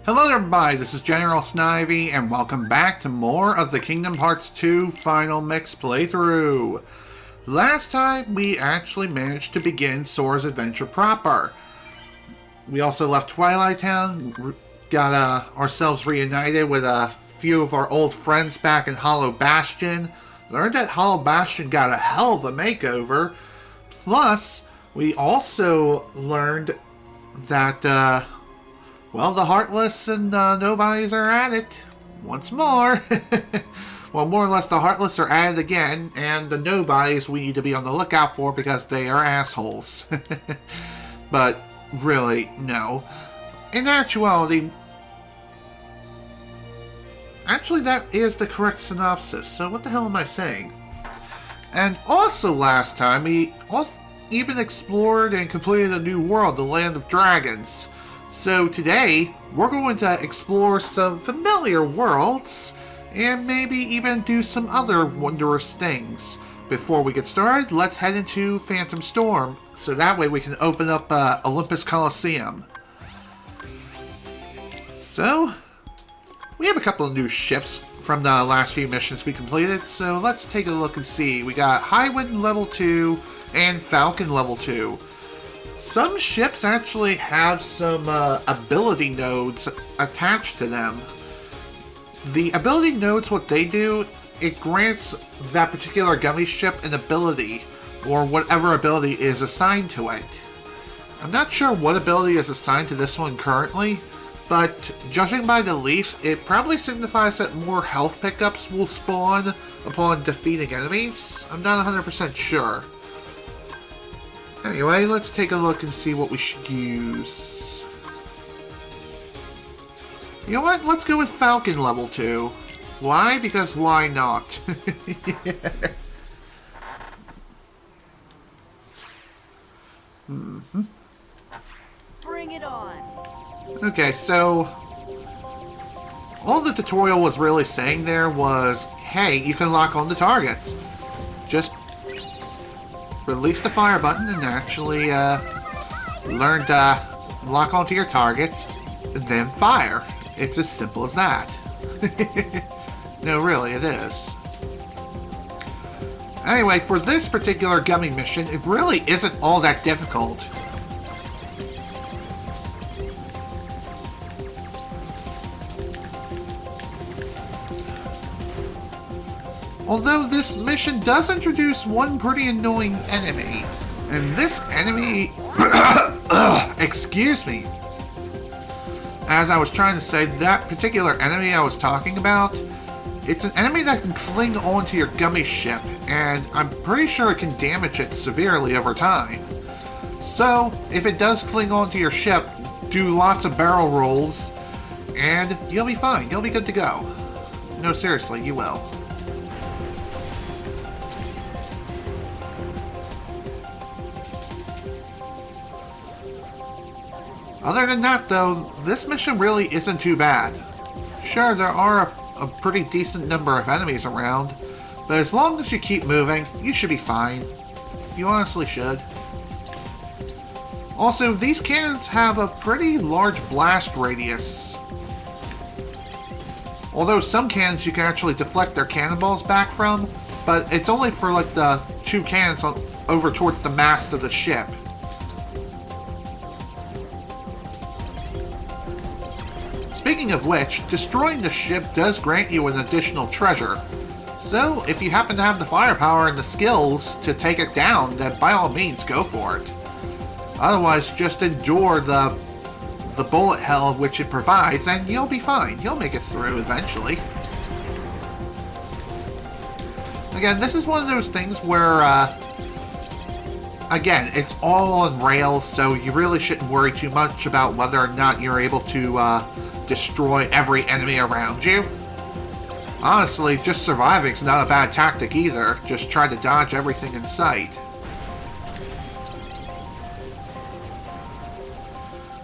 Hello everybody, this is General Snivy, and welcome back to more of the Kingdom Hearts 2 Final Mix playthrough. Last time, we actually managed to begin Sora's adventure proper. We also left Twilight Town, got ourselves reunited with a few of our old friends back in Hollow Bastion, learned that Hollow Bastion got a hell of a makeover, plus, we also learned that, well, the Heartless and Nobodies are at it once more. Well, more or less the Heartless are at it again, and the Nobodies we need to be on the lookout for because they are assholes. But really, no. In actuality, that is the correct synopsis, so what the hell am I saying? And also last time, we even explored and completed a new world, the Land of Dragons. So today, we're going to explore some familiar worlds, and maybe even do some other wondrous things. Before we get started, let's head into Phantom Storm, so that way we can open up Olympus Coliseum. So, we have a couple of new ships from the last few missions we completed, so let's take a look and see. We got Highwind Level 2 and Falcon Level 2. Some ships actually have some ability nodes attached to them. The ability nodes, what they do, it grants that particular gummy ship an ability, or whatever ability is assigned to it. I'm not sure what ability is assigned to this one currently, but judging by the leaf, it probably signifies that more health pickups will spawn upon defeating enemies. I'm not 100% sure. Anyway, let's take a look and see what we should use. You know what? Let's go with Falcon Level 2. Why? Because why not? Bring it on. Okay, so all the tutorial was really saying there was, hey, you can lock on the targets. Just release the fire button and actually learn to lock onto your targets, and then fire. It's as simple as that. No, really, it is. Anyway, for this particular gummy mission, it really isn't all that difficult. Although this mission does introduce one pretty annoying enemy. And this enemy... excuse me. As I was trying to say, that particular enemy I was talking about, it's an enemy that can cling onto your gummy ship, and I'm pretty sure it can damage it severely over time. So, if it does cling onto your ship, do lots of barrel rolls, and you'll be fine. You'll be good to go. No, seriously, you will. Other than that, though, this mission really isn't too bad. Sure, there are a pretty decent number of enemies around, but as long as you keep moving, you should be fine. You honestly should. Also, these cannons have a pretty large blast radius. Although some cannons you can actually deflect their cannonballs back from, but it's only for like the two cannons over towards the mast of the ship. Speaking of which, destroying the ship does grant you an additional treasure. So, if you happen to have the firepower and the skills to take it down, then by all means go for it. Otherwise, just endure the bullet hell which it provides, and you'll be fine. You'll make it through eventually. Again, this is one of those things where, again, it's all on rails, so you really shouldn't worry too much about whether or not you're able to, destroy every enemy around you. Honestly, just surviving's not a bad tactic either. Just try to dodge everything in sight.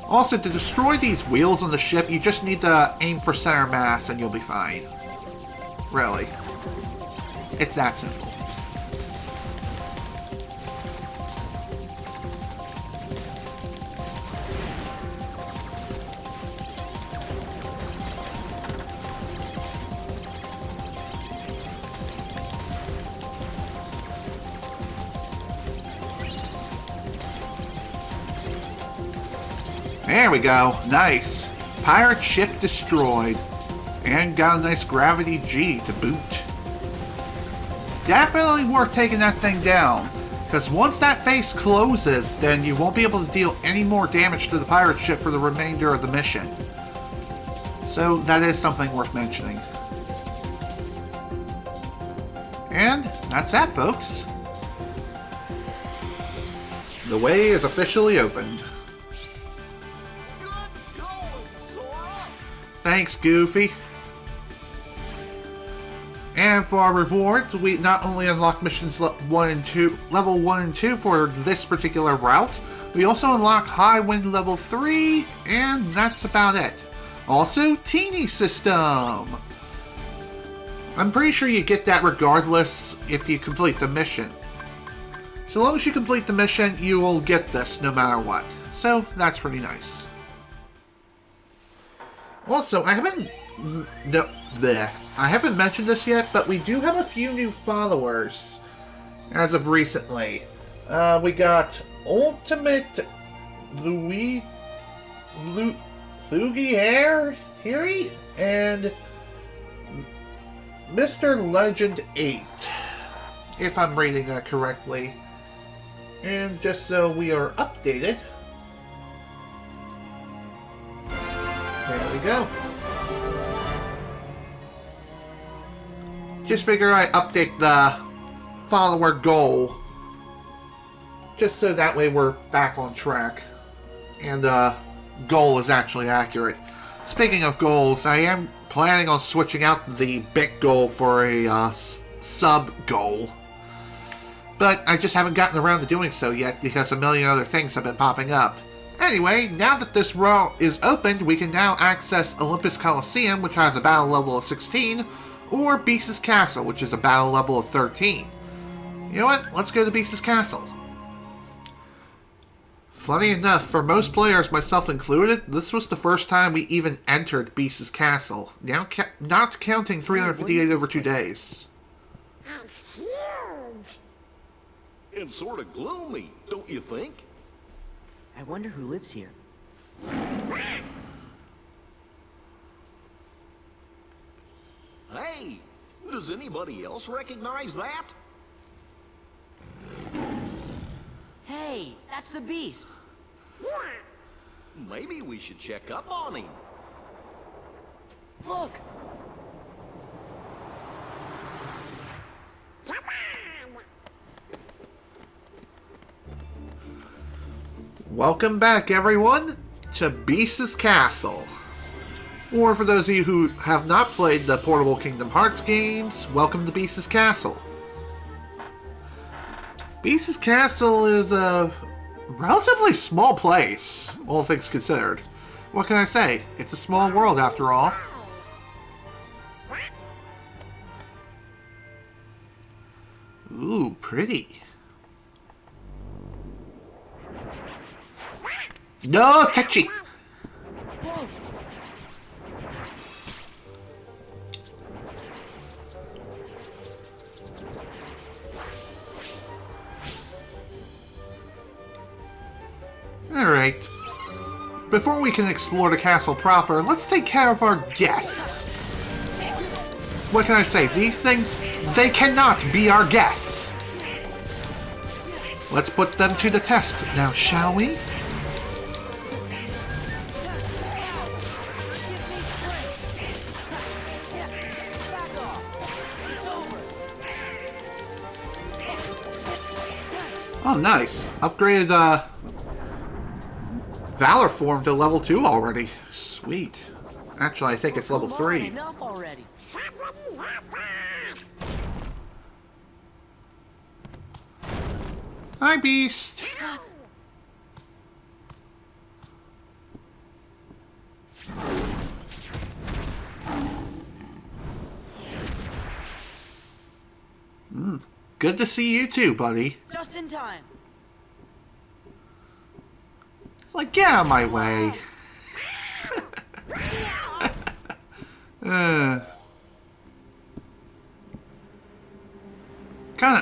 Also, to destroy these wheels on the ship, you just need to aim for center mass and you'll be fine. Really. It's that simple. There we go. Nice. Pirate ship destroyed. And got a nice gravity G to boot. Definitely worth taking that thing down. Because once that face closes, then you won't be able to deal any more damage to the pirate ship for the remainder of the mission. So that is something worth mentioning. And that's that, folks. The way is officially opened. Thanks, Goofy. And for our rewards, we not only unlock missions level 1 and 2 for this particular route, we also unlock High Wind level 3, and that's about it. Also, Teeny System! I'm pretty sure you get that regardless if you complete the mission. So long as you complete the mission, you will get this no matter what. So, that's pretty nice. Also, I haven't mentioned this yet, but we do have a few new followers as of recently. We got Ultimate Thugier and Mr. Legend 8, if I'm reading that correctly. And just so we are updated, there we go. Just figure I'd update the follower goal, just so that way we're back on track, and the goal is actually accurate. Speaking of goals, I am planning on switching out the big goal for a sub goal, but I just haven't gotten around to doing so yet because a million other things have been popping up. Anyway, now that this route is opened, we can now access Olympus Coliseum, which has a battle level of 16, or Beast's Castle, which is a battle level of 13. You know what? Let's go to Beast's Castle. Funny enough, for most players, myself included, this was the first time we even entered Beast's Castle. Now, not counting 358 over 2 days. That's huge! It's sort of gloomy, don't you think? I wonder who lives here. Hey, does anybody else recognize that? Hey, that's the Beast. Maybe we should check up on him. Look! Welcome back, everyone, to Beast's Castle. Or for those of you who have not played the portable Kingdom Hearts games, welcome to Beast's Castle. Beast's Castle is a relatively small place, all things considered. What can I say? It's a small world after all. Ooh, pretty. No, touchy! Alright. Before we can explore the castle proper, let's take care of our guests. What can I say? These things, they cannot be our guests. Let's put them to the test now, shall we? Oh, nice. Upgraded, Valor form to level 2 already. Sweet. Actually, I think it's level 3. Enough already. Hi, Beast. Good to see you too, buddy. Just in time. It's like, get out of my way. Kinda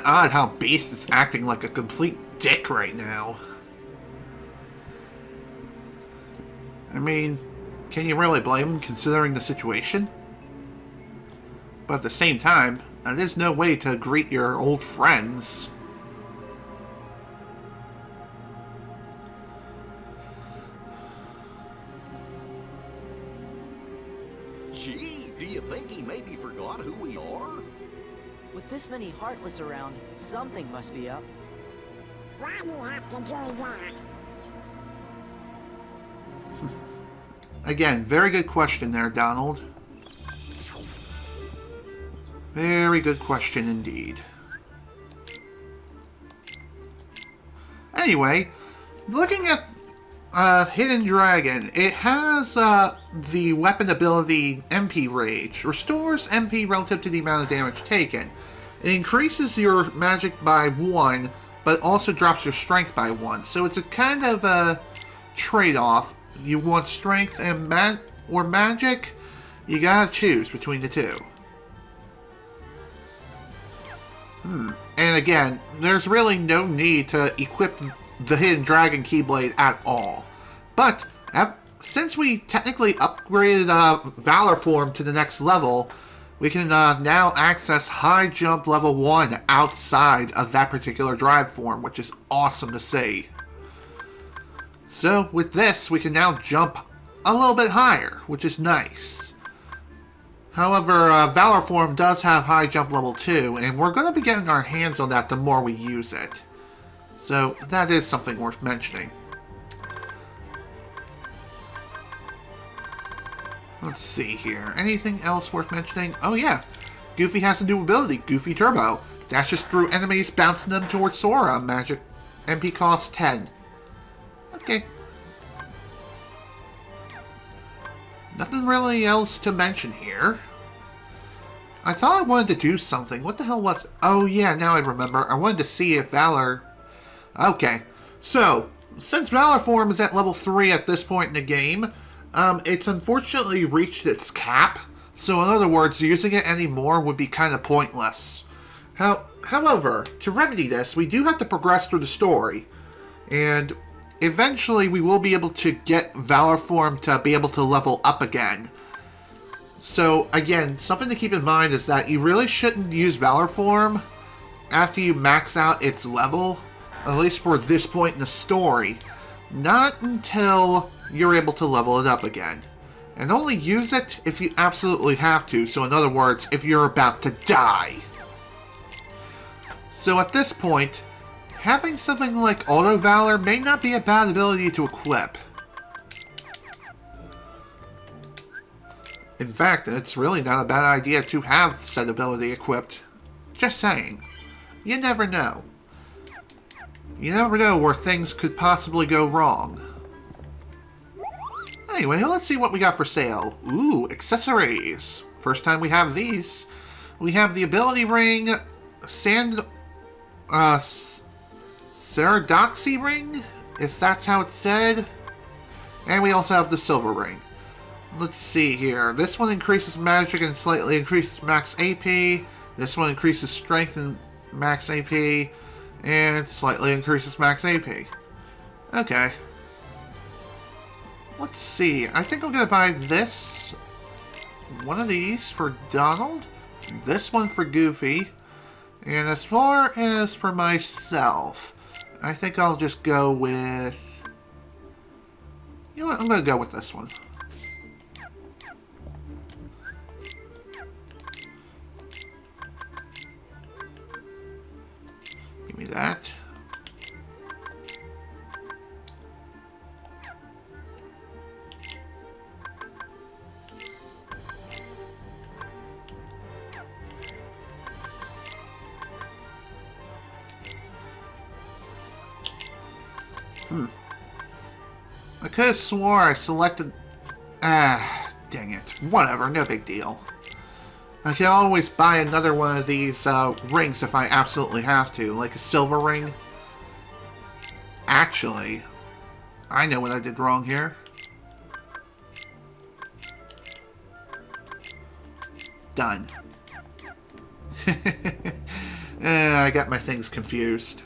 odd how Beast is acting like a complete dick right now. I mean, can you really blame him considering the situation? But at the same time, that is no way to greet your old friends. Gee, do you think he maybe forgot who we are? With this many Heartless around, something must be up. Why do you have to do that? Again, very good question there, Donald. Very good question indeed. Anyway, looking at Hidden Dragon, it has the weapon ability MP Rage. Restores MP relative to the amount of damage taken. It increases your magic by 1, but also drops your strength by 1. So it's a kind of a trade-off. You want strength and magic? You gotta choose between the two. And again, there's really no need to equip the Hidden Dragon Keyblade at all. But since we technically upgraded Valor Form to the next level, we can now access High Jump Level 1 outside of that particular drive form, which is awesome to see. So with this, we can now jump a little bit higher, which is nice. However, Valor Form does have High Jump Level 2, and we're going to be getting our hands on that the more we use it. So that is something worth mentioning. Let's see here. Anything else worth mentioning? Oh yeah, Goofy has a new ability, Goofy Turbo. Dashes through enemies, bouncing them towards Sora. Magic MP cost 10. Okay. Nothing really else to mention here. I thought I wanted to do something. What the hell was it? Oh yeah, now I remember. I wanted to see if Valor... Okay, so, since Valor Form is at level 3 at this point in the game, it's unfortunately reached its cap. So in other words, using it anymore would be kind of pointless. However, to remedy this, we do have to progress through the story. And eventually we will be able to get Valor Form to be able to level up again. So again, something to keep in mind is that you really shouldn't use Valor Form after you max out its level, at least for this point in the story. Not until you're able to level it up again. And only use it if you absolutely have to, so in other words, if you're about to die. So at this point, having something like Auto Valor may not be a bad ability to equip. In fact, it's really not a bad idea to have said ability equipped. Just saying. You never know. You never know where things could possibly go wrong. Anyway, let's see what we got for sale. Ooh, accessories. First time we have these. We have the ability ring, Ceradoxy ring, if that's how it's said. And we also have the silver ring. Let's see here. This one increases magic and slightly increases max AP. This one increases strength and max AP. And slightly increases max AP. Okay. Let's see. I think I'm going to buy this. One of these for Donald. This one for Goofy. And as far as for myself, I think I'll just go with... You know what? I'm going to go with this one. Give me that. I could have swore I selected... dang it. Whatever, no big deal. I can always buy another one of these rings if I absolutely have to, like a silver ring. Actually, I know what I did wrong here. Done. I got my things confused.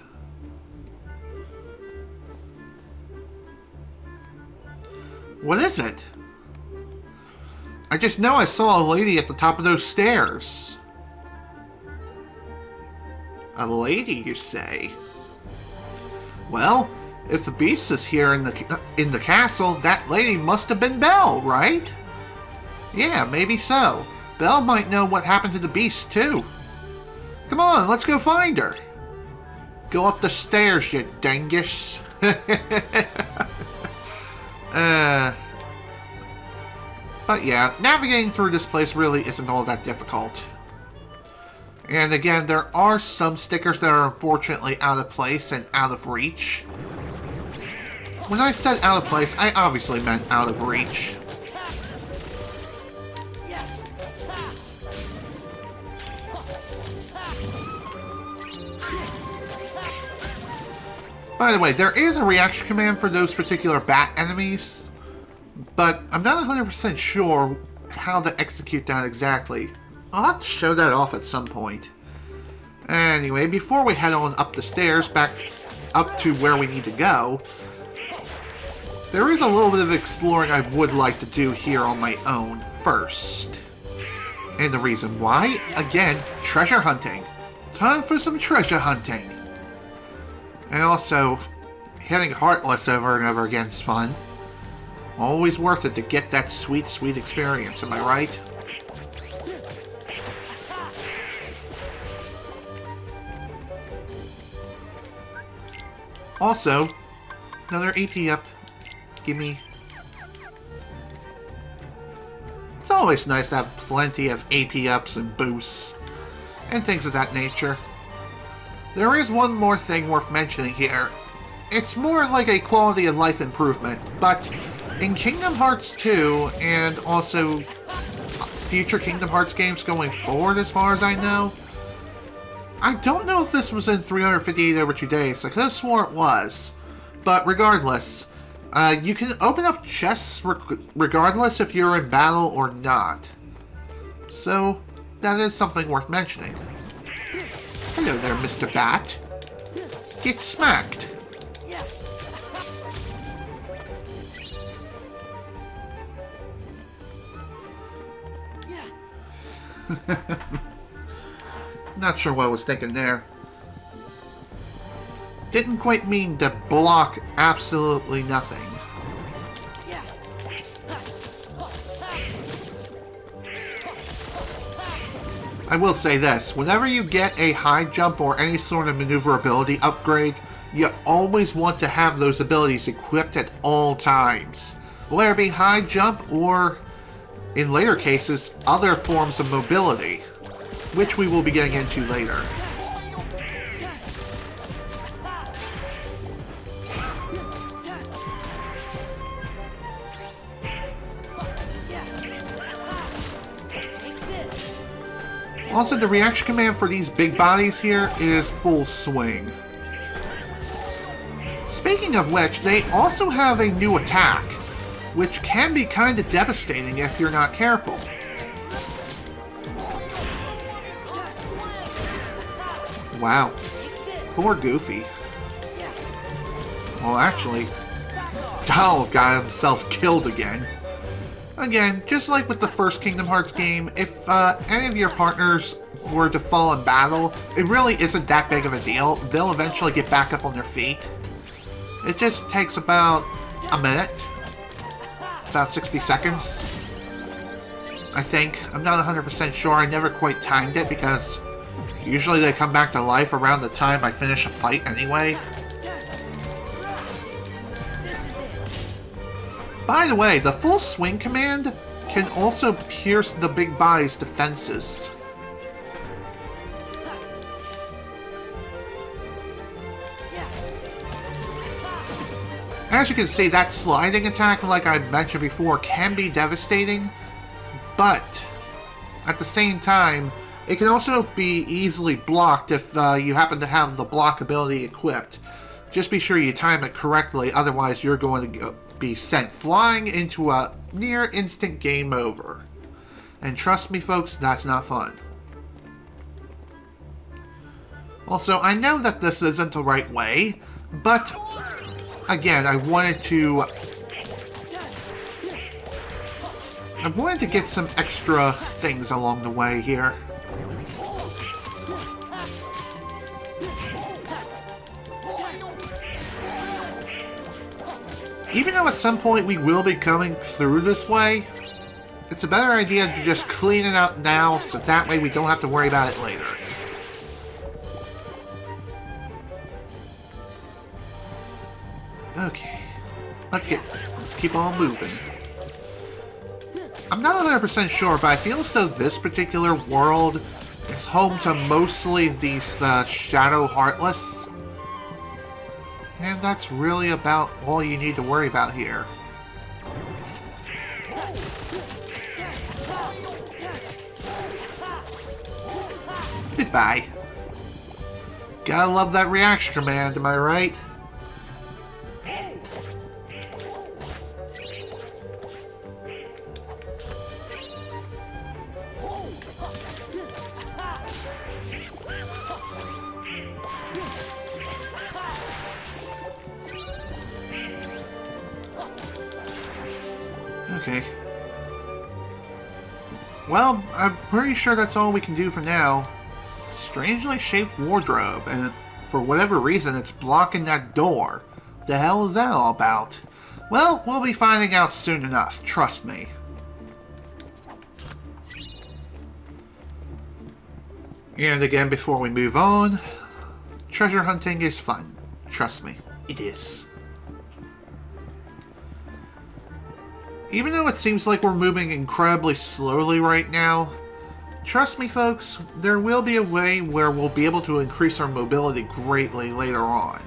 What is it? I just know I saw a lady at the top of those stairs. A lady, you say? Well, if the beast is here in the castle, that lady must have been Belle, right? Yeah, maybe so. Belle might know what happened to the beast, too. Come on, let's go find her. Go up the stairs, you dingus. But yeah, navigating through this place really isn't all that difficult. And again, there are some stickers that are unfortunately out of place and out of reach. When I said out of place, I obviously meant out of reach. By the way, there is a reaction command for those particular bat enemies, but I'm not 100% sure how to execute that exactly. I'll have to show that off at some point. Anyway, before we head on up the stairs, back up to where we need to go, there is a little bit of exploring I would like to do here on my own first. And the reason why? Again, treasure hunting. Time for some treasure hunting. And also, hitting Heartless over and over again is fun. Always worth it to get that sweet, sweet experience, am I right? Also, another AP up. Gimme. It's always nice to have plenty of AP ups and boosts, and things of that nature. There is one more thing worth mentioning here. It's more like a quality of life improvement, but in Kingdom Hearts 2, and also future Kingdom Hearts games going forward as far as I know, I don't know if this was in 358 over 2 days. I could have swore it was. But regardless, you can open up chests regardless if you're in battle or not. So, that is something worth mentioning. Hello there, Mr. Bat. Get smacked. Not sure what I was thinking there. Didn't quite mean to block absolutely nothing. I will say this, whenever you get a high jump or any sort of maneuverability upgrade, you always want to have those abilities equipped at all times. Whether it be high jump or, in later cases, other forms of mobility, which we will be getting into later. Also, the reaction command for these big bodies here is full swing. Speaking of which, they also have a new attack, which can be kind of devastating if you're not careful. Wow. Poor Goofy. Well, actually, Donald got himself killed again. Again, just like with the first Kingdom Hearts game, if any of your partners were to fall in battle, it really isn't that big of a deal. They'll eventually get back up on their feet. It just takes about a minute. About 60 seconds. I think. I'm not 100% sure. I never quite timed it because usually they come back to life around the time I finish a fight anyway. By the way, the full swing command can also pierce the big body's defenses. As you can see, that sliding attack, like I mentioned before, can be devastating, but at the same time, it can also be easily blocked if you happen to have the block ability equipped. Just be sure you time it correctly, otherwise you're going to be sent flying into a near instant game over. And trust me folks, that's not fun. Also, I know that this isn't the right way, but again, I wanted to I wanted to get some extra things along the way here. Even though at some point we will be coming through this way, it's a better idea to just clean it out now, so that way we don't have to worry about it later. Okay, let's keep on moving. I'm not 100% sure, but I feel as though this particular world is home to mostly these Shadow Heartless. And that's really about all you need to worry about here. Goodbye. Gotta love that reaction command, am I right? Okay. Well, I'm pretty sure that's all we can do for now. Strangely shaped wardrobe, and for whatever reason it's blocking that door. The hell is that all about? Well, we'll be finding out soon enough, trust me. And again, before we move on, treasure hunting is fun. Trust me, it is. Even though it seems like we're moving incredibly slowly right now, trust me folks, there will be a way where we'll be able to increase our mobility greatly later on.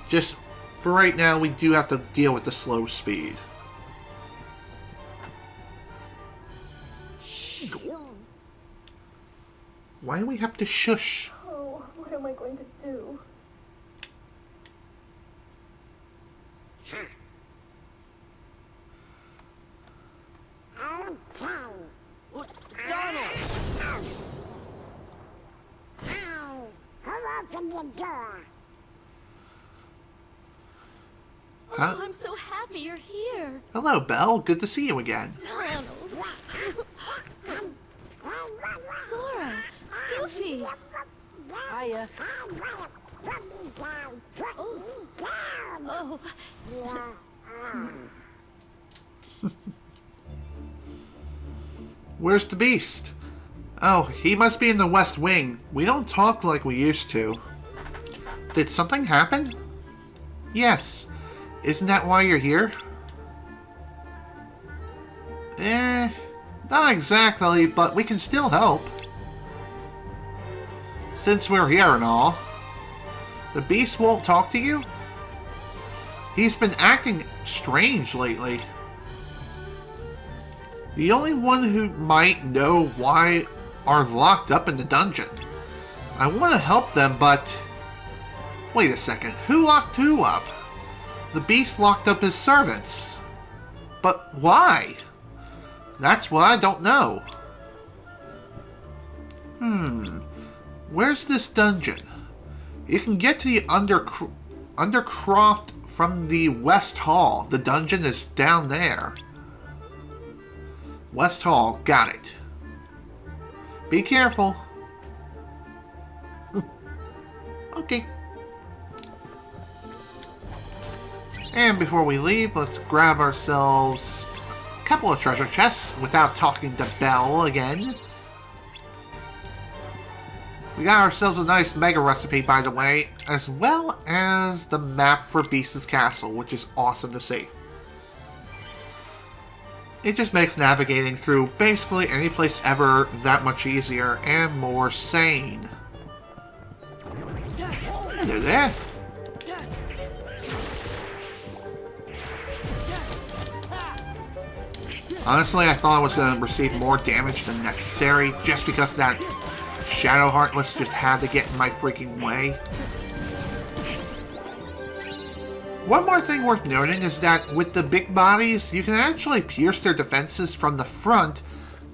Just for right now, we do have to deal with the slow speed. Why do we have to shush? Oh, what am I going to do? Donald! Hi, who opened the door? Huh? Oh, I'm so happy you're here. Hello, Belle. Good to see you again. Donald. Sora. Goofy. Hiya. Put me down. Put me down. Oh, Where's the Beast? Oh, he must be in the West Wing. We don't talk like we used to. Did something happen? Yes. Isn't that why you're here? Not exactly, but we can still help. Since we're here and all. The Beast won't talk to you? He's been acting strange lately. The only one who might know why are locked up in the dungeon. I want to help them, but... Wait a second, who locked who up? The Beast locked up his servants. But why? That's what I don't know. Where's this dungeon? You can get to the Undercroft from the West Hall. The dungeon is down there. West Hall, got it. Be careful. Okay. And before we leave, let's grab ourselves a couple of treasure chests without talking to Belle again. We got ourselves a nice mega recipe, by the way, as well as the map for Beast's Castle, which is awesome to see. It just makes navigating through basically any place ever that much easier and more sane. Hello there. Honestly, I thought I was going to receive more damage than necessary just because that Shadow Heartless just had to get in my freaking way. One more thing worth noting is that with the big bodies, you can actually pierce their defenses from the front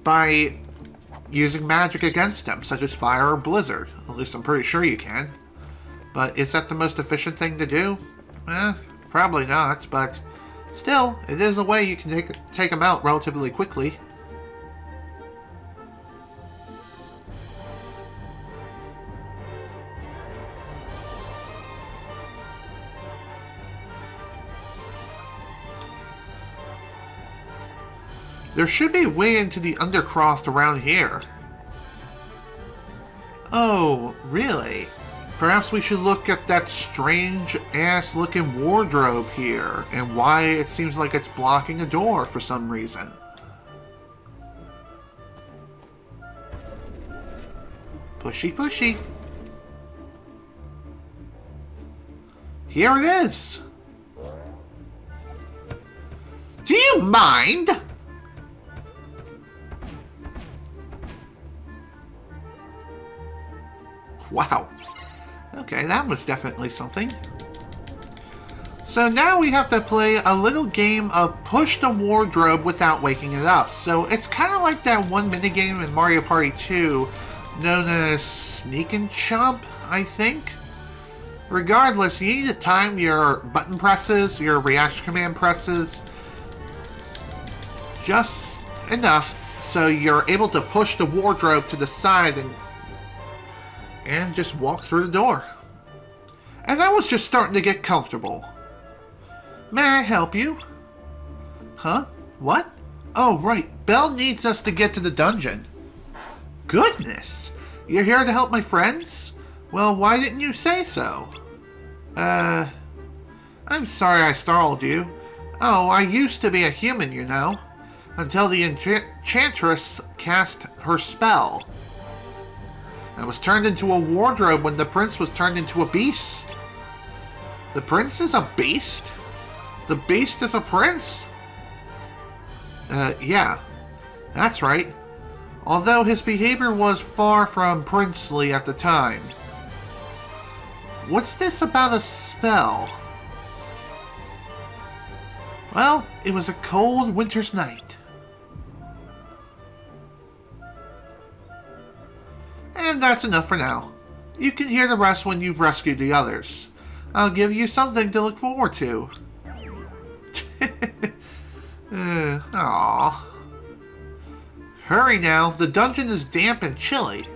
by using magic against them, such as fire or blizzard. At least I'm pretty sure you can. But is that the most efficient thing to do? Probably not, but Still, it is a way you can take them out relatively quickly. There should be a way into the Undercroft around here. Oh, really? Perhaps we should look at that strange-ass looking wardrobe here, and why it seems like it's blocking a door for some reason. Pushy, pushy. Here it is. Do you mind? Wow. Okay, that was definitely something. So now we have to play a little game of push the wardrobe without waking it up. So it's kind of like that one minigame in Mario Party 2 known as Sneak and Chomp, I think. Regardless, you need to time your button presses, your reaction command presses, just enough so you're able to push the wardrobe to the side and just walk through the door. And I was just starting to get comfortable. May I help you? Huh? What? Oh, right. Belle needs us to get to the dungeon. Goodness! You're here to help my friends? Well, why didn't you say so? I'm sorry I startled you. Oh, I used to be a human, you know. Until the enchantress cast her spell. I was turned into a wardrobe when the prince was turned into a beast. The prince is a beast? The beast is a prince? Yeah. That's right. Although his behavior was far from princely at the time. What's this about a spell? Well, it was a cold winter's night. And that's enough for now. You can hear the rest when you've rescued the others. I'll give you something to look forward to. Aww. Hurry now, the dungeon is damp and chilly.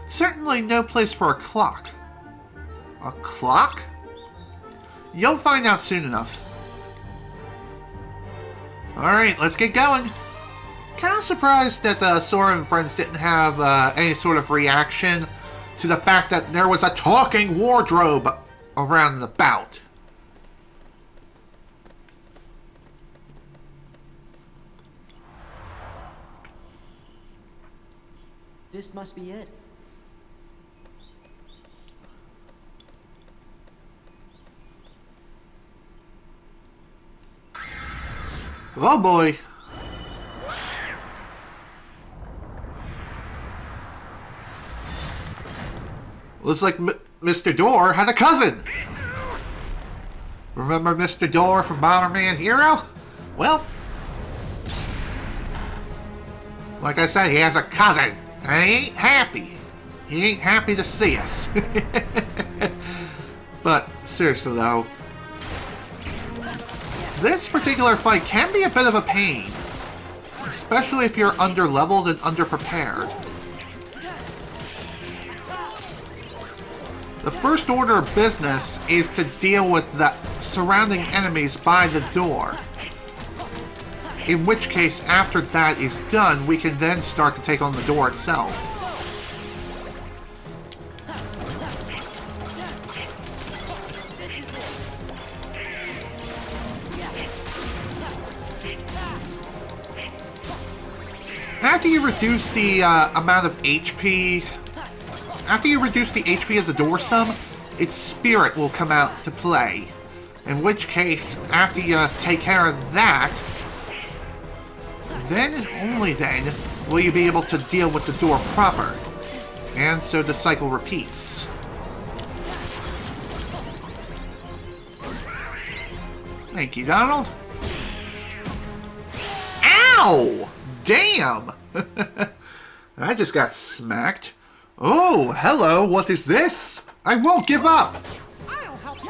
Certainly no place for a clock. A clock? You'll find out soon enough. Alright, let's get going. Kind of surprised that Sora and friends didn't have any sort of reaction to the fact that there was a talking wardrobe around and about. This must be it. Oh boy. Looks like Mr. Door had a cousin. Remember Mr. Door from Bomberman Hero? Well, like I said, he has a cousin. And he ain't happy. He ain't happy to see us. But seriously though, this particular fight can be a bit of a pain. Especially if you're under-leveled and under-prepared. The first order of business is to deal with the surrounding enemies by the door. In which case, after that is done, we can then start to take on the door itself. After you reduce the amount of HP... After you reduce the HP of the door some, its spirit will come out to play. In which case, after you take care of that, then and only then will you be able to deal with the door proper. And so the cycle repeats. Thank you, Donald. Ow! Damn! I just got smacked. Oh, hello, what is this? I won't give up! I'll help you.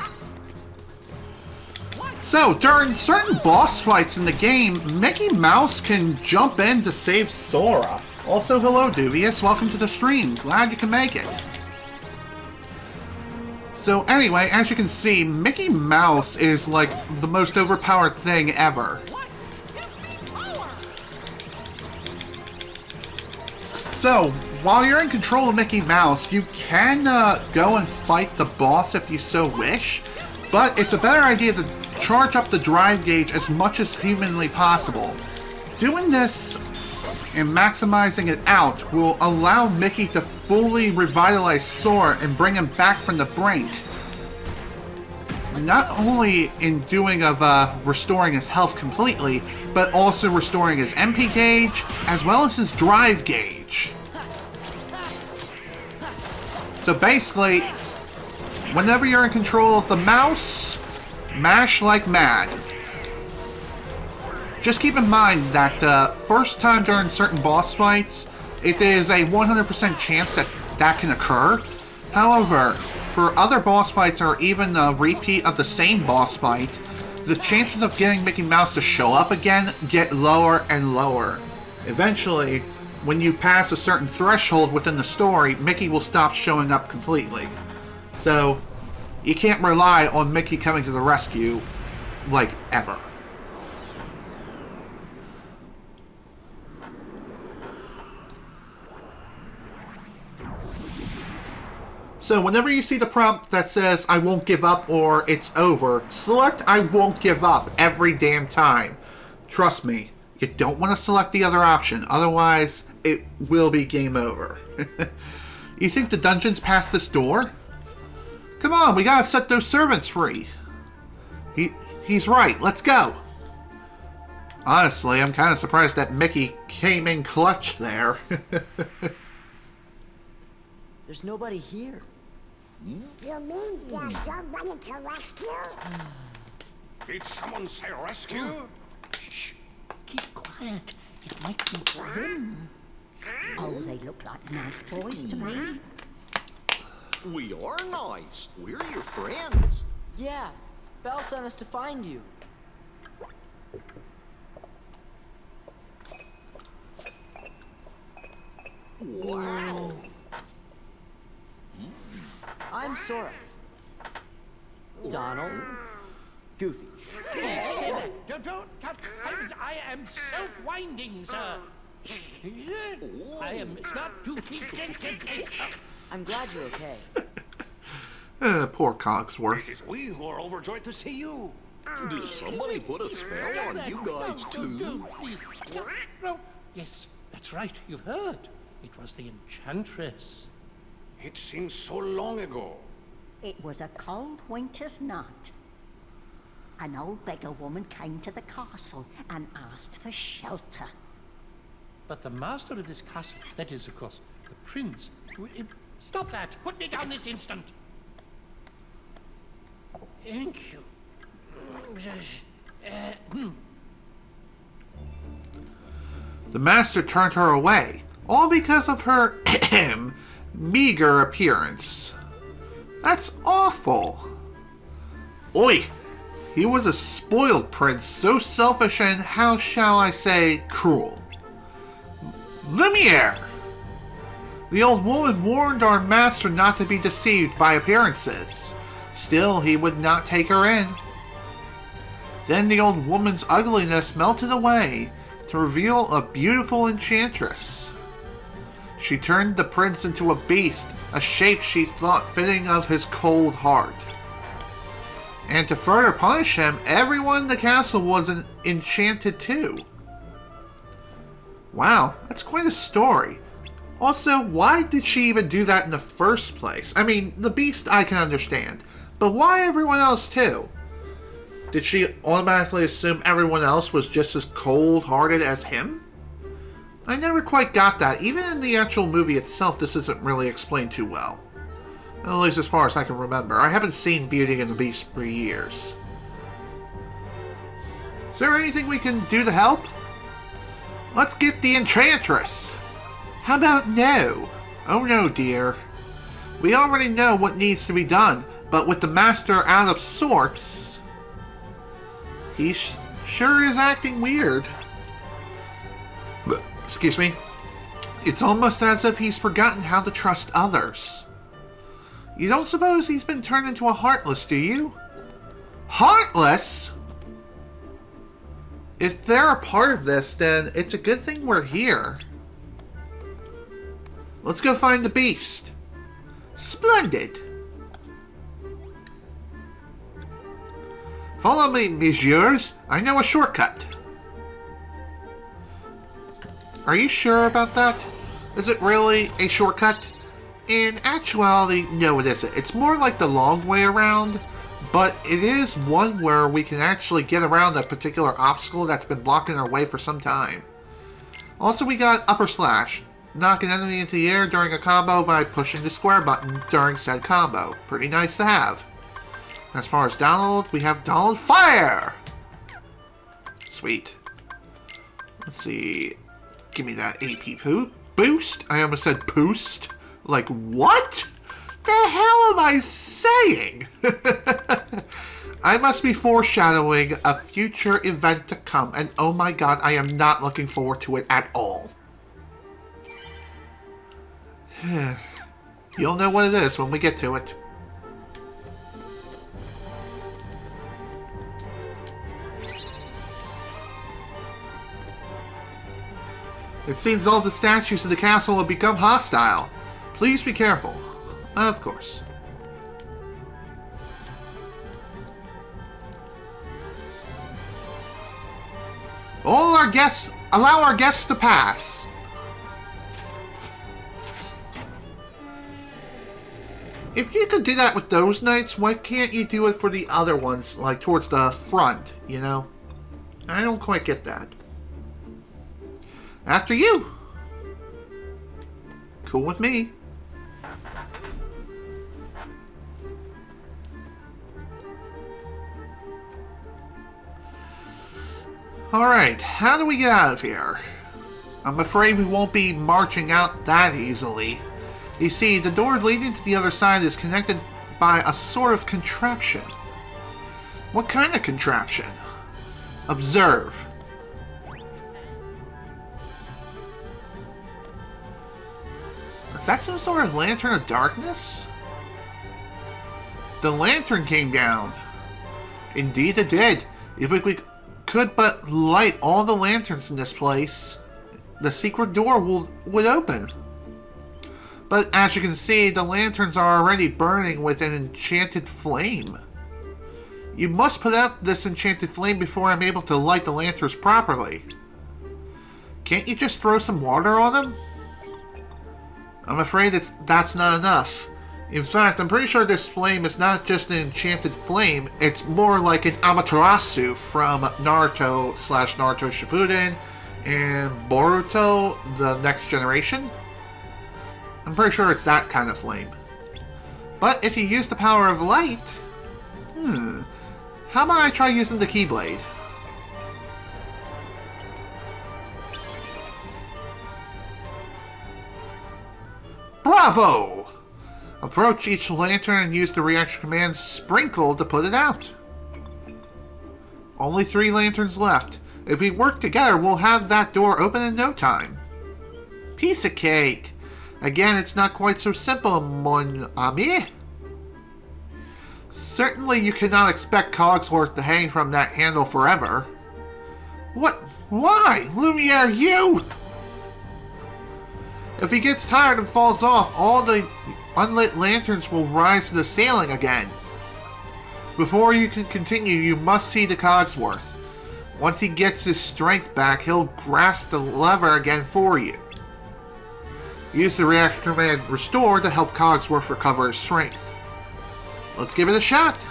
What? So, during certain boss fights in the game, Mickey Mouse can jump in to save Sora. Also, hello Dubious, welcome to the stream. Glad you can make it. So anyway, as you can see, Mickey Mouse is like the most overpowered thing ever. So, while you're in control of Mickey Mouse, you can go and fight the boss if you so wish, but it's a better idea to charge up the drive gauge as much as humanly possible. Doing this and maximizing it out will allow Mickey to fully revitalize Sora and bring him back from the brink. Not only in doing of restoring his health completely, but also restoring his MP gauge, as well as his drive gauge. So basically, whenever you're in control of the mouse, mash like mad. Just keep in mind that first time during certain boss fights, it is a 100% chance that that can occur. However, for other boss fights or even a repeat of the same boss fight, the chances of getting Mickey Mouse to show up again get lower and lower. Eventually, when you pass a certain threshold within the story, Mickey will stop showing up completely. So, you can't rely on Mickey coming to the rescue, like, ever. So whenever you see the prompt that says, I won't give up or it's over, select I won't give up every damn time. Trust me, you don't want to select the other option, otherwise it will be game over. You think the dungeon's past this door? Come on, we gotta set those servants free. He's right, let's go. Honestly, I'm kind of surprised that Mickey came in clutch there. There's nobody here. You mean there's nobody to rescue? Did someone say rescue? Shh. Keep quiet. It might be them. Oh, they look like nice boys to me. We are nice. We're your friends. Yeah, Belle sent us to find you. Wow. I'm Sora. Donald. Goofy. Don't cut. I am self-winding, sir. I am not too I'm glad you're okay. Poor Cogsworth. It is we who are overjoyed to see you. Did somebody put a spell on you guys too? Please. No. Yes, that's right. You've heard. It was the Enchantress. It seems so long ago. It was a cold winter's night. An old beggar woman came to the castle and asked for shelter. But the master of this castle, that is, of course, the prince... Stop that! Put me down this instant! Thank you. The master turned her away, all because of her meager appearance. That's awful. Oi! He was a spoiled prince, so selfish and, how shall I say, cruel. Lumiere! The old woman warned our master not to be deceived by appearances. Still, he would not take her in. Then the old woman's ugliness melted away to reveal a beautiful enchantress. She turned the prince into a beast, a shape she thought fitting of his cold heart. And to further punish him, everyone in the castle was enchanted too. Wow, that's quite a story. Also, why did she even do that in the first place? I mean, the beast I can understand, but why everyone else too? Did she automatically assume everyone else was just as cold-hearted as him? I never quite got that. Even in the actual movie itself, this isn't really explained too well. At least as far as I can remember. I haven't seen Beauty and the Beast for years. Is there anything we can do to help? Let's get the Enchantress! How about no? Oh no, dear. We already know what needs to be done, but with the master out of sorts... He sure is acting weird. Excuse me. It's almost as if he's forgotten how to trust others. You don't suppose he's been turned into a Heartless, do you? Heartless? If they're a part of this, then it's a good thing we're here. Let's go find the beast. Splendid. Follow me, messieurs. I know a shortcut. Are you sure about that? Is it really a shortcut? In actuality, no it isn't. It's more like the long way around, but it is one where we can actually get around a particular obstacle that's been blocking our way for some time. Also, we got upper slash. Knock an enemy into the air during a combo by pushing the square button during said combo. Pretty nice to have. As far as download, we have download fire! Sweet. Let's see. Give me that AP boost. I almost said boost. Like, what? The hell am I saying? I must be foreshadowing a future event to come, and oh my god, I am not looking forward to it at all. You'll know what it is when we get to it. It seems all the statues in the castle have become hostile. Please be careful. Of course. All our guests, allow our guests to pass. If you could do that with those knights, why can't you do it for the other ones, like towards the front, you know? I don't quite get that. After you. Cool with me. Alright, how do we get out of here? I'm afraid we won't be marching out that easily. You see, the door leading to the other side is connected by a sort of contraption. What kind of contraption? Observe. Is that some sort of lantern of darkness? The lantern came down. Indeed it did. If we could but light all the lanterns in this place, the secret door would open. But as you can see, the lanterns are already burning with an enchanted flame. You must put out this enchanted flame before I'm able to light the lanterns properly. Can't you just throw some water on them? I'm afraid that's not enough. In fact, I'm pretty sure this flame is not just an enchanted flame, it's more like an Amaterasu from Naruto / Naruto Shippuden and Boruto, the Next Generation. I'm pretty sure it's that kind of flame. But if you use the power of light... how about I try using the Keyblade? Bravo! Approach each lantern and use the reaction command Sprinkle to put it out. Only 3 lanterns left. If we work together, we'll have that door open in no time. Piece of cake. Again, it's not quite so simple, mon ami. Certainly you cannot expect Cogsworth to hang from that handle forever. What? Why? Lumiere, you! If he gets tired and falls off, all the unlit lanterns will rise to the ceiling again. Before you can continue, you must see the Cogsworth. Once he gets his strength back, he'll grasp the lever again for you. Use the reaction command Restore to help Cogsworth recover his strength. Let's give it a shot.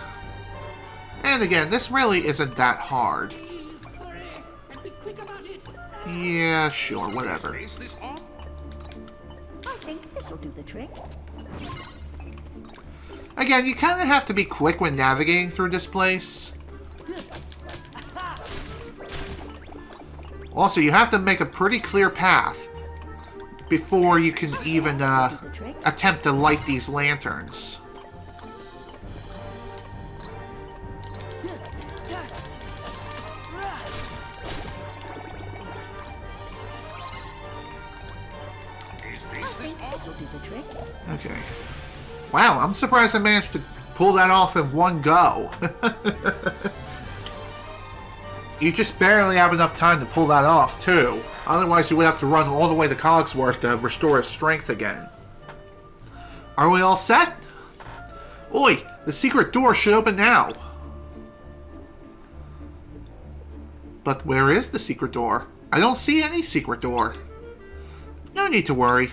And again, this really isn't that hard. Yeah, sure, whatever. I think this'll do the trick. Again, you kind of have to be quick when navigating through this place. Also, you have to make a pretty clear path before you can even attempt to light these lanterns. this'll do the trick. Okay. Wow, I'm surprised I managed to pull that off in one go. You just barely have enough time to pull that off, too. Otherwise, you would have to run all the way to Cogsworth to restore his strength again. Are we all set? Oi, the secret door should open now. But where is the secret door? I don't see any secret door. No need to worry.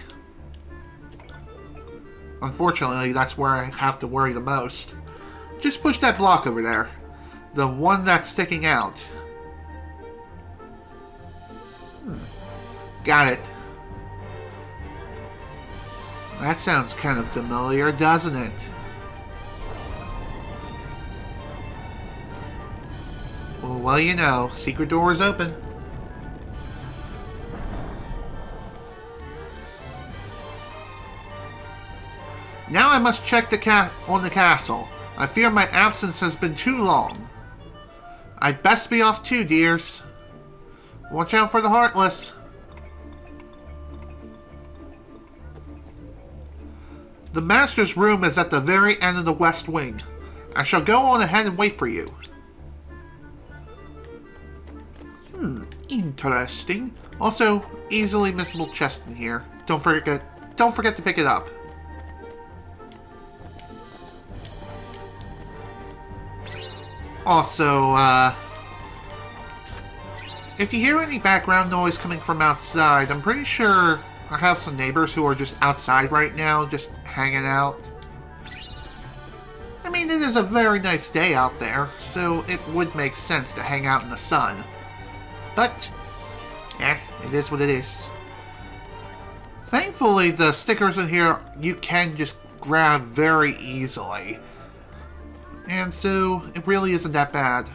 Unfortunately, that's where I have to worry the most. Just push that block over there. The one that's sticking out. Got it. That sounds kind of familiar, doesn't it? Well, you know, secret door is open. Now I must check on the castle. I fear my absence has been too long. I'd best be off too, dears. Watch out for the Heartless. The Master's room is at the very end of the west wing. I shall go on ahead and wait for you. Interesting. Also, easily missable chest in here. Don't forget to pick it up. Also, if you hear any background noise coming from outside, I'm pretty sure I have some neighbors who are just outside right now, just hanging out. I mean, it is a very nice day out there, so it would make sense to hang out in the sun. But, it is what it is. Thankfully, the stickers in here you can just grab very easily. And so, it really isn't that bad.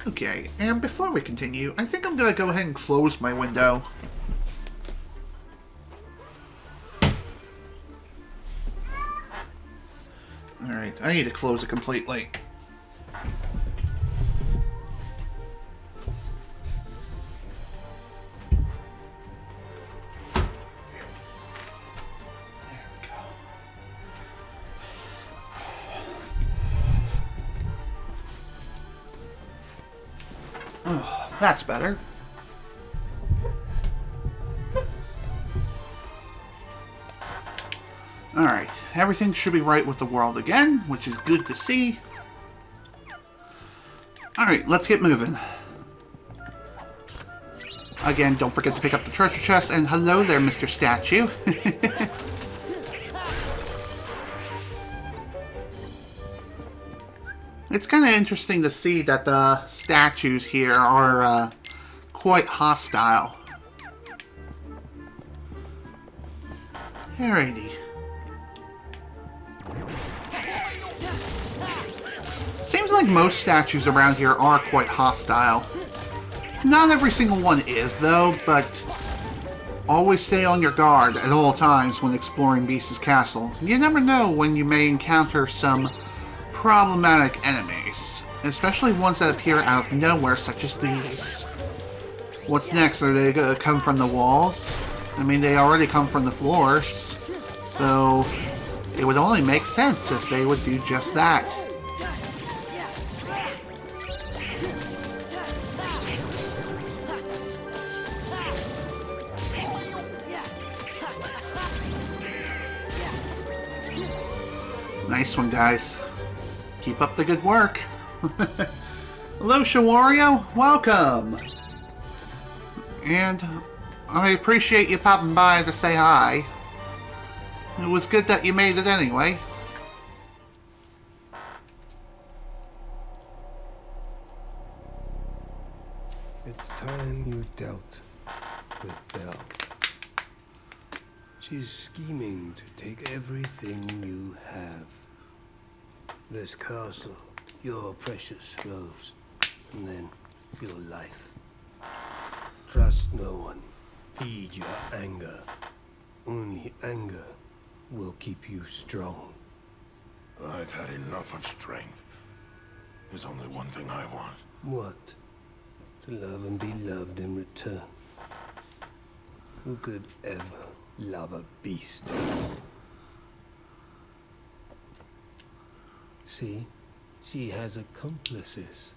Okay, and before we continue, I think I'm going to go ahead and close my window. Alright, I need to close it completely. Oh, that's better. Alright, everything should be right with the world again, which is good to see. Alright, let's get moving. Again, don't forget to pick up the treasure chest, and hello there, Mr. Statue. It's kind of interesting to see that the statues here are quite hostile. Alrighty. Seems like most statues around here are quite hostile. Not every single one is, though, but always stay on your guard at all times when exploring Beast's castle. You never know when you may encounter some problematic enemies, especially ones that appear out of nowhere, such as these. What's next? Are they gonna come from the walls? I mean, they already come from the floors, so it would only make sense if they would do just that. Nice one, guys. Keep up the good work. Hello, Shawario. Welcome. And I appreciate you popping by to say hi. It was good that you made it anyway. It's time you dealt with Belle. She's scheming to take everything you have. This castle, your precious rose, and then your life. Trust no one. Feed your anger. Only anger will keep you strong. I've had enough of strength. There's only one thing I want. What? To love and be loved in return. Who could ever love a beast. See? She has accomplices.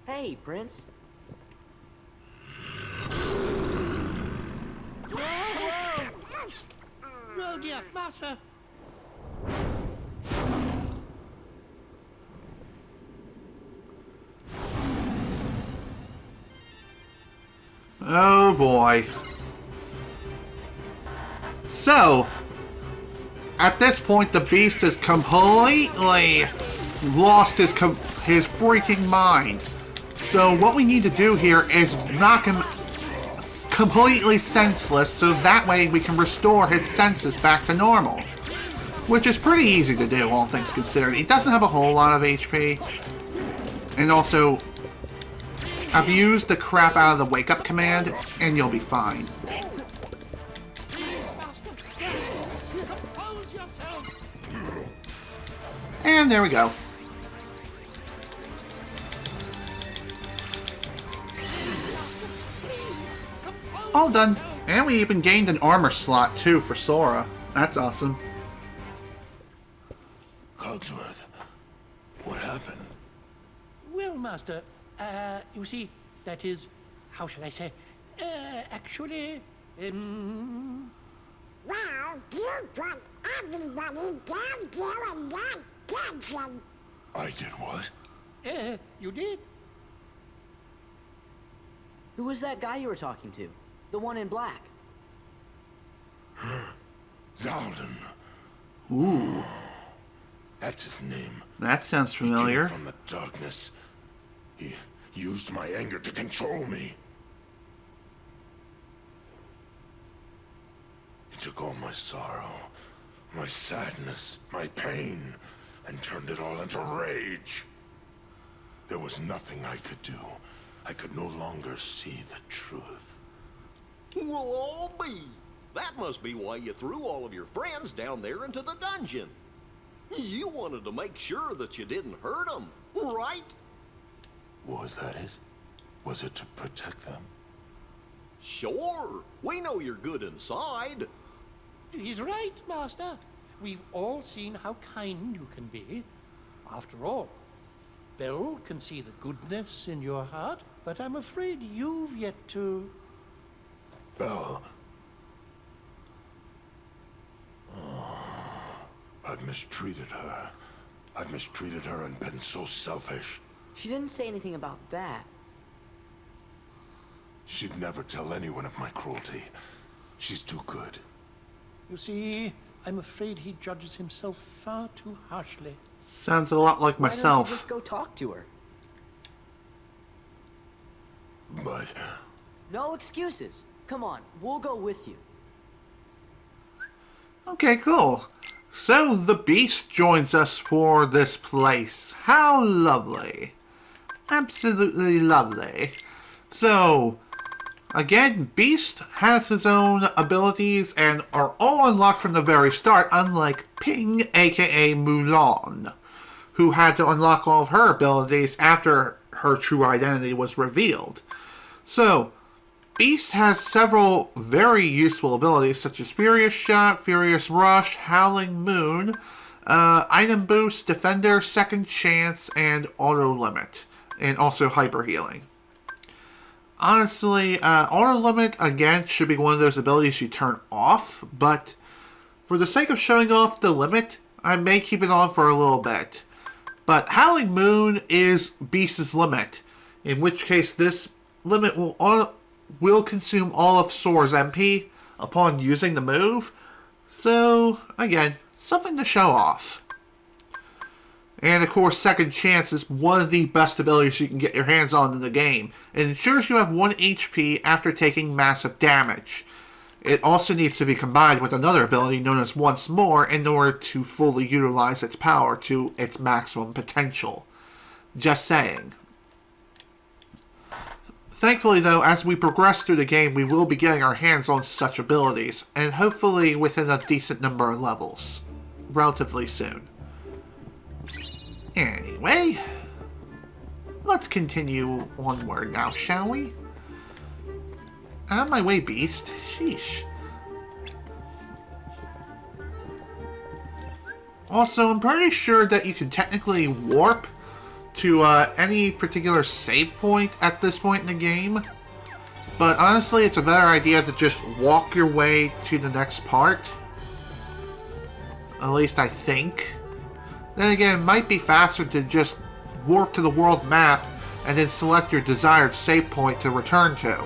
Hey, Prince. Oh dear, Master! Oh boy. So, at this point, the beast has completely lost his freaking mind. So what we need to do here is knock him completely senseless, so that way we can restore his senses back to normal. Which is pretty easy to do, all things considered. He doesn't have a whole lot of HP. And also, abuse the crap out of the wake up command, and you'll be fine. And there we go. All done. And we even gained an armor slot, too, for Sora. That's awesome. Cogsworth, what happened? Well, Master, you see, that is, how shall I say, actually, Well, you put everybody down there in that dungeon. I did what? you did? Who was that guy you were talking to? The one in black. Zaldin. Ooh. That's his name. That sounds He came familiar. from the darkness. He used my anger to control me. He took all my sorrow, my sadness, my pain, and turned it all into rage. There was nothing I could do. I could no longer see the truth. Well, I'll be. That must be why you threw all of your friends down there into the dungeon. You wanted to make sure that you didn't hurt them, right? Was that it? Was it to protect them? Sure. We know you're good inside. He's right, Master. We've all seen how kind you can be. After all, Belle can see the goodness in your heart, but I'm afraid you've yet to... Belle. Oh, I've mistreated her. I've mistreated her and been so selfish. She didn't say anything about that. She'd never tell anyone of my cruelty. She's too good. You see, I'm afraid he judges himself far too harshly. Sounds a lot like Why don't myself. you just go talk to her? But No excuses. Come on, we'll go with you. Okay, cool. So, the Beast joins us for this place. How lovely. Absolutely lovely. So, again, Beast has his own abilities and are all unlocked from the very start, unlike Ping, aka Mulan, who had to unlock all of her abilities after her true identity was revealed. So, Beast has several very useful abilities, such as Furious Shot, Furious Rush, Howling Moon, Item Boost, Defender, Second Chance, and Auto Limit, and also Hyper Healing. Honestly, Auto Limit, again, should be one of those abilities you turn off, but for the sake of showing off the limit, I may keep it on for a little bit. But Howling Moon is Beast's limit, in which case this limit will consume all of Sora's MP upon using the move. So, again, something to show off. And of course, Second Chance is one of the best abilities you can get your hands on in the game. It ensures you have 1 HP after taking massive damage. It also needs to be combined with another ability known as Once More in order to fully utilize its power to its maximum potential. Just saying. Thankfully, though, as we progress through the game, we will be getting our hands on such abilities, and hopefully within a decent number of levels, relatively soon. Anyway, let's continue onward now, shall we? Out of my way, beast. Sheesh. Also, I'm pretty sure that you can technically warp to any particular save point at this point in the game. But honestly, it's a better idea to just walk your way to the next part. At least I think. Then again, it might be faster to just warp to the world map and then select your desired save point to return to.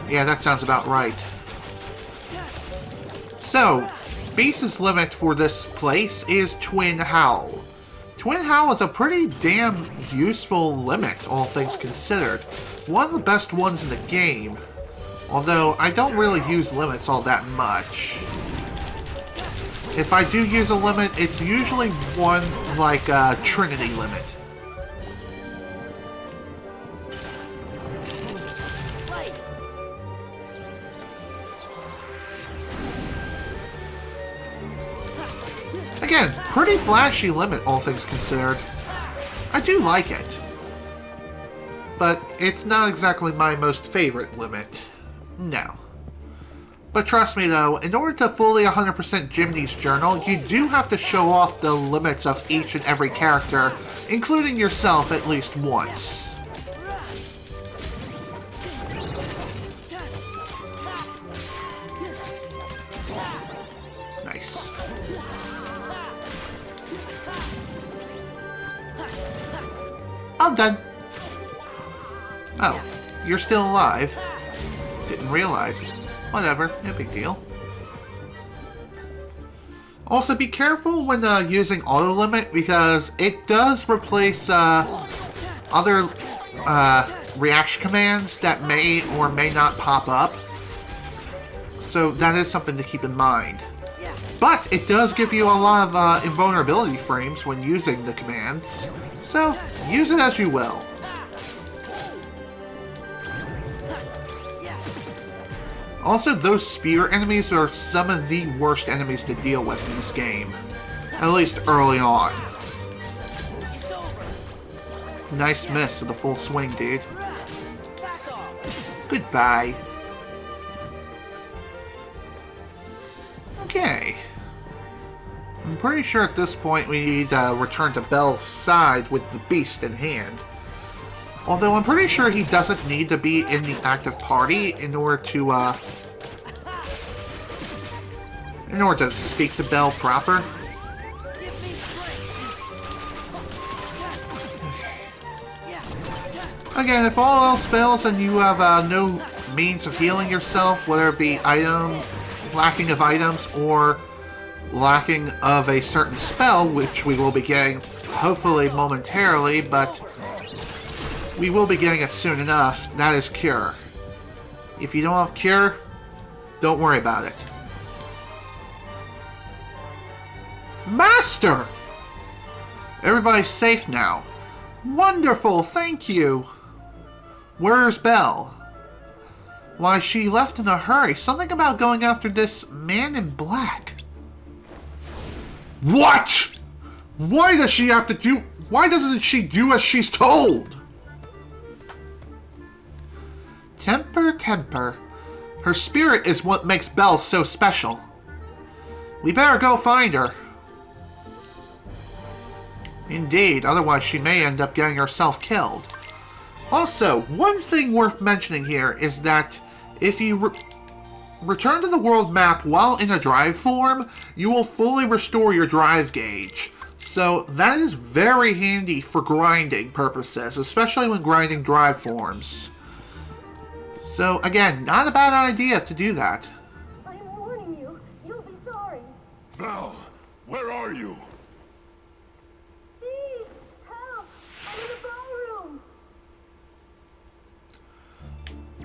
Yeah, that sounds about right. So, Beast's limit for this place is Twin Howl. Twin Howl is a pretty damn useful limit, all things considered. One of the best ones in the game. Although, I don't really use limits all that much. If I do use a limit, it's usually one like Trinity Limit. Again, pretty flashy limit, all things considered. I do like it. But it's not exactly my most favorite limit. No. But trust me though, in order to fully 100% Jiminy's Journal, you do have to show off the limits of each and every character, including yourself at least once. Nice. I'm done. Oh, you're still alive. Didn't realize. Whatever, no big deal. Also, be careful when using auto limit because it does replace other reaction commands that may or may not pop up. So that is something to keep in mind. But it does give you a lot of invulnerability frames when using the commands. So use it as you will. Also, those spear enemies are some of the worst enemies to deal with in this game. At least early on. Nice miss of the full swing, dude. Goodbye. Okay. I'm pretty sure at this point we need to return to Belle's side with the beast in hand. Although I'm pretty sure he doesn't need to be in the active party in order to speak to Belle proper. Again, if all else fails and you have no means of healing yourself, whether it be lacking of items or lacking of a certain spell, which we will be getting hopefully momentarily, but we will be getting it soon enough. That is Cure. If you don't have Cure, don't worry about it. Master! Everybody's safe now. Wonderful, thank you. Where's Belle? Why, she left in a hurry. Something about going after this man in black. What? Why doesn't she do as she's told? Temper, temper. Her spirit is what makes Belle so special. We better go find her. Indeed, otherwise she may end up getting herself killed. Also, one thing worth mentioning here is that if you return to the world map while in a drive form, you will fully restore your drive gauge. So that is very handy for grinding purposes, especially when grinding drive forms. So again, not a bad idea to do that. I'm warning you. You'll be sorry. Belle, where are you? Please, help! I'm in the ballroom.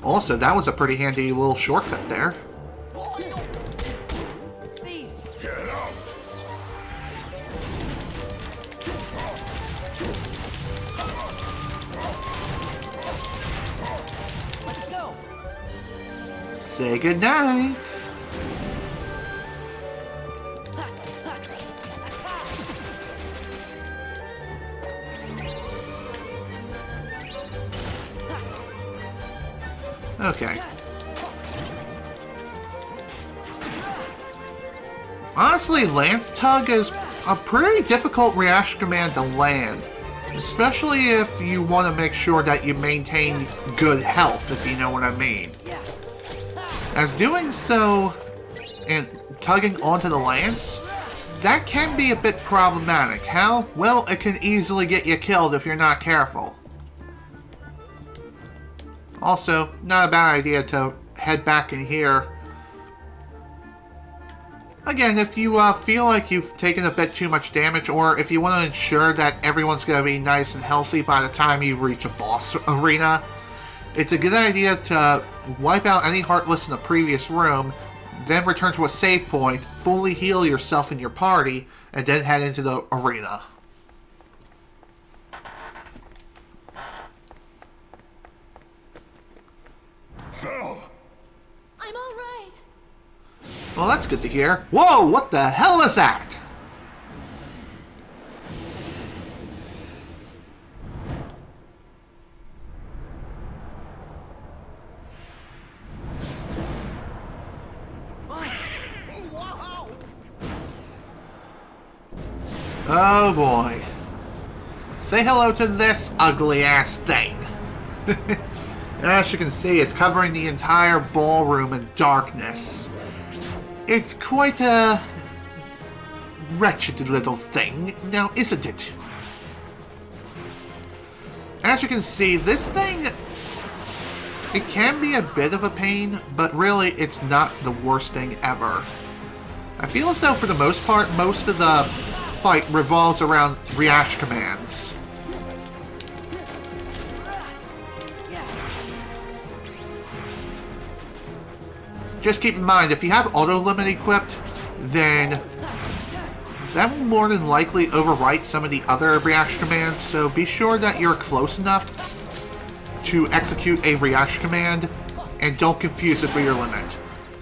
Also, that was a pretty handy little shortcut there. Get up! Let's go. Say goodnight. Okay. Honestly, Lance Tug is a pretty difficult reaction command to land. Especially if you want to make sure that you maintain good health, if you know what I mean. As doing so and tugging onto the lance, that can be a bit problematic. How? Well, it can easily get you killed if you're not careful. Also, not a bad idea to head back in here. Again, if you feel like you've taken a bit too much damage, or if you want to ensure that everyone's going to be nice and healthy by the time you reach a boss arena, it's a good idea to wipe out any Heartless in the previous room, then return to a save point, fully heal yourself and your party, and then head into the arena. No! I'm all right. Well, that's good to hear. Whoa, what the hell is that? Oh boy. Say hello to this ugly ass thing. As you can see, it's covering the entire ballroom in darkness. It's quite a wretched little thing, now isn't it? As you can see, this thing, it can be a bit of a pain, but really it's not the worst thing ever. I feel as though for the most part, most of the fight revolves around reaction commands. Just keep in mind, if you have auto limit equipped, then that will more than likely overwrite some of the other reaction commands, so be sure that you're close enough to execute a reaction command, and don't confuse it for your limit.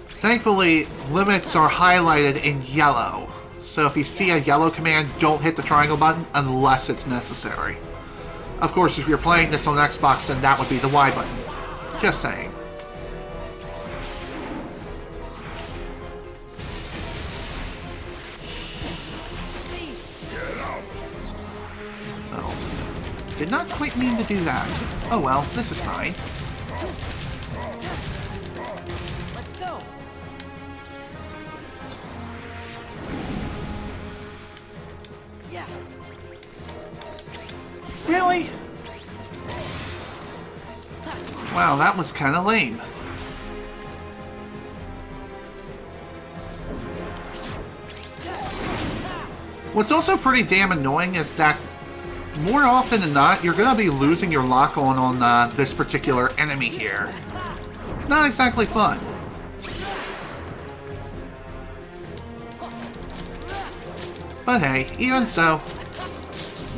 Thankfully, limits are highlighted in yellow, so if you see a yellow command, don't hit the triangle button unless it's necessary. Of course, if you're playing this on Xbox, then that would be the Y button. Just saying. Did not quite mean to do that. Oh well, this is fine. Let's go. Yeah. Really? Wow, that was kind of lame. What's also pretty damn annoying is that more often than not, you're going to be losing your lock-on on this particular enemy here. It's not exactly fun. But hey, even so,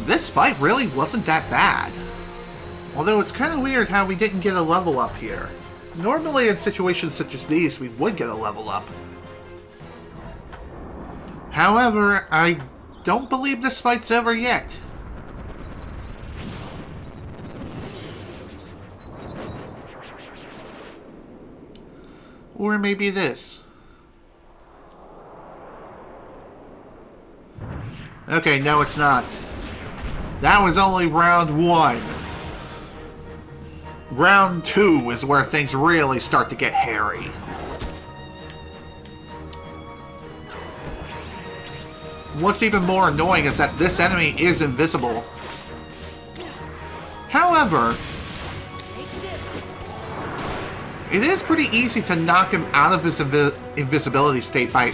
this fight really wasn't that bad. Although it's kind of weird how we didn't get a level up here. Normally in situations such as these, we would get a level up. However, I don't believe this fight's over yet. Or maybe this. Okay, no it's not. That was only round 1. Round 2 is where things really start to get hairy. What's even more annoying is that this enemy is invisible. However, it is pretty easy to knock him out of his invisibility state by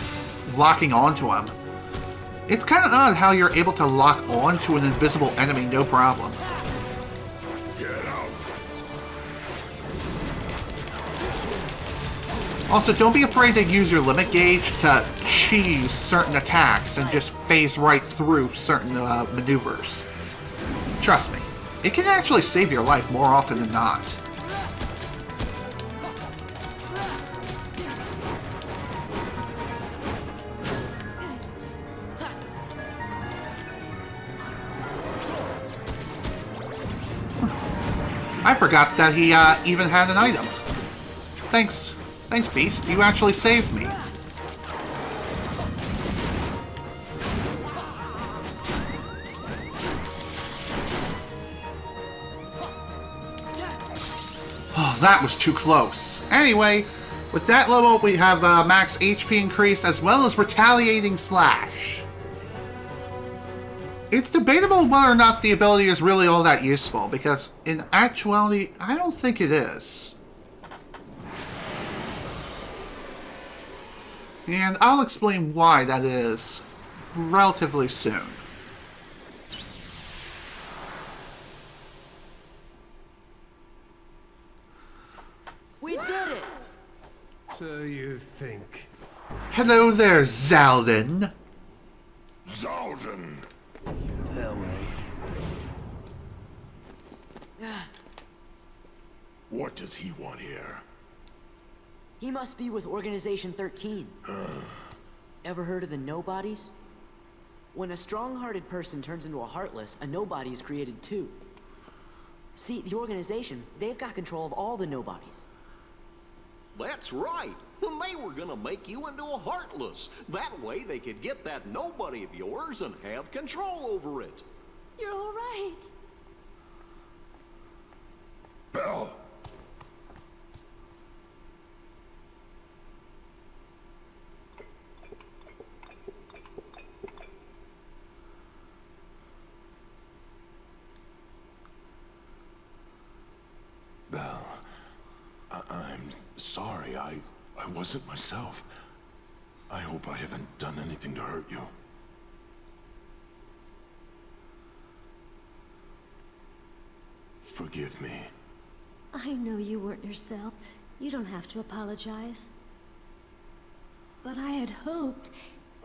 locking onto him. It's kind of odd how you're able to lock onto an invisible enemy no problem. Also, don't be afraid to use your limit gauge to cheese certain attacks and just phase right through certain maneuvers. Trust me, it can actually save your life more often than not. I forgot that he even had an item. Thanks. Thanks, Beast. You actually saved me. Oh, that was too close. Anyway, with that level, we have max HP increase as well as retaliating slash. It's debatable whether or not the ability is really all that useful, because in actuality, I don't think it is. And I'll explain why that is relatively soon. We did it! So you think. Hello there, Zaldin. Zaldin! Farewell. What does he want here? He must be with Organization 13. Ever heard of the Nobodies? When a strong-hearted person turns into a heartless, a nobody is created too. See, the organization, they've got control of all the nobodies. That's right. They were gonna make you into a heartless. That way they could get that nobody of yours and have control over it. You're all right. Belle! Belle, I'm sorry. I wasn't myself. I hope I haven't done anything to hurt you. Forgive me. I know you weren't yourself. You don't have to apologize. But I had hoped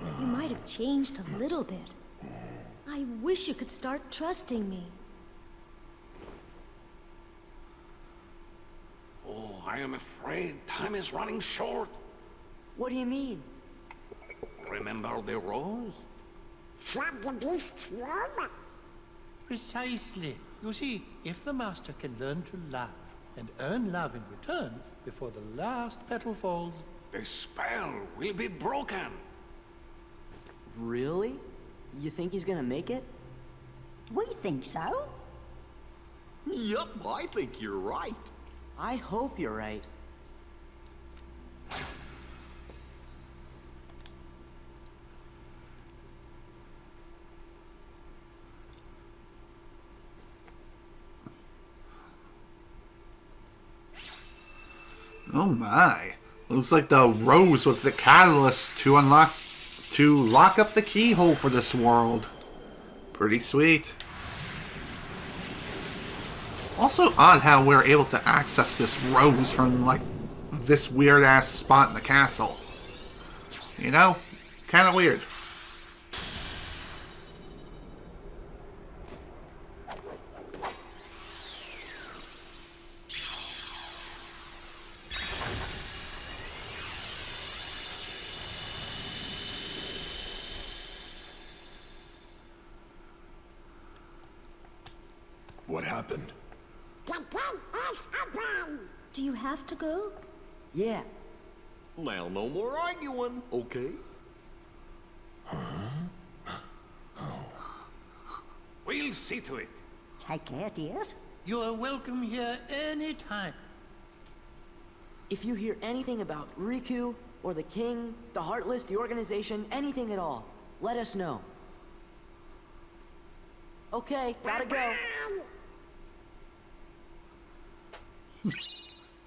that you might have changed a little bit. I wish you could start trusting me. Oh, I am afraid time is running short. What do you mean? Remember the rose? From the beast's room? Precisely. You see, if the master can learn to love and earn love in return before the last petal falls, The spell will be broken. Really? You think he's gonna make it? We think so. Yup, I think you're right. I hope you're right. Oh my. Looks like the rose was the catalyst to lock up the keyhole for this world. Pretty sweet. Also odd how we're able to access this rose from, like, this weird-ass spot in the castle. You know? Kinda weird. What happened? The gate is open! Do you have to go? Yeah. Now, no more arguing, okay? We'll see to it. Take care, dears. you are welcome here anytime. If you hear anything about Riku, or the King, the Heartless, the organization, anything at all, let us know. Okay, gotta go.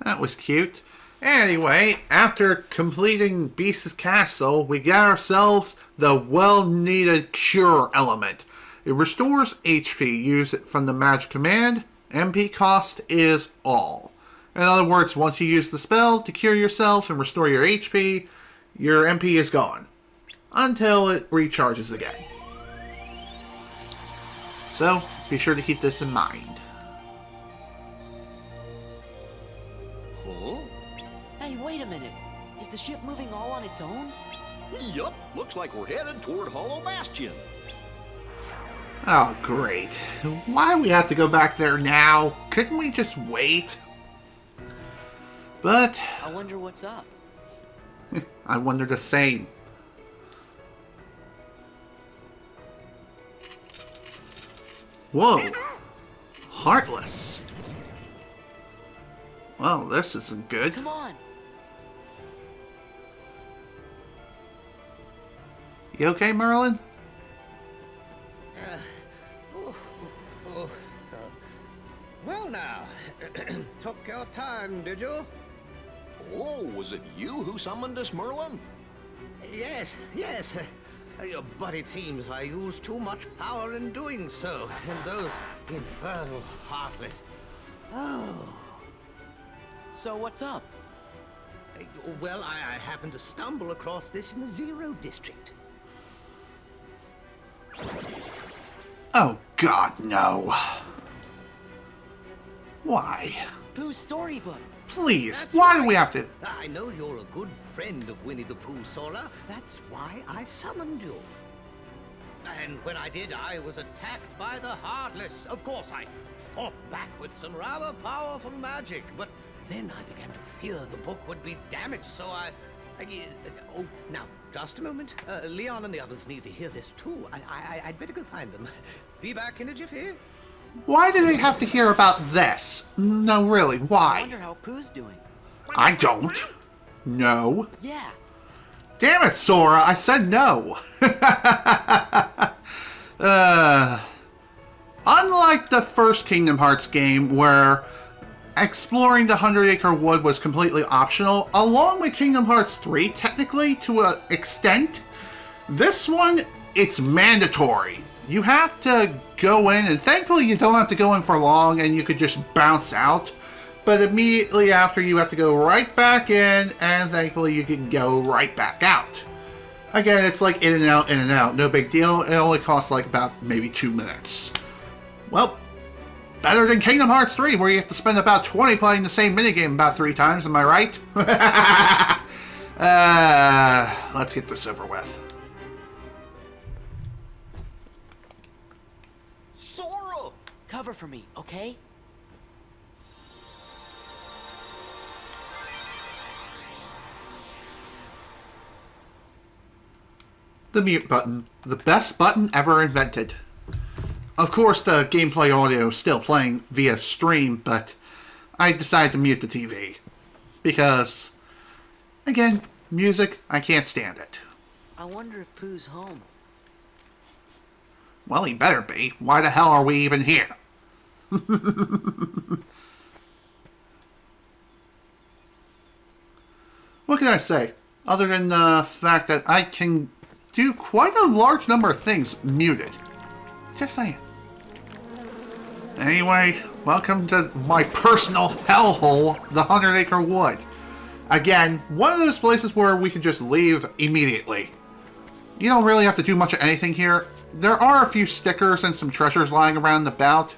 That was cute. Anyway, after completing Beast's castle, we got ourselves the well-needed cure element. It restores HP. Use it from the magic command. MP cost is all. In other words, once you use the spell to cure yourself and restore your HP, your MP is gone. Until it recharges again. So, be sure to keep this in mind. Huh? Hey, wait a minute. Is the ship moving all on its own? Yup, looks like we're headed toward Hollow Bastion. Oh, great. Why do we have to go back there now? Couldn't we just wait? But I wonder what's up. I wonder the same. Whoa. Heartless. Well, this isn't good. Come on. You okay, Merlin? Well now, took your time, did you? Oh, was it you who summoned us, Merlin? Yes, yes. But it seems I used too much power in doing so, and those infernal heartless. Oh. So what's up? Well, I happened to stumble across this in the Zero District. Oh, God, no. Why? Pooh's storybook. Please, That's why do right. we have to... I know you're a good friend of Winnie the Pooh, Sora. That's why I summoned you. And when I did, I was attacked by the Heartless. Of course, I fought back with some rather powerful magic, but then I began to fear the book would be damaged, so oh, now, just a moment. Leon and the others need to hear this, too. I'd better go find them. Be back in a jiffy. Why do they have to hear about this? No, really, I why? wonder how Pooh's doing. I don't. No. Yeah. Damn it, Sora, I said no. Unlike the first Kingdom Hearts game, where exploring the 100-acre wood was completely optional, along with Kingdom Hearts 3, technically, to an extent, this one, it's mandatory. You have to go in, and thankfully you don't have to go in for long, and you could just bounce out. But immediately after, you have to go right back in, and thankfully you can go right back out. Again, it's like in and out, no big deal. It only costs like about maybe 2 minutes. Well, better than Kingdom Hearts 3, where you have to spend about 20 playing the same minigame about 3 times, am I right? Let's get this over with. Sora! Cover for me, okay? The mute button. The best button ever invented. Of course, the gameplay audio is still playing via stream, but I decided to mute the TV. Because, again, music, I can't stand it. I wonder if Pooh's home. Well, he better be. Why the hell are we even here? What can I say? Other than the fact that I can do quite a large number of things muted. Just saying. Anyway, welcome to my personal hellhole, the 100-acre wood. Again, one of those places where we can just leave immediately. You don't really have to do much of anything here. There are a few stickers and some treasures lying around about.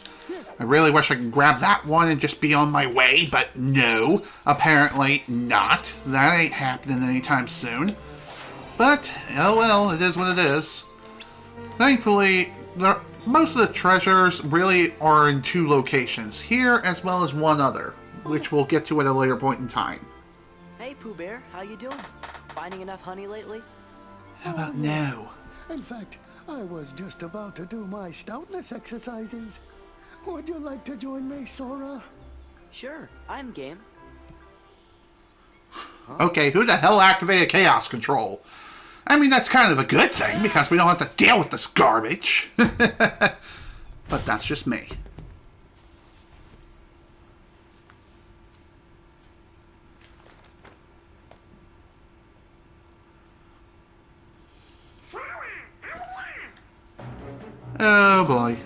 I really wish I could grab that one and just be on my way, but no, apparently not. That ain't happening anytime soon. But, oh well, it is what it is. Thankfully, most of the treasures really are in 2 locations, here as well as one other, which we'll get to at a later point in time. Hey, Pooh Bear, how you doing? Finding enough honey lately? How about no? In fact, I was just about to do my stoutness exercises. Would you like to join me, Sora? Sure, I'm game. Okay, who the hell activated Chaos Control? I mean, that's kind of a good thing, because we don't have to deal with this garbage. But that's just me. Oh boy.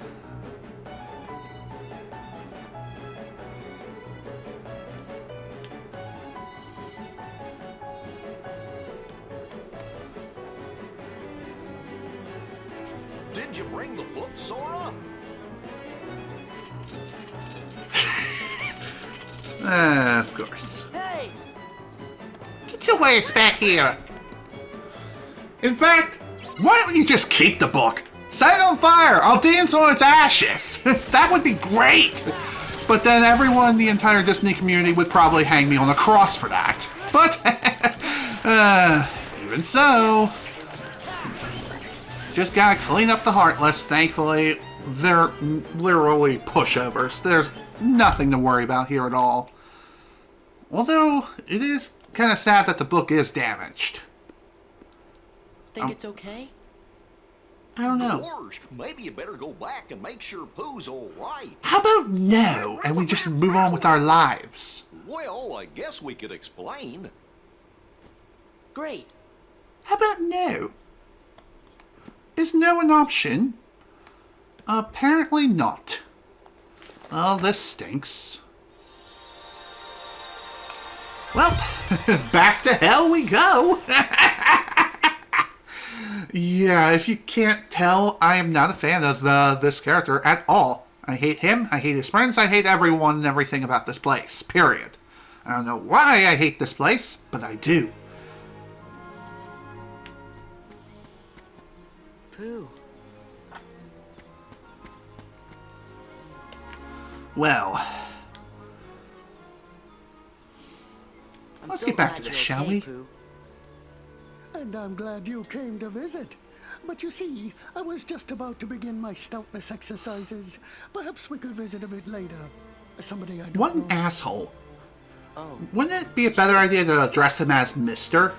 Did you bring the book, Sora? Of course. Hey! Get your ass back here. In fact, why don't you just keep the book? Set it on fire. I'll dance on its ashes. That would be great. But then everyone in the entire Disney community would probably hang me on a cross for that. But, even so, just gotta clean up the Heartless. Thankfully, they're literally pushovers. There's nothing to worry about here at all. Although, it is kind of sad that the book is damaged. Think it's okay? I don't know. Gosh, maybe you better go back and make sure Pooh's all right. How about no, and we just move on with our lives? Well, I guess we could explain. Great. How about no? Is no an option? Apparently not. Well, this stinks. Well, back to hell we go. Yeah, if you can't tell, I am not a fan of this character at all. I hate him, I hate his friends, I hate everyone and everything about this place, period. I don't know why I hate this place, but I do. Pooh. Well, let's get back to this, shall we? Pooh. And I'm glad you came to visit. But you see, I was just about to begin my stoutness exercises. Perhaps we could visit a bit later. Somebody I don't What an know. asshole. Oh, Wouldn't it be a better idea to address him as Mister?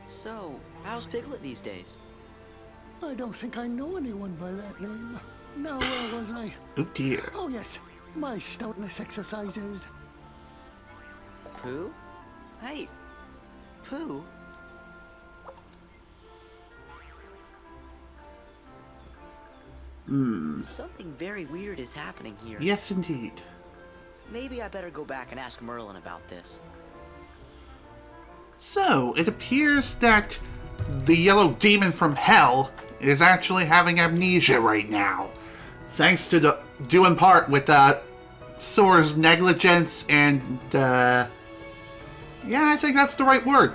so how's Piglet these days? I don't think I know anyone by that name. Now, where was I? Oh dear. Oh, yes. My stoutness exercises. Pooh? Hey, Pooh? Something very weird is happening here. Yes, indeed. Maybe I better go back and ask Merlin about this. So, it appears that the yellow demon from hell is actually having amnesia right now. Thanks to due in part with Sora's negligence and, yeah, I think that's the right word.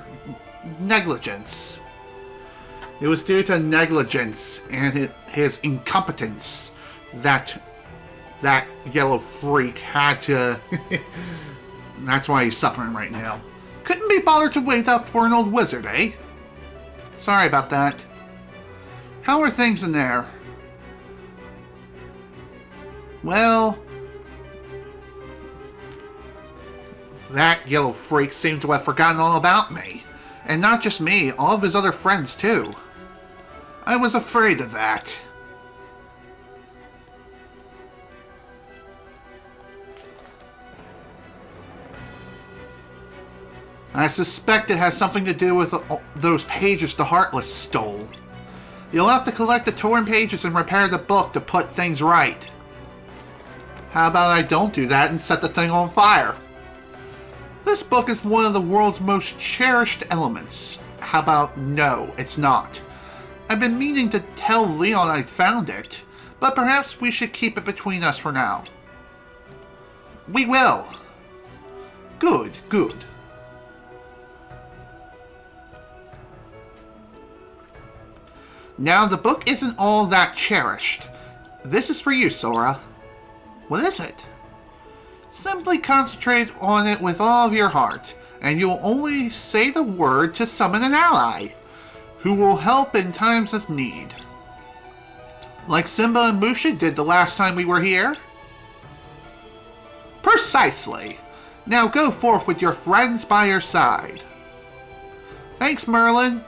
Negligence. It was due to negligence and his incompetence that yellow freak had to... That's why he's suffering right now. Couldn't be bothered to wait up for an old wizard, eh? Sorry about that. How are things in there? Well... That yellow freak seemed to have forgotten all about me. And not just me, all of his other friends too. I was afraid of that. I suspect it has something to do with those pages the Heartless stole. You'll have to collect the torn pages and repair the book to put things right. How about I don't do that and set the thing on fire? This book is one of the world's most cherished elements. How about no, it's not? I've been meaning to tell Leon I found it, but perhaps we should keep it between us for now. We will. Good, good. Now, the book isn't all that cherished. This is for you, Sora. What is it? Simply concentrate on it with all of your heart, and you will only say the word to summon an ally, who will help in times of need. Like Simba and Musha did the last time we were here? Precisely. Now go forth with your friends by your side. Thanks, Merlin.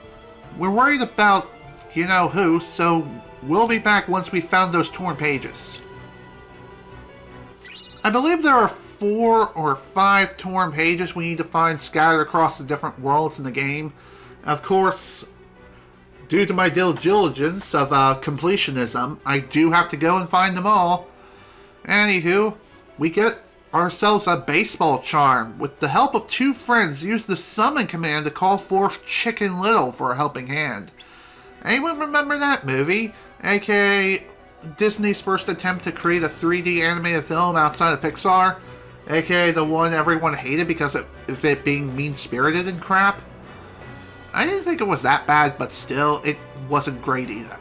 We're worried about you-know-who, so we'll be back once we've found those torn pages. I believe there are 4 or 5 torn pages we need to find scattered across the different worlds in the game. Of course, due to my due diligence of completionism, I do have to go and find them all. Anywho, we get ourselves a baseball charm. With the help of 2 friends, use the summon command to call forth Chicken Little for a helping hand. Anyone remember that movie? aka Disney's first attempt to create a 3D animated film outside of Pixar? Aka the one everyone hated because of it being mean-spirited and crap? I didn't think it was that bad, but still, it wasn't great either.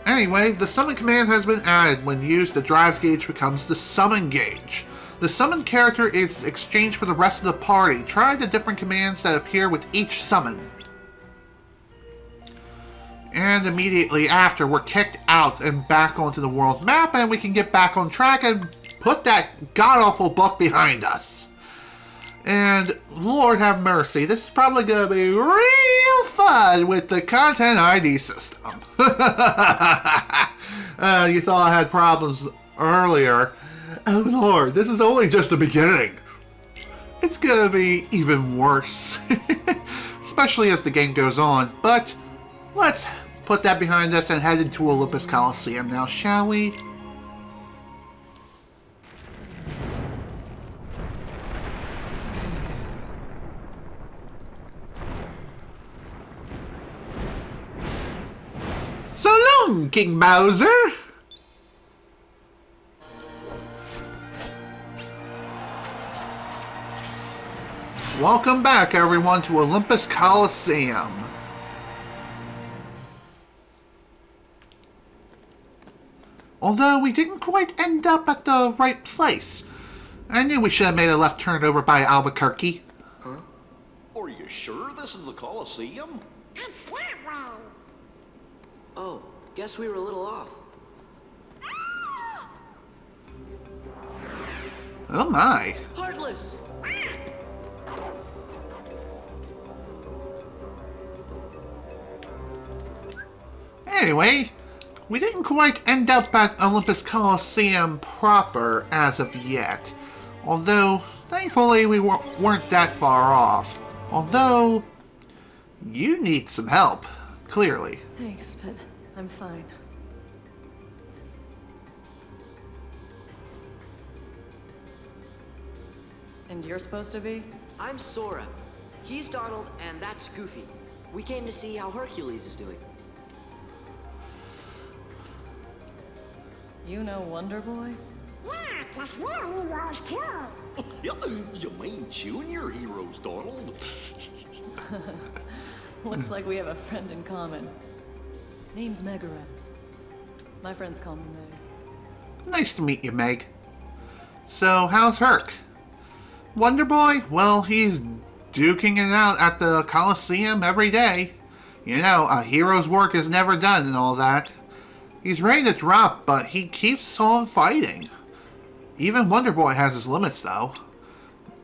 Anyway, the summon command has been added. When used, the drive gauge becomes the summon gauge. The summon character is exchanged for the rest of the party. Try the different commands that appear with each summon. And immediately after, we're kicked out and back onto the world map, and we can get back on track and put that god-awful book behind us. And Lord have mercy, this is probably going to be real fun with the content ID system. You thought I had problems earlier. Oh Lord, this is only just the beginning. It's going to be even worse. Especially as the game goes on. But let's put that behind us and head into Olympus Coliseum now, shall we? So long, King Bowser! Welcome back, everyone, to Olympus Coliseum. Although we didn't quite end up at the right place. I knew we should have made a left turn over by Albuquerque. Huh? Are you sure this is the Coliseum? It's that way. Oh, guess we were a little off. Oh my. Heartless! Anyway, we didn't quite end up at Olympus Coliseum proper as of yet. Although, thankfully we weren't that far off. Although, you need some help, clearly. Thanks, but I'm fine. And you're supposed to be? I'm Sora. He's Donald, and that's Goofy. We came to see how Hercules is doing. You know Wonderboy? Yeah, 'cause we're heroes too. You mean junior heroes, Donald? Looks like we have a friend in common. Name's Megara. My friends call me Meg. Nice to meet you, Meg. So, how's Herc? Wonderboy? Well, he's duking it out at the Coliseum every day. You know, a hero's work is never done and all that. He's ready to drop, but he keeps on fighting. Even Wonderboy has his limits, though.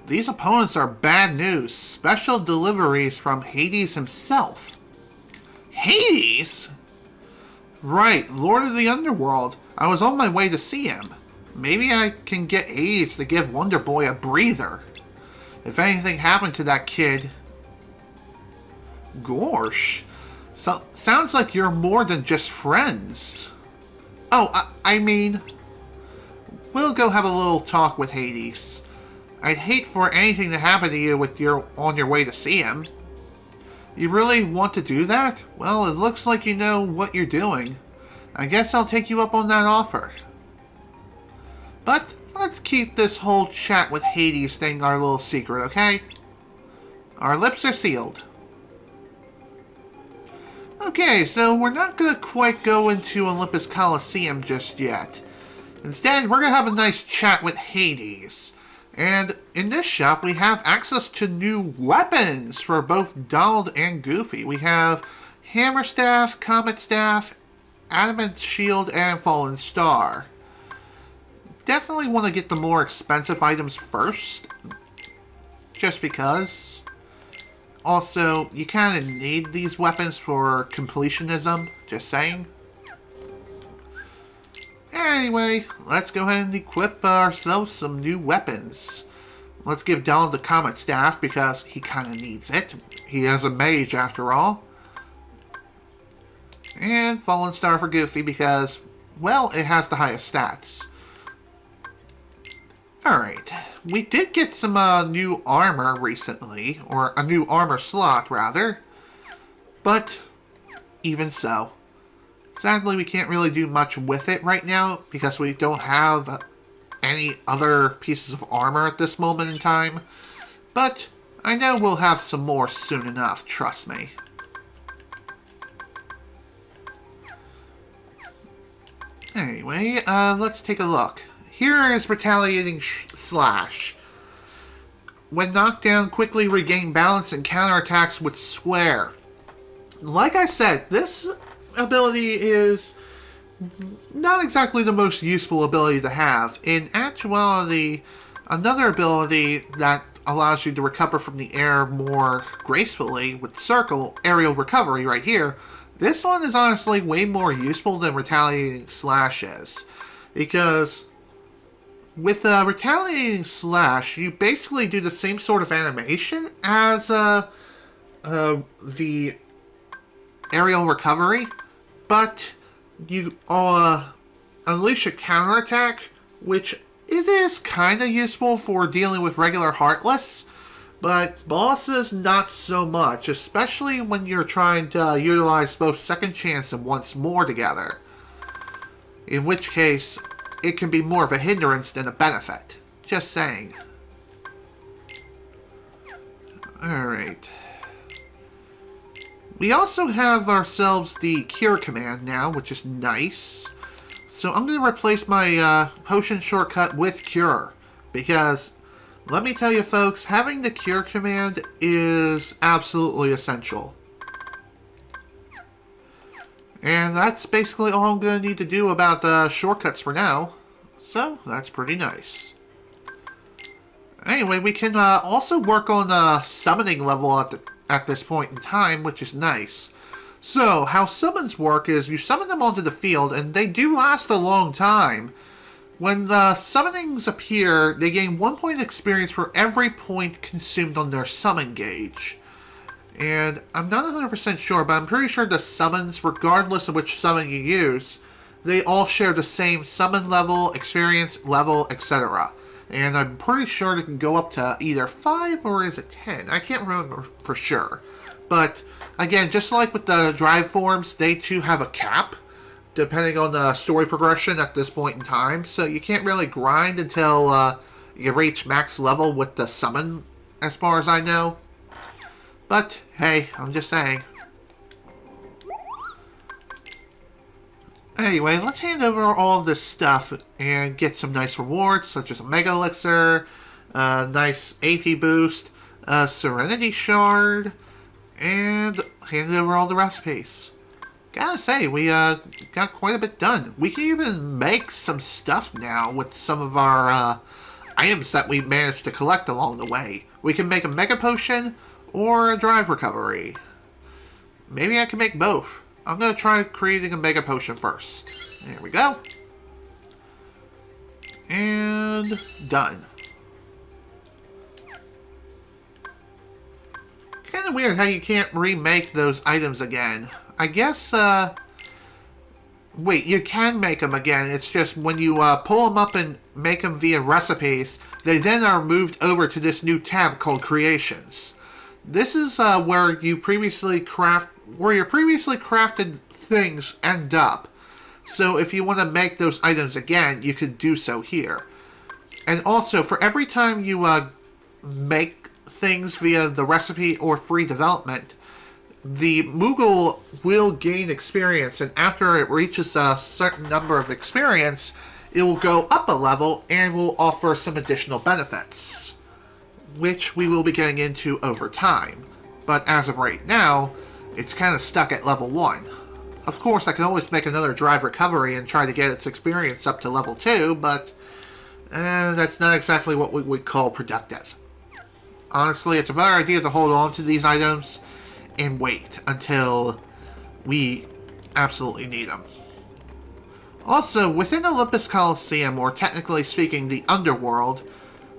These opponents are bad news. Special deliveries from Hades himself. Hades? Right, Lord of the Underworld. I was on my way to see him. Maybe I can get Hades to give Wonderboy a breather. If anything happened to that kid... Gorsh. So, sounds like you're more than just friends. Oh, I mean... We'll go have a little talk with Hades. I'd hate for anything to happen to you on your way to see him. You really want to do that? Well, it looks like you know what you're doing. I guess I'll take you up on that offer. But let's keep this whole chat with Hades thing our little secret, okay? Our lips are sealed. Okay, so we're not going to quite go into Olympus Coliseum just yet. Instead, we're going to have a nice chat with Hades. And in this shop, we have access to new weapons for both Donald and Goofy. We have Hammer Staff, Comet Staff, Adamant Shield, and Fallen Star. Definitely want to get the more expensive items first. Just because. Also, you kind of need these weapons for completionism, just saying. Anyway, let's go ahead and equip ourselves some new weapons. Let's give Donald the Comet Staff because he kind of needs it. He is a mage after all. And Fallen Star for Goofy because, well, it has the highest stats. Alright, we did get some new armor recently, or a new armor slot, rather. But, even so. Sadly, we can't really do much with it right now, because we don't have any other pieces of armor at this moment in time. But, I know we'll have some more soon enough, trust me. Anyway, let's take a look. Here is Retaliating Slash. When knocked down, quickly regain balance and counterattacks with Swear. Like I said, this ability is not exactly the most useful ability to have. In actuality, another ability that allows you to recover from the air more gracefully with Circle, Aerial Recovery right here, this one is honestly way more useful than Retaliating Slash is. Because with Retaliating Slash, you basically do the same sort of animation as the Aerial Recovery, but you unleash a counterattack, which it is kind of useful for dealing with regular Heartless, but bosses not so much, especially when you're trying to utilize both Second Chance and Once More together. In which case, it can be more of a hindrance than a benefit. Just saying. Alright. We also have ourselves the Cure command now, which is nice. So I'm going to replace my potion shortcut with Cure. Because, let me tell you folks, having the Cure command is absolutely essential. And that's basically all I'm going to need to do about the shortcuts for now. So, that's pretty nice. Anyway, we can also work on the summoning level at this point in time, which is nice. So, how summons work is you summon them onto the field, and they do last a long time. When the summonings appear, they gain 1 point experience for every point consumed on their summon gauge. And I'm not 100% sure, but I'm pretty sure the summons, regardless of which summon you use, they all share the same summon level, experience level, etc. And I'm pretty sure they can go up to either 5 or is it 10? I can't remember for sure. But, again, just like with the drive forms, they too have a cap, depending on the story progression at this point in time. So you can't really grind until you reach max level with the summon, as far as I know. But, hey, I'm just saying. Anyway, let's hand over all this stuff and get some nice rewards, such as a Mega Elixir, a nice AP boost, a Serenity Shard, and hand over all the recipes. Gotta say, we got quite a bit done. We can even make some stuff now with some of our items that we managed to collect along the way. We can make a Mega Potion or a Drive Recovery. Maybe I can make both. I'm going to try creating a Mega Potion first. There we go. And done. Kind of weird how you can't remake those items again. I guess, wait, you can make them again. It's just when you pull them up and make them via recipes, they then are moved over to this new tab called Creations. This is where your previously crafted things end up. So if you want to make those items again, you can do so here. And also, for every time you make things via the recipe or free development, the Moogle will gain experience, and after it reaches a certain number of experience, it will go up a level and will offer some additional benefits, which we will be getting into over time. But as of right now, it's kind of stuck at level 1. Of course, I can always make another Drive Recovery and try to get its experience up to level 2, but that's not exactly what we would call productive. Honestly, it's a better idea to hold on to these items and wait until we absolutely need them. Also, within Olympus Coliseum, or technically speaking, the Underworld,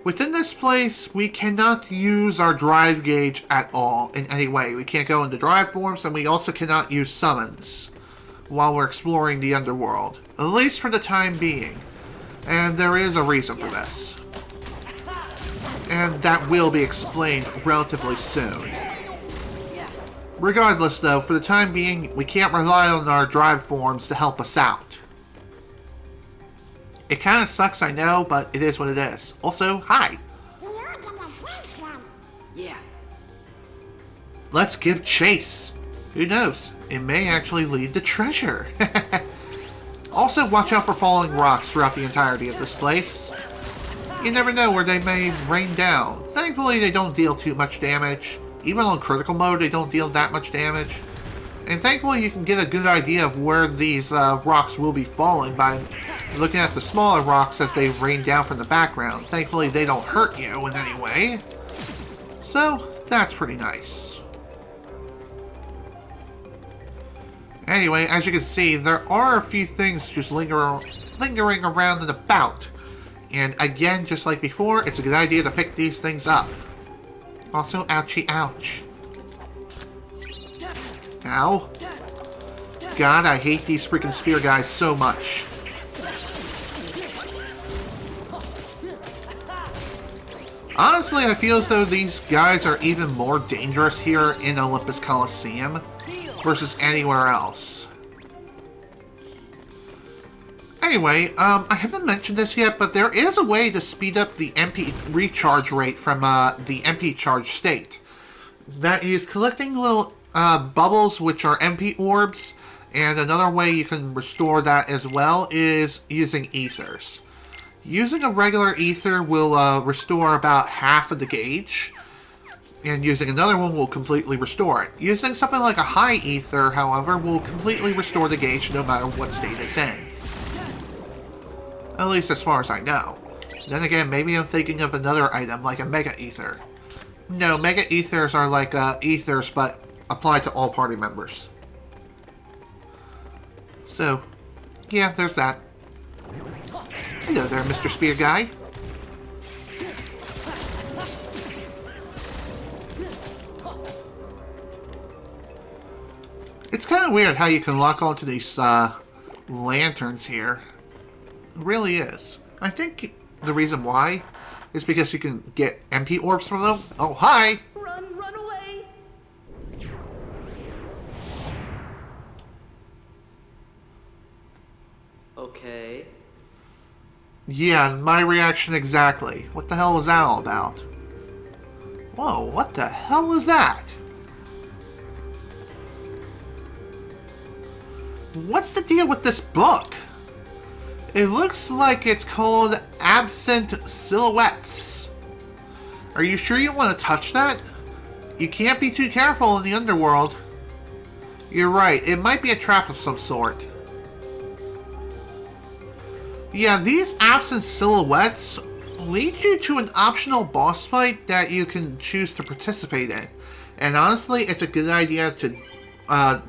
within this place, we cannot use our drive gauge at all in any way. We can't go into drive forms, and we also cannot use summons while we're exploring the Underworld, at least for the time being. And there is a reason for this. And that will be explained relatively soon. Regardless, though, for the time being, we can't rely on our drive forms to help us out. It kind of sucks, I know, but it is what it is. Also, hi. Yeah. Let's give chase. Who knows? It may actually lead to treasure. Also, watch out for falling rocks throughout the entirety of this place. You never know where they may rain down. Thankfully, they don't deal too much damage. Even on critical mode, they don't deal that much damage. And thankfully, you can get a good idea of where these rocks will be falling by looking at the smaller rocks as they rain down from the background. Thankfully, they don't hurt you in any way. So, that's pretty nice. Anyway, as you can see, there are a few things just lingering around and about. And again, just like before, it's a good idea to pick these things up. Also, ouchie ouch. Ow. God, I hate these freaking spear guys so much. Honestly, I feel as though these guys are even more dangerous here in Olympus Coliseum versus anywhere else. Anyway, I haven't mentioned this yet, but there is a way to speed up the MP recharge rate from the MP charge state. That is collecting little bubbles, which are MP orbs, and another way you can restore that as well is using ethers. Using a regular ether will restore about half of the gauge, and using another one will completely restore it. Using something like a high ether, however, will completely restore the gauge no matter what state it's in. At least as far as I know. Then again, maybe I'm thinking of another item like a mega ether. No, mega ethers are like ethers but applied to all party members. So, yeah, there's that. Hello there, Mr. Spear Guy. It's kind of weird how you can lock onto these lanterns here. It really is. I think the reason why is because you can get MP orbs from them. Oh, hi! Run away! Okay. Yeah, my reaction exactly. What the hell was that all about? Whoa, what the hell was that? What's the deal with this book? It looks like it's called Absent Silhouettes. Are you sure you want to touch that? You can't be too careful in the Underworld. You're right, it might be a trap of some sort. Yeah, these absent silhouettes lead you to an optional boss fight that you can choose to participate in. And honestly, it's a good idea to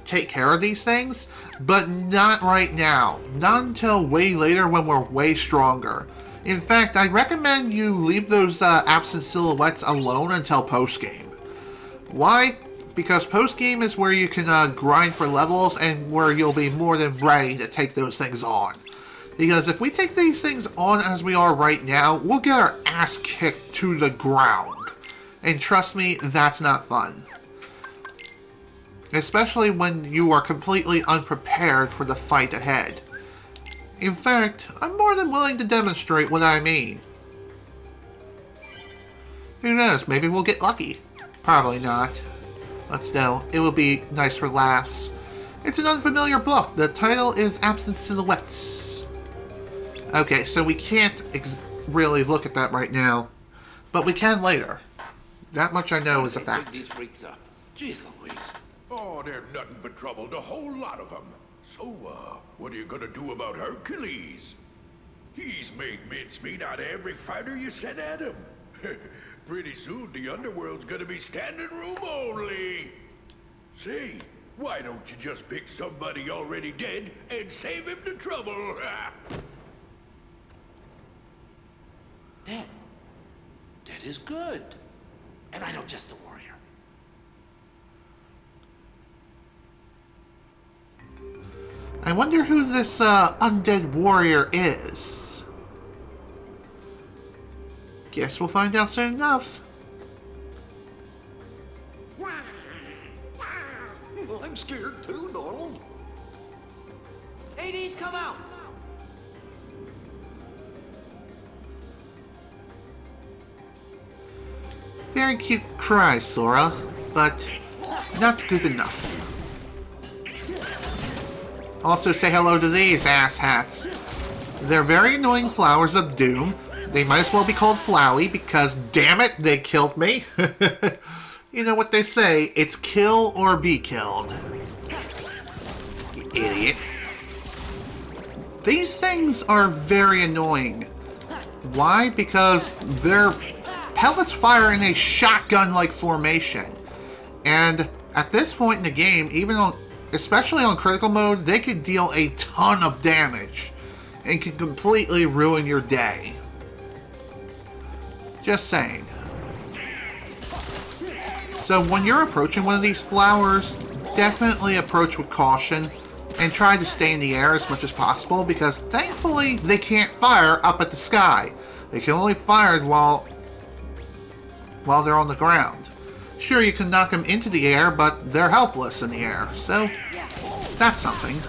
take care of these things, but not right now. Not until way later when we're way stronger. In fact, I recommend you leave those absent silhouettes alone until post-game. Why? Because post-game is where you can grind for levels and where you'll be more than ready to take those things on. Because if we take these things on as we are right now, we'll get our ass kicked to the ground. And trust me, that's not fun. Especially when you are completely unprepared for the fight ahead. In fact, I'm more than willing to demonstrate what I mean. Who knows, maybe we'll get lucky. Probably not. But still, it will be nice for laughs. It's an unfamiliar book. The title is Absent Silhouettes. Okay, so we can't really look at that right now, but we can later. That much I know is a fact. These freaks up. Jeez Louise. Oh, they're nothing but trouble, the whole lot of them. So, what are you gonna do about Hercules? He's made mincemeat out of every fighter you sent at him. Pretty soon, the Underworld's gonna be standing room only. Say, why don't you just pick somebody already dead and save him the trouble? Dead. Dead is good. And I know just the warrior. I wonder who this undead warrior is. Guess we'll find out soon enough. Well, I'm scared too, Donald. Hades, come out! Very cute cry, Sora, but not good enough. Also say hello to these asshats. They're very annoying flowers of doom. They might as well be called Flowey because, damn it, they killed me. You know what they say, it's kill or be killed. You idiot. These things are very annoying. Why? Because their pellets fire in a shotgun-like formation. And at this point in the game, especially on critical mode, they can deal a ton of damage and can completely ruin your day. Just saying. So when you're approaching one of these flowers, definitely approach with caution and try to stay in the air as much as possible because thankfully they can't fire up at the sky. They can only fire while they're on the ground. Sure, you can knock them into the air, but they're helpless in the air, so that's something.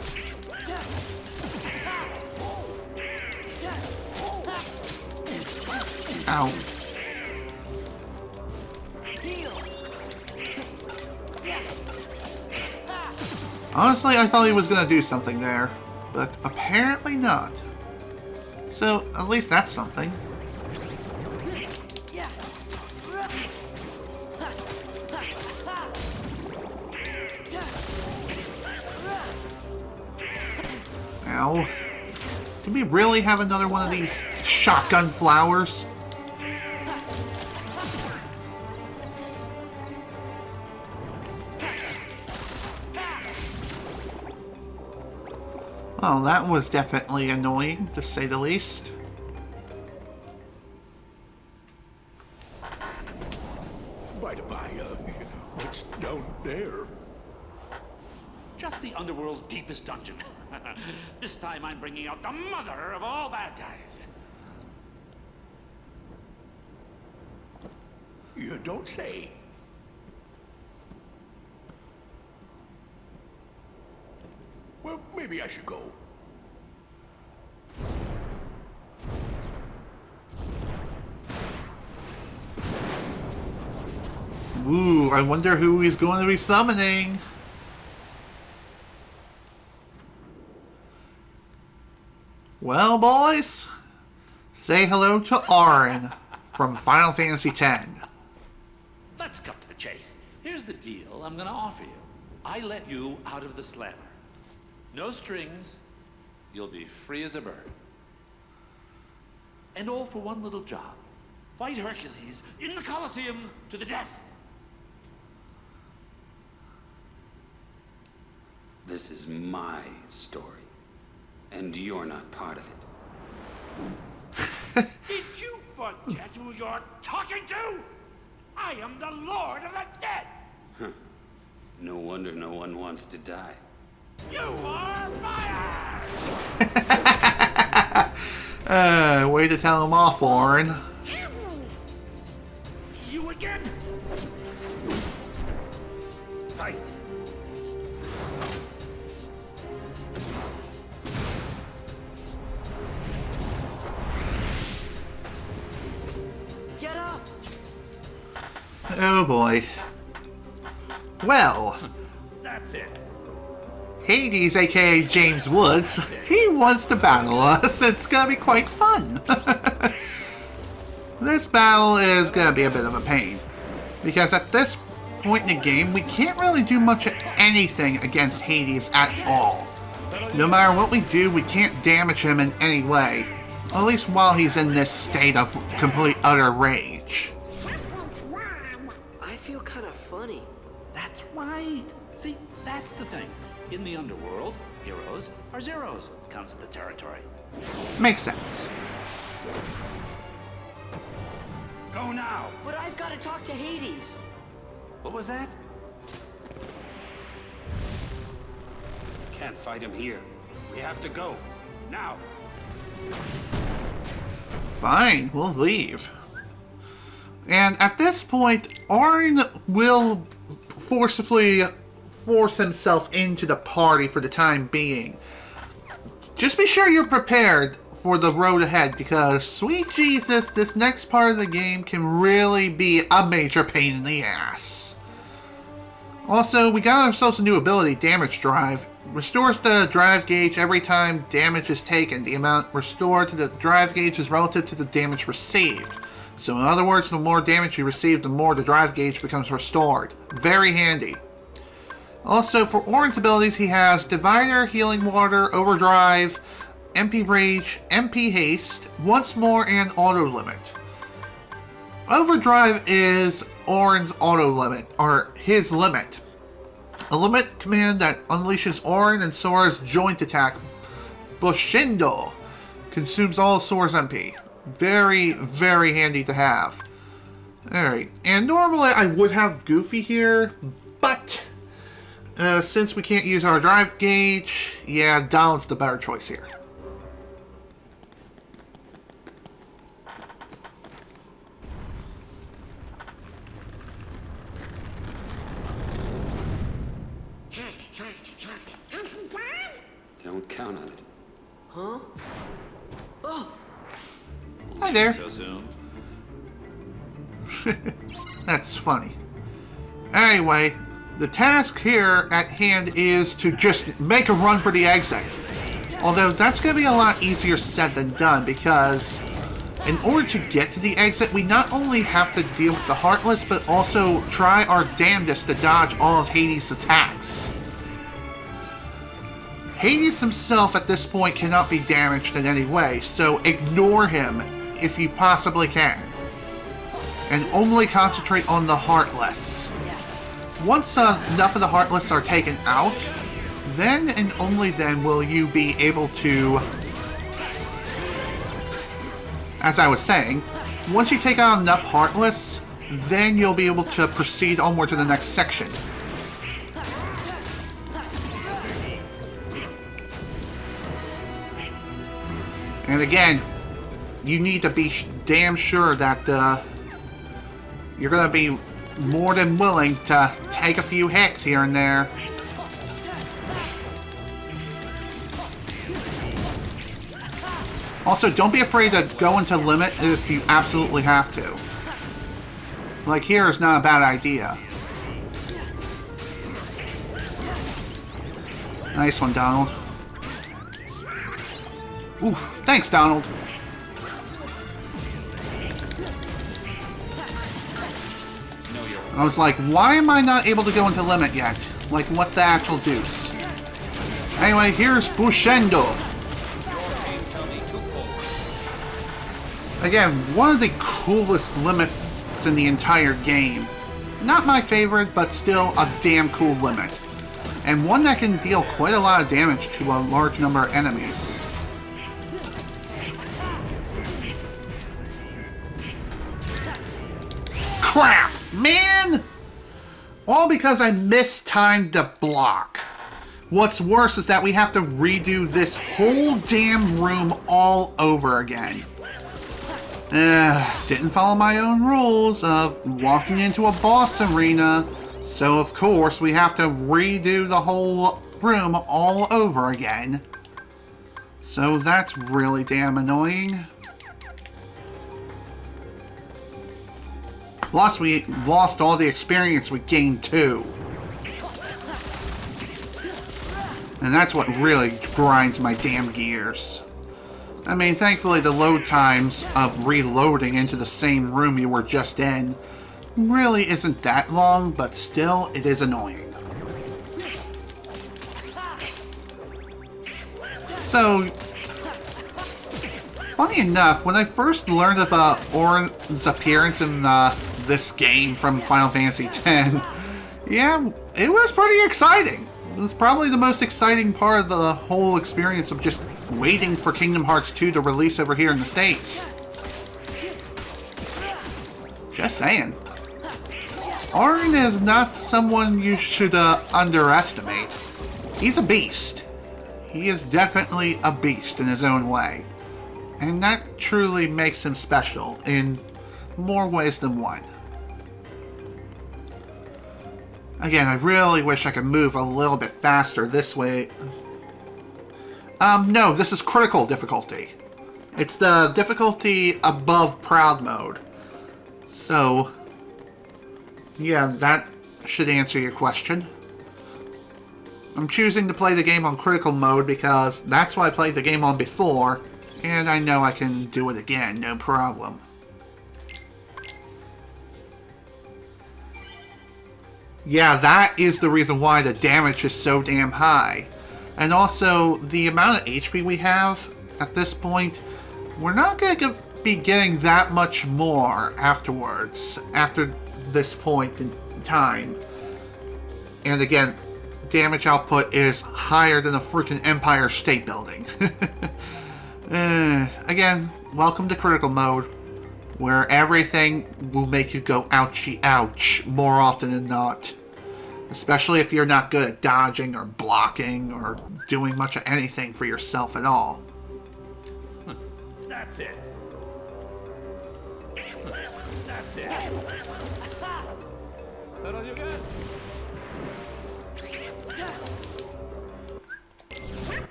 Ow. Honestly, I thought he was gonna do something there, but apparently not. So, at least that's something. Ow. Do we really have another one of these shotgun flowers? Well, that was definitely annoying, to say the least. By the by, what's down there? Just the Underworld's deepest dungeon. This time I'm bringing out the mother of all bad guys. You don't say. Well, maybe I should go. Ooh, I wonder who he's going to be summoning. Well, boys, say hello to Auron from Final Fantasy X. Let's cut to the chase. Here's the deal I'm gonna offer you. I let you out of the slammer. No strings. You'll be free as a bird. And all for one little job. Fight Hercules in the Coliseum to the death. This is my story, and you're not part of it. Did you forget who you're talking to? I am the Lord of the Dead. No wonder no one wants to die. You are fired! Way to tell him off, Auron. You again? Fight. Get up! Oh boy. Well. That's it. Hades, aka James Woods, he wants to battle us. It's gonna be quite fun. This battle is gonna be a bit of a pain. Because at this point in the game, we can't really do much of anything against Hades at all. No matter what we do, we can't damage him in any way. At least while he's in this state of complete utter rage. Something's wrong. I feel kind of funny. That's right. See, that's the thing. In the Underworld, heroes are zeros. Comes with the territory. Makes sense. Go now. But I've got to talk to Hades. What was that? Can't fight him here. We have to go. Now. Fine, we'll leave. And at this point, Auron will forcibly force himself into the party for the time being. Just be sure you're prepared for the road ahead, because sweet Jesus, this next part of the game can really be a major pain in the ass. Also, we got ourselves a new ability, Damage Drive, restores the drive gauge every time damage is taken. The amount restored to the drive gauge is relative to the damage received. So in other words, the more damage you receive, the more the drive gauge becomes restored. Very handy. Also, for Auron's abilities, he has Divider, Healing Water, Overdrive, MP Rage, MP Haste, Once More, and Auto Limit. Overdrive is Auron's auto limit, or his limit. A limit command that unleashes Auron and Sora's joint attack, Bushindo, consumes all Sora's MP. Very, very handy to have. Alright, and normally I would have Goofy here, but since we can't use our drive gauge, yeah, Donald's the better choice here. Has he gone? Don't count on it. Huh? Oh! Hi there. So soon? That's funny. Anyway, the task here at hand is to just make a run for the exit. Although that's going to be a lot easier said than done, because in order to get to the exit, we not only have to deal with the Heartless, but also try our damnedest to dodge all of Hades' attacks. Hades himself at this point cannot be damaged in any way, so ignore him if you possibly can. And only concentrate on the Heartless. Once enough of the Heartless are taken out, then and only then will you be able to... As I was saying, once you take out enough Heartless, then you'll be able to proceed onward to the next section. And again, you need to be damn sure that you're going to be more than willing to take a few hits here and there. Also, don't be afraid to go into limit if you absolutely have to. Like here is not a bad idea. Nice one, Donald. Ooh, thanks, Donald. I was like, why am I not able to go into limit yet? Like, what the actual deuce? Anyway, here's Bushindo. Again, one of the coolest limits in the entire game. Not my favorite, but still a damn cool limit. And one that can deal quite a lot of damage to a large number of enemies. Crap! Man! All because I mistimed the block. What's worse is that we have to redo this whole damn room all over again. Didn't follow my own rules of walking into a boss arena, so of course we have to redo the whole room all over again. So that's really damn annoying. Plus, we lost all the experience we gained, too. And that's what really grinds my damn gears. I mean, thankfully, the load times of reloading into the same room you were just in really isn't that long, but still, it is annoying. So, funny enough, when I first learned of Auron's appearance in this game from Final Fantasy X, yeah, it was pretty exciting. It was probably the most exciting part of the whole experience of just waiting for Kingdom Hearts 2 to release over here in the States. Just saying. Auron is not someone you should underestimate. He's a beast. He is definitely a beast in his own way. And that truly makes him special in more ways than one. Again, I really wish I could move a little bit faster this way. No, this is critical difficulty. It's the difficulty above Proud Mode. So, yeah, that should answer your question. I'm choosing to play the game on critical mode because that's what I played the game on before, and I know I can do it again, no problem. Yeah, that is the reason why the damage is so damn high. And also, the amount of HP we have at this point, we're not going to be getting that much more afterwards, after this point in time. And again, damage output is higher than a freaking Empire State Building. Again, welcome to critical mode, where everything will make you go ouchie ouch more often than not. Especially if you're not good at dodging or blocking or doing much of anything for yourself at all. That's it. That's it. Is that all you got?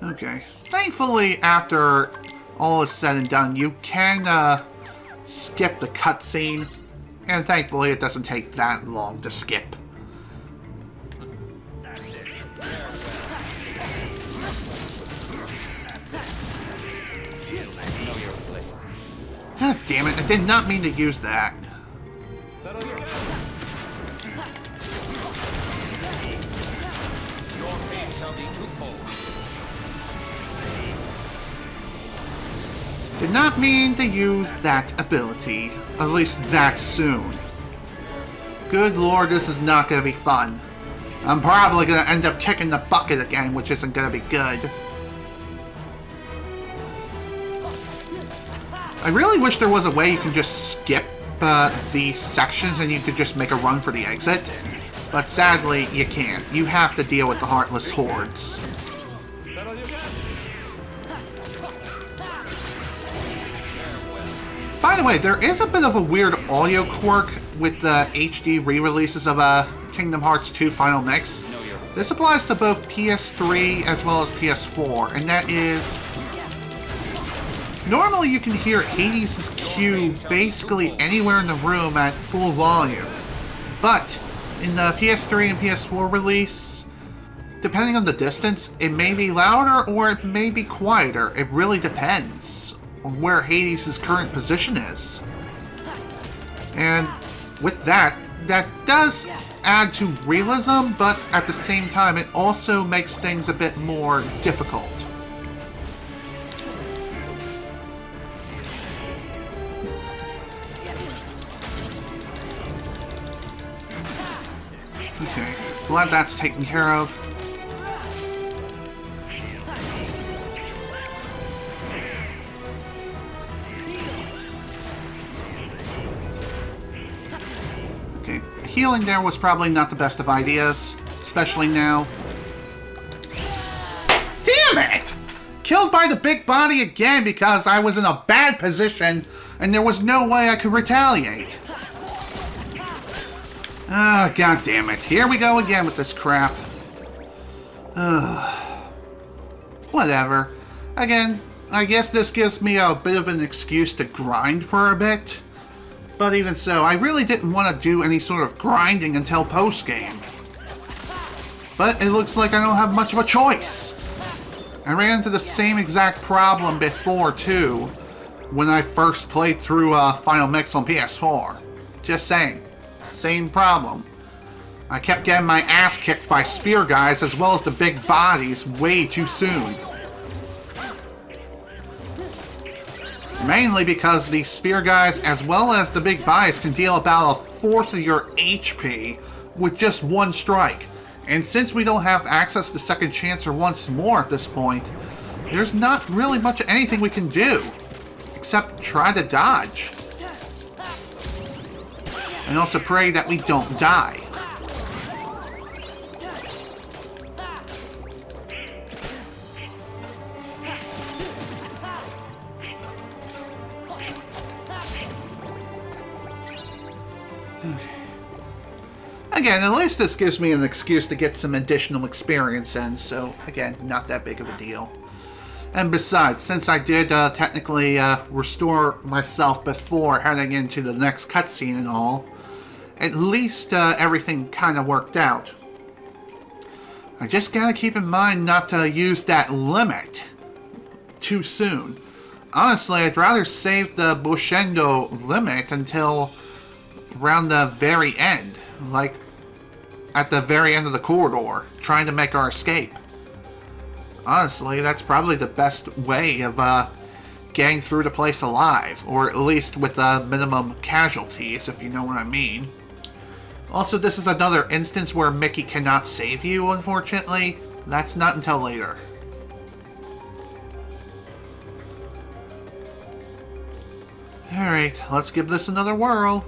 Okay. Thankfully, after all is said and done, you can skip the cutscene. And thankfully, it doesn't take that long to skip. God damn it, I did not mean to use that. Your pain shall be twofold. Did not mean to use that ability, at least that soon. Good lord, this is not going to be fun. I'm probably going to end up kicking the bucket again, which isn't going to be good. I really wish there was a way you can just skip these sections and you could just make a run for the exit. But sadly, you can't. You have to deal with the Heartless Hordes. By the way, there is a bit of a weird audio quirk with the HD re-releases of Kingdom Hearts 2 Final Mix. This applies to both PS3 as well as PS4, and that is... Normally you can hear Hades' cue basically anywhere in the room at full volume, but in the PS3 and PS4 release, depending on the distance, it may be louder or it may be quieter. It really depends on where Hades' current position is. And with that, that does add to realism, but at the same time it also makes things a bit more difficult. Okay, glad that's taken care of. Okay, healing there was probably not the best of ideas, especially now. Damn it! Killed by the big body again because I was in a bad position and there was no way I could retaliate. Ah, god damn it. Here we go again with this crap. Whatever. Again, I guess this gives me a bit of an excuse to grind for a bit. But even so, I really didn't want to do any sort of grinding until post-game. But it looks like I don't have much of a choice. I ran into the same exact problem before, too, when I first played through Final Mix on PS4. Just saying. Same problem. I kept getting my ass kicked by spear guys as well as the big bodies way too soon. Mainly because the spear guys as well as the big bodies can deal about a fourth of your HP with just one strike. And since we don't have access to Second Chance or Once More at this point, there's not really much of anything we can do except try to dodge. And also pray that we don't die. Again, at least this gives me an excuse to get some additional experience in, so again, not that big of a deal. And besides, since I did technically restore myself before heading into the next cutscene and all, at least everything kind of worked out. I just gotta keep in mind not to use that limit too soon. Honestly, I'd rather save the Bushendo limit until around the very end. Like, at the very end of the corridor, trying to make our escape. Honestly, that's probably the best way of getting through the place alive, or at least with the minimum casualties, if you know what I mean. Also, this is another instance where Mickey cannot save you, unfortunately. That's not until later. Alright, let's give this another whirl.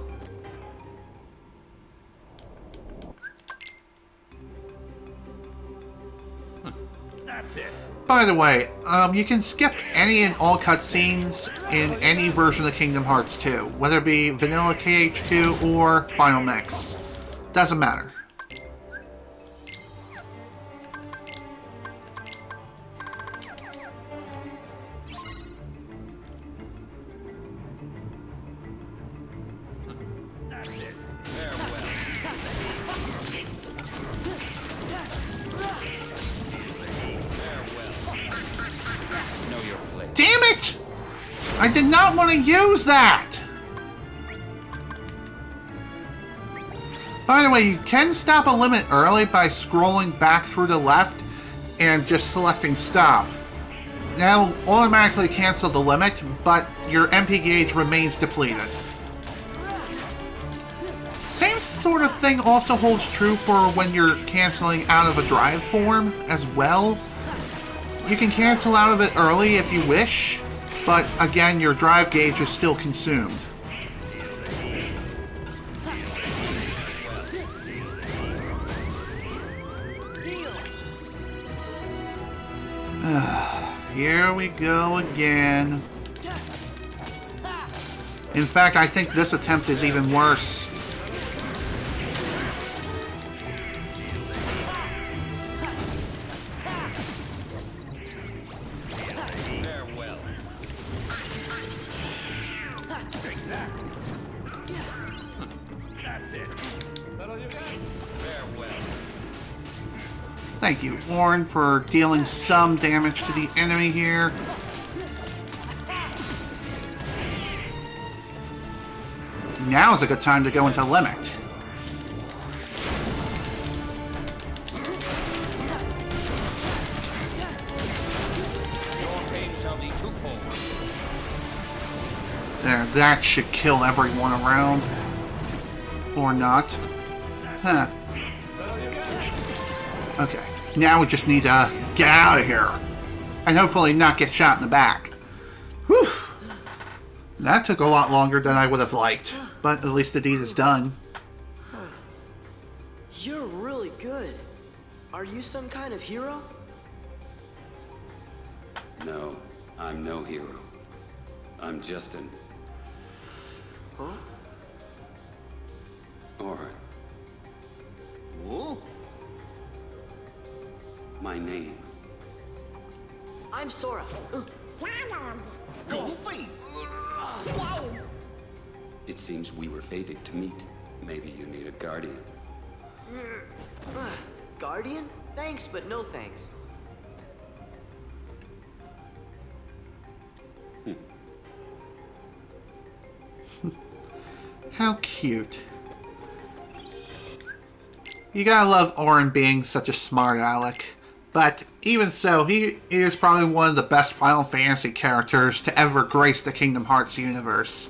That's it. By the way, you can skip any and all cutscenes in any version of Kingdom Hearts 2, whether it be Vanilla KH2 or Final Mix. Doesn't matter. That's it. Damn it! I did not want to use that! By the way, you can stop a limit early by scrolling back through the left and just selecting stop. That'll automatically cancel the limit, but your MP gauge remains depleted. Same sort of thing also holds true for when you're canceling out of a drive form as well. You can cancel out of it early if you wish, but again, your drive gauge is still consumed. Here we go again. In fact, I think this attempt is even worse. Thank you, Auron, for dealing some damage to the enemy here. Now is a good time to go into limit. There, that should kill everyone around. Or not. Huh. Okay, now we just need to get out of here. And hopefully not get shot in the back. Whew. That took a lot longer than I would have liked. But at least the deed is done. You're really good. Are you some kind of hero? No, I'm no hero. I'm just an... Huh? Auron. Whoa. My name. I'm Sora. Goofy! Whoa! It seems we were fated to meet. Maybe you need a guardian. Guardian? Thanks, but no thanks. How cute. You gotta love Auron being such a smart aleck. But even so, he is probably one of the best Final Fantasy characters to ever grace the Kingdom Hearts universe.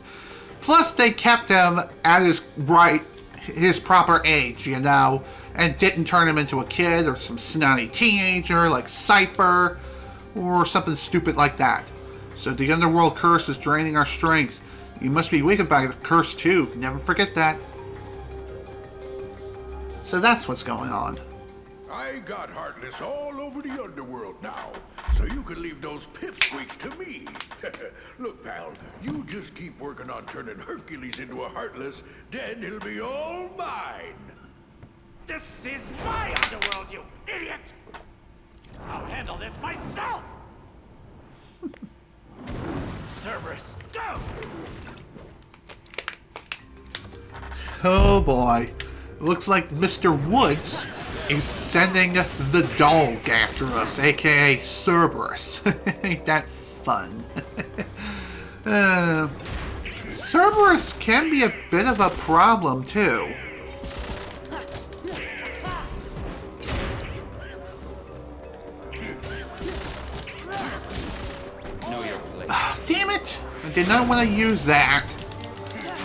Plus, they kept him at his proper age, you know, and didn't turn him into a kid or some snotty teenager like Cypher or something stupid like that. So the Underworld curse is draining our strength. You must be weakened by the curse too. Never forget that. So that's what's going on. I got Heartless all over the Underworld now, so you can leave those pipsqueaks to me. Look, pal, you just keep working on turning Hercules into a Heartless, then he'll be all mine. This is my Underworld, you idiot! I'll handle this myself! Cerberus, go! Oh boy. Looks like Mr. Woods is sending the dog after us, aka Cerberus. Ain't that fun? Cerberus can be a bit of a problem, too. Damn it! I did not want to use that.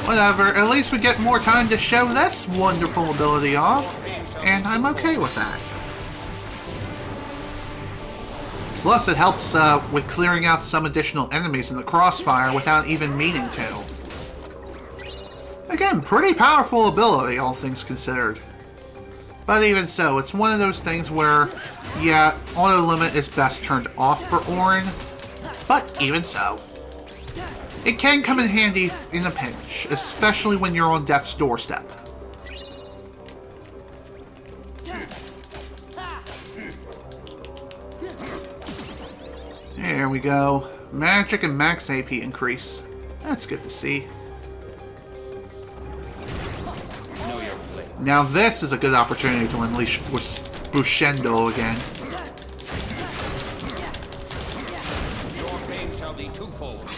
Whatever, at least we get more time to show this wonderful ability off, and I'm okay with that. Plus, it helps with clearing out some additional enemies in the crossfire without even meaning to. Again, pretty powerful ability, all things considered. But even so, it's one of those things where, yeah, auto limit is best turned off for Auron, but even so. It can come in handy in a pinch, especially when you're on death's doorstep. There we go. Magic and max AP increase. That's good to see. Now this is a good opportunity to unleash Bushido again. Your fame shall be twofold.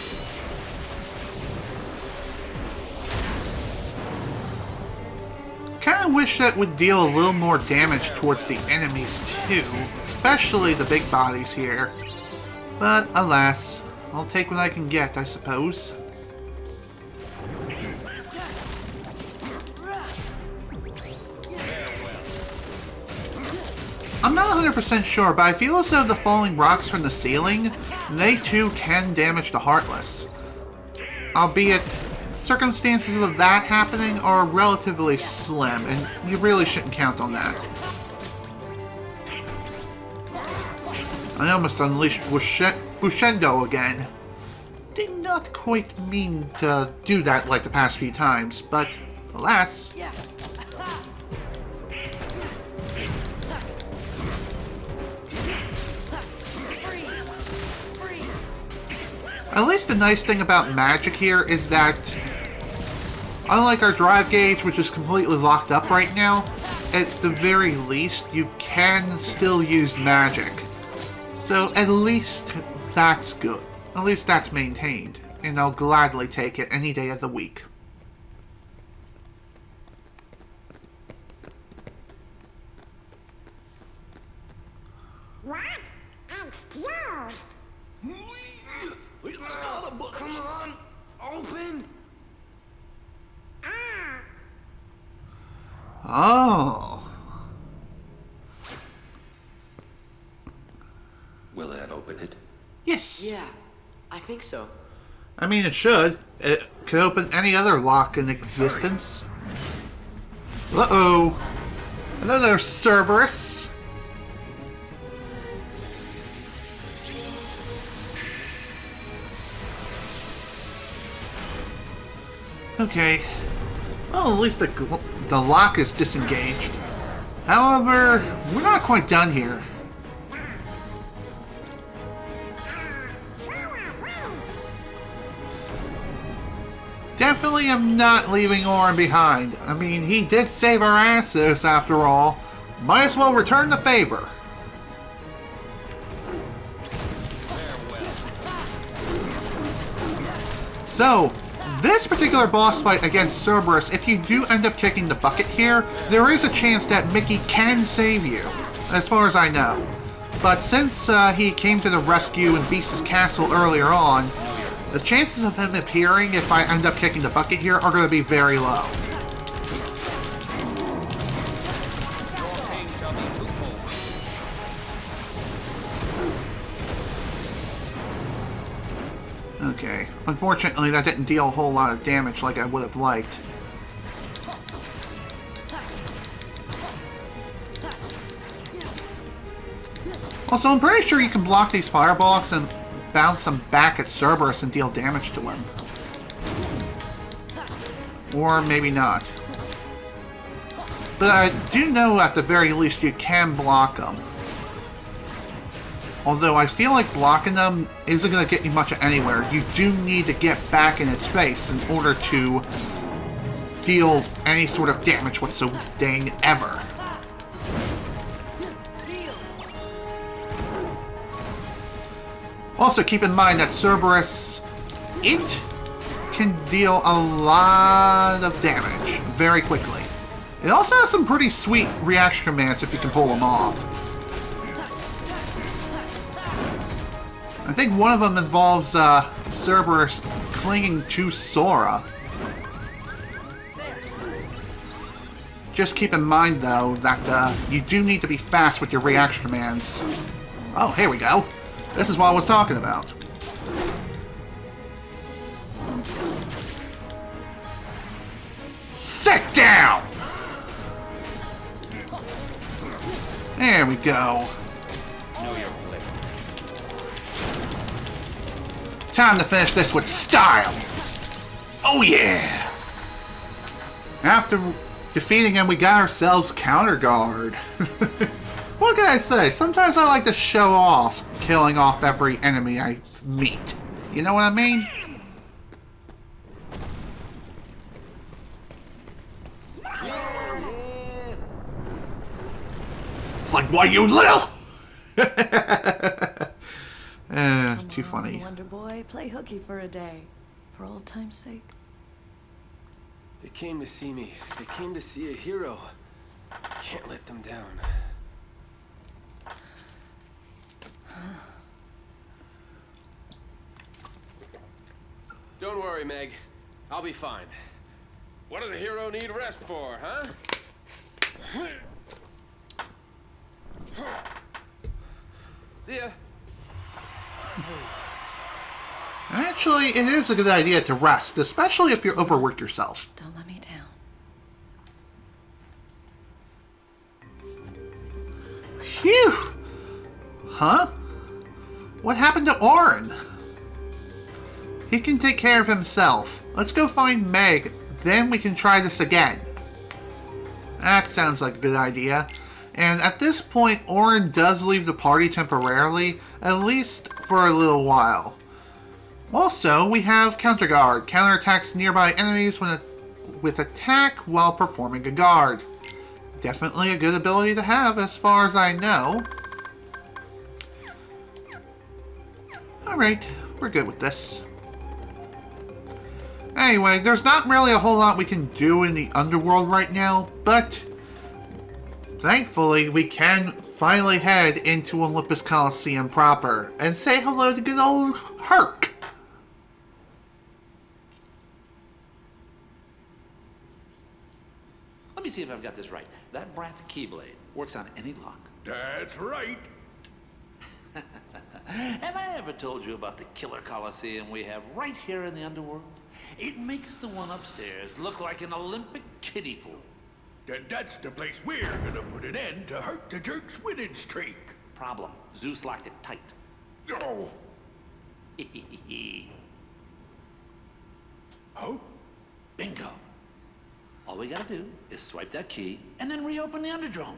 Kinda wish that would deal a little more damage towards the enemies too, especially the big bodies here. But alas, I'll take what I can get, I suppose. I'm not 100% sure, but I feel as though the falling rocks from the ceiling, they too can damage the Heartless. Albeit, circumstances of that happening are relatively slim, and you really shouldn't count on that. I almost unleashed Bushido again. Did not quite mean to do that like the past few times, but alas. At least the nice thing about magic here is that, unlike our drive gauge, which is completely locked up right now, at the very least, you can still use magic. So at least that's good. At least that's maintained. And I'll gladly take it any day of the week. What? Excused. It's got a button. Come on, open. Oh. Will that open it? Yes. Yeah, I think so. I mean, it should. It could open any other lock in existence. Uh-oh. Hello there, Cerberus. Okay. Well, at least the lock is disengaged. However, we're not quite done here. Definitely am not leaving Auron behind. I mean, he did save our asses after all. Might as well return the favor. So, this particular boss fight against Cerberus, if you do end up kicking the bucket here, there is a chance that Mickey can save you, as far as I know. But since he came to the rescue in Beast's castle earlier on, the chances of him appearing if I end up kicking the bucket here are going to be very low. Okay, unfortunately that didn't deal a whole lot of damage like I would have liked. Also, I'm pretty sure you can block these fireballs and bounce them back at Cerberus and deal damage to him. Or maybe not. But I do know at the very least you can block them. Although I feel like blocking them isn't going to get you much anywhere. You do need to get back in its face in order to deal any sort of damage whatsoever. Also, keep in mind that Cerberus, it can deal a lot of damage very quickly. It also has some pretty sweet reaction commands if you can pull them off. I think one of them involves Cerberus clinging to Sora. Just keep in mind, though, that you do need to be fast with your reaction commands. Oh, here we go. This is what I was talking about. Sit down! There we go. Time to finish this with style. Oh yeah! After defeating him, we got ourselves Counter Guard. What can I say? Sometimes I like to show off killing off every enemy I meet. You know what I mean? It's like, why you little? Too funny. Wonderboy, play hooky for a day, for old time's sake. They came to see me. They came to see a hero. Can't let them down. Don't worry, Meg. I'll be fine. What does a hero need rest for, huh? See ya. Actually, it is a good idea to rest, especially if you overwork yourself. Don't let me down. Phew! Huh? What happened to Auron? He can take care of himself. Let's go find Meg, then we can try this again. That sounds like a good idea. And at this point, Auron does leave the party temporarily, at least for a little while. Also, we have Counter Guard. Counterattacks nearby enemies with attack while performing a guard. Definitely a good ability to have as far as I know. Alright, we're good with this. Anyway, there's not really a whole lot we can do in the Underworld right now, but thankfully we can finally head into Olympus Coliseum proper and say hello to good old Herc. Let me see if I've got this right. That brat's Keyblade works on any lock. That's right. Have I ever told you about the killer Coliseum we have right here in the Underworld? It makes the one upstairs look like an Olympic kiddie pool. Then that's the place we're gonna put an end to Herc the Jerk's winning streak. Problem. Zeus locked it tight. Oh. Oh? Bingo. All we gotta do is swipe that key and then reopen the Underdrome.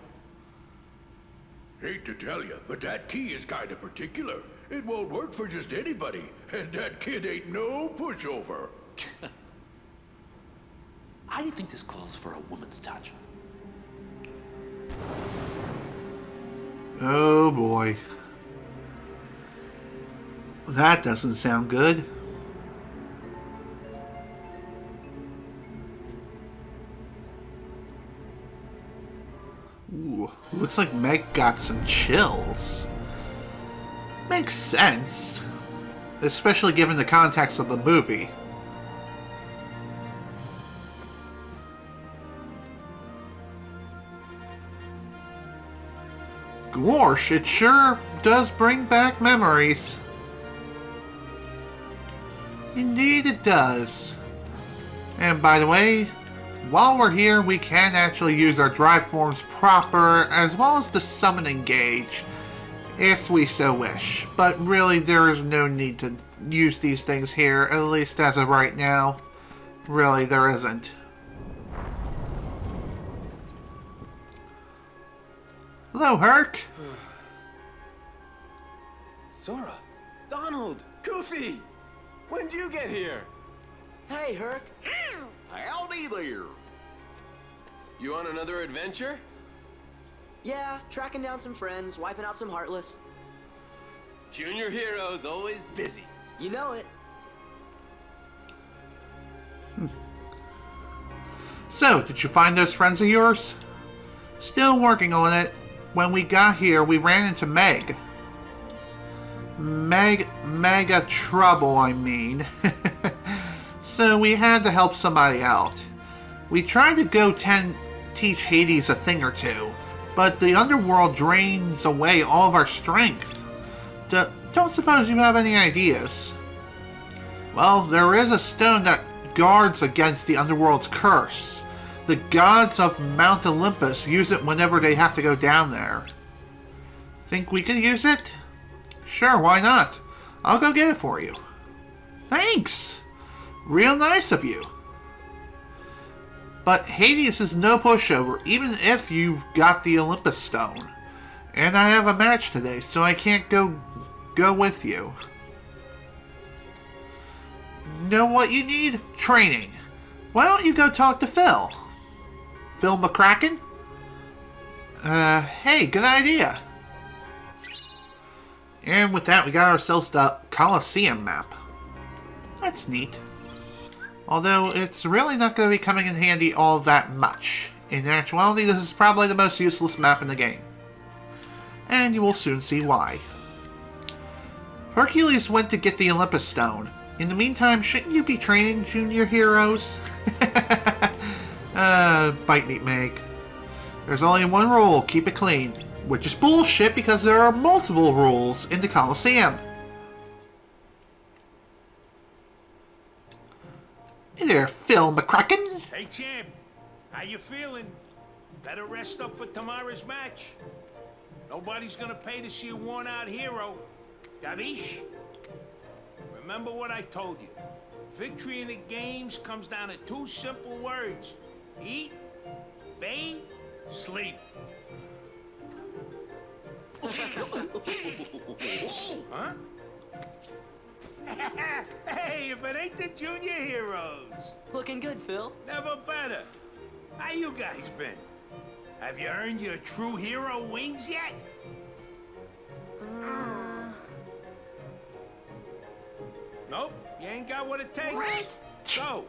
Hate to tell you, but that key is kinda particular. It won't work for just anybody, and that kid ain't no pushover. I think this calls for a woman's touch. Oh boy. That doesn't sound good. Ooh, looks like Meg got some chills. Makes sense. Especially given the context of the movie. Gorsh, it sure does bring back memories. Indeed it does. And by the way, while we're here, we can actually use our drive forms proper, as well as the summoning gauge, if we so wish. But really, there is no need to use these things here, at least as of right now. Really, there isn't. Hello, Herc. Sora, Donald, Goofy, when'd you get here? Hey, Herc. Howdy there. You on another adventure? Yeah, tracking down some friends, wiping out some Heartless. Junior hero's always busy. You know it. So, did you find those friends of yours? Still working on it. When we got here, we ran into Meg. Mega trouble, I mean. So we had to help somebody out. We tried to go teach Hades a thing or two, but the Underworld drains away all of our strength. Don't suppose you have any ideas? Well, there is a stone that guards against the Underworld's curse. The gods of Mount Olympus use it whenever they have to go down there. Think we could use it? Sure, why not? I'll go get it for you. Thanks! Real nice of you. But Hades is no pushover, even if you've got the Olympus stone. And I have a match today, so I can't go with you. Know what you need? Training. Why don't you go talk to Phil? Phil McCracken? Hey, good idea. And with that, we got ourselves the Coliseum Map. That's neat. Although, it's really not going to be coming in handy all that much. In actuality, this is probably the most useless map in the game. And you will soon see why. Hercules went to get the Olympus Stone. In the meantime, shouldn't you be training junior heroes? Bite me, Meg. There's only one rule, keep it clean. Which is bullshit because there are multiple rules in the Coliseum. Hey there, Phil McCracken. Hey, champ. How you feeling? Better rest up for tomorrow's match. Nobody's gonna pay to see a worn-out hero. Gabish? Remember what I told you. Victory in the games comes down to two simple words. Eat, bathe, sleep. Huh? Hey, if it ain't the junior heroes. Looking good, Phil. Never better. How you guys been? Have you earned your true hero wings yet? Nope, you ain't got what it takes. What? So,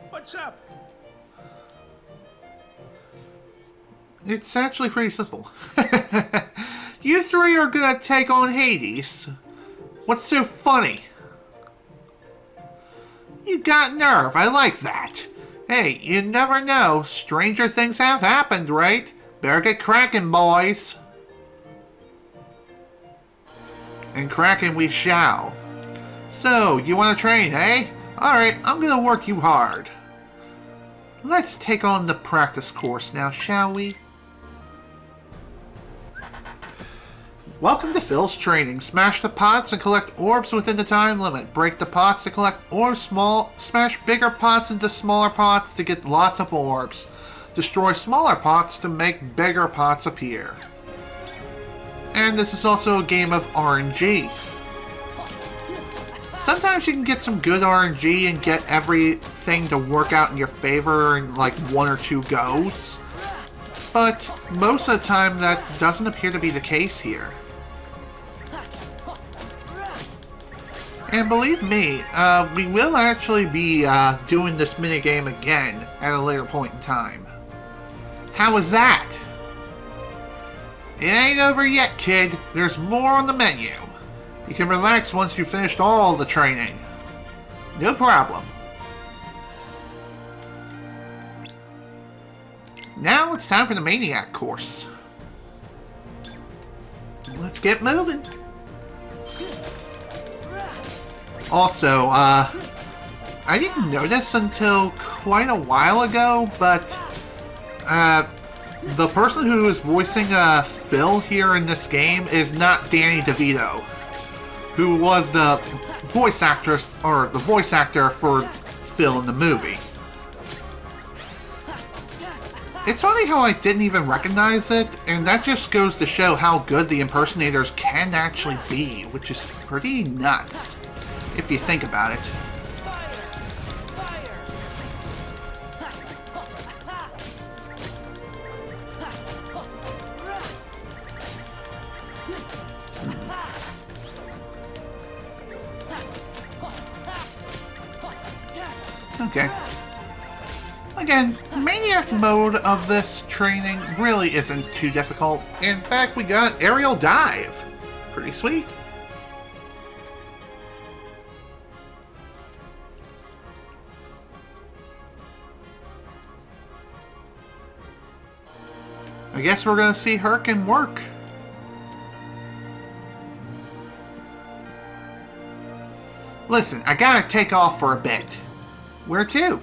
what's up? It's actually pretty simple. You three are gonna take on Hades. What's so funny? You got nerve, I like that. Hey, you never know. Stranger things have happened, right? Better get cracking, boys. And cracking we shall. So, you want to train, eh? Alright, I'm gonna work you hard. Let's take on the practice course now, shall we? Welcome to Phil's training. Smash the pots and collect orbs within the time limit. Break the pots to collect orbs smash bigger pots into smaller pots to get lots of orbs. Destroy smaller pots to make bigger pots appear. And this is also a game of RNG. Sometimes you can get some good RNG and get everything to work out in your favor in like 1 or 2 goes. But most of the time that doesn't appear to be the case here. And believe me, we will actually be doing this minigame again at a later point in time. How was that? It ain't over yet, kid. There's more on the menu. You can relax once you've finished all the training. No problem. Now it's time for the Maniac course. Let's get moving. Also, I didn't notice until quite a while ago, but the person who is voicing Phil here in this game is not Danny DeVito, who was the voice actress or the voice actor for Phil in the movie. It's funny how I didn't even recognize it, and that just goes to show how good the impersonators can actually be, which is pretty nuts, if you think about it. Okay. Again, Maniac mode of this training really isn't too difficult. In fact, we got aerial dive. Pretty sweet. I guess we're gonna see Herc work. Listen, I gotta take off for a bit. Where to?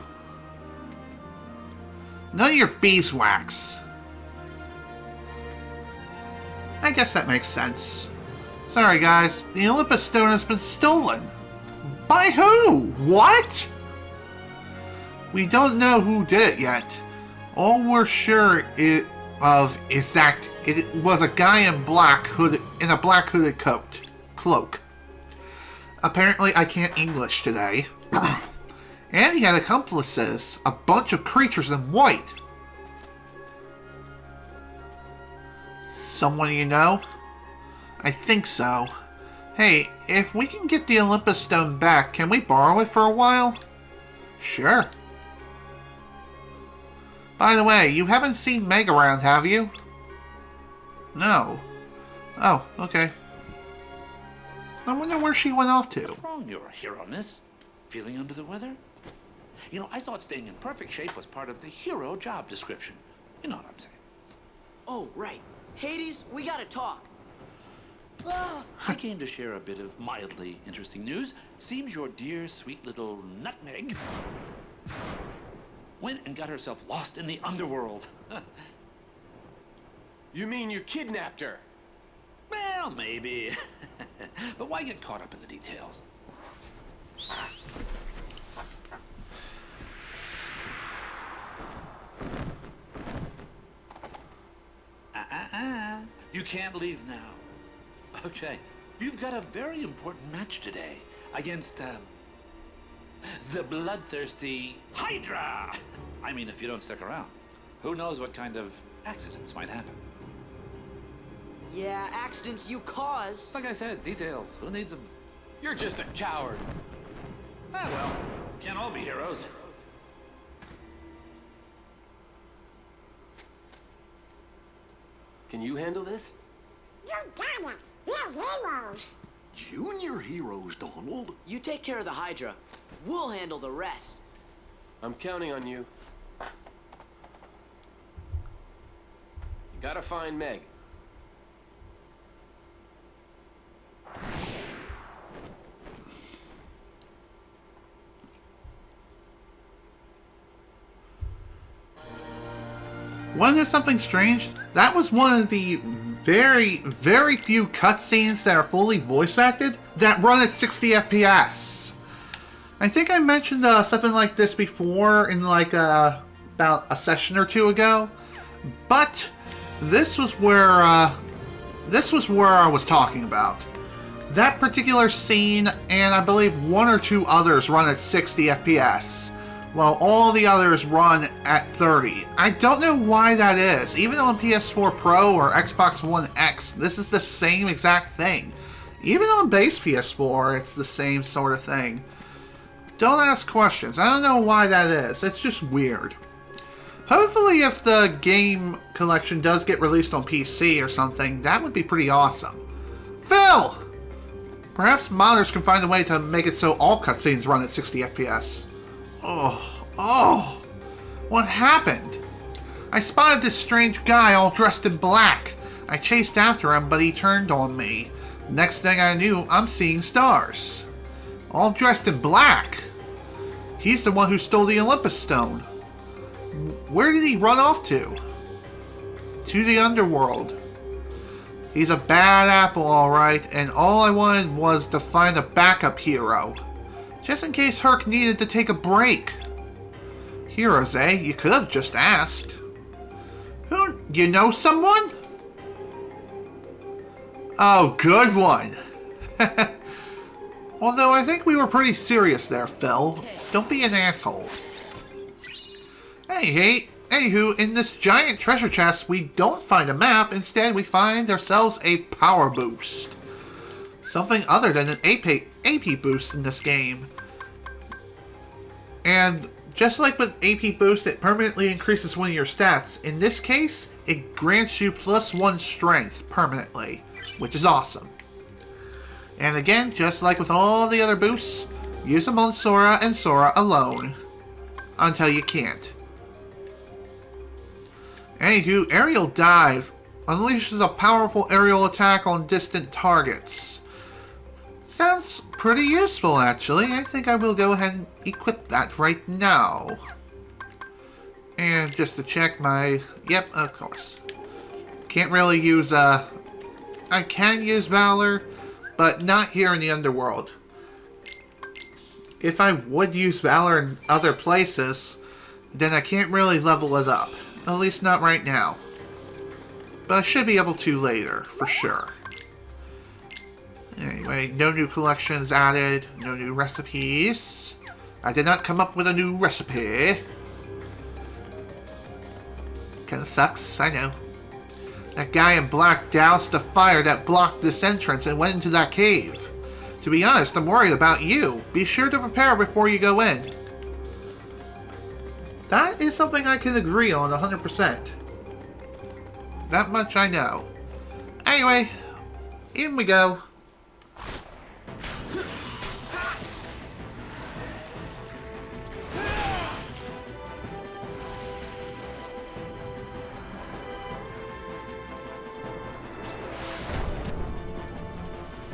None of your beeswax. I guess that makes sense. Sorry guys, the Olympus Stone has been stolen. By who? What? We don't know who did it yet. All we're sure is that it was a guy in a black hooded cloak. Apparently I can't English today. And he had accomplices, a bunch of creatures in white. Someone you know? I think so. Hey, if we can get the Olympus Stone back, can we borrow it for a while? Sure. By the way, you haven't seen Meg around, have you? No. Oh, okay. I wonder where she went off to. What's wrong, Your Hero-ness? Feeling under the weather? You know, I thought staying in perfect shape was part of the hero job description. You know what I'm saying. Oh, right. Hades, we gotta talk. I came to share a bit of mildly interesting news. Seems your dear, sweet little nutmeg went and got herself lost in the Underworld. You mean you kidnapped her? Well, maybe. But why get caught up in the details? You can't leave now. Okay, you've got a very important match today against, the bloodthirsty Hydra! I mean, if you don't stick around, who knows what kind of accidents might happen. Yeah, accidents you cause. Like I said, details. Who needs them? You're just a coward. Ah, well, can't all be heroes. Can you handle this? You got it. We're heroes. Junior heroes, Donald. You take care of the Hydra. We'll handle the rest. I'm counting on you. You gotta find Meg. Wasn't there something strange? That was one of the very, very few cutscenes that are fully voice acted that run at 60 FPS. I think I mentioned something like this before in like about a session or two ago, but this was where I was talking about. That particular scene, and I believe one or two others, run at 60 FPS. While all the others run at 30. I don't know why that is. Even on PS4 Pro or Xbox One X, this is the same exact thing. Even on base PS4, it's the same sort of thing. Don't ask questions. I don't know why that is. It's just weird. Hopefully if the game collection does get released on PC or something, that would be pretty awesome. Phil! Perhaps modders can find a way to make it so all cutscenes run at 60 FPS. Oh, what happened? I spotted this strange guy all dressed in black. I chased after him, but he turned on me. Next thing I knew, I'm seeing stars. All dressed in black. He's the one who stole the Olympus Stone. Where did he run off to? To the Underworld. He's a bad apple, alright, and all I wanted was to find a backup hero. Just in case Herc needed to take a break. Heroes, eh? You could have just asked. Who? You know someone? Oh, good one. Although I think we were pretty serious there, Phil. Don't be an asshole. Anywho, in this giant treasure chest, we don't find a map. Instead, we find ourselves a power boost. Something other than an AP boost in this game. And just like with AP boost, it permanently increases one of your stats. In this case, it grants you +1 strength permanently, which is awesome. And again, just like with all the other boosts, use them on Sora and Sora alone until you can't. Anywho, Aerial Dive unleashes a powerful aerial attack on distant targets. Sounds pretty useful, actually. I think I will go ahead and equip that right now. And just to check my... Yep, of course. Can't really use, I can use Valor, but not here in the Underworld. If I would use Valor in other places, then I can't really level it up. At least not right now. But I should be able to later, for sure. Anyway, no new collections added, no new recipes. I did not come up with a new recipe. Kinda sucks, I know. That guy in black doused the fire that blocked this entrance and went into that cave. To be honest, I'm worried about you. Be sure to prepare before you go in. That is something I can agree on 100%. That much I know. Anyway, in we go.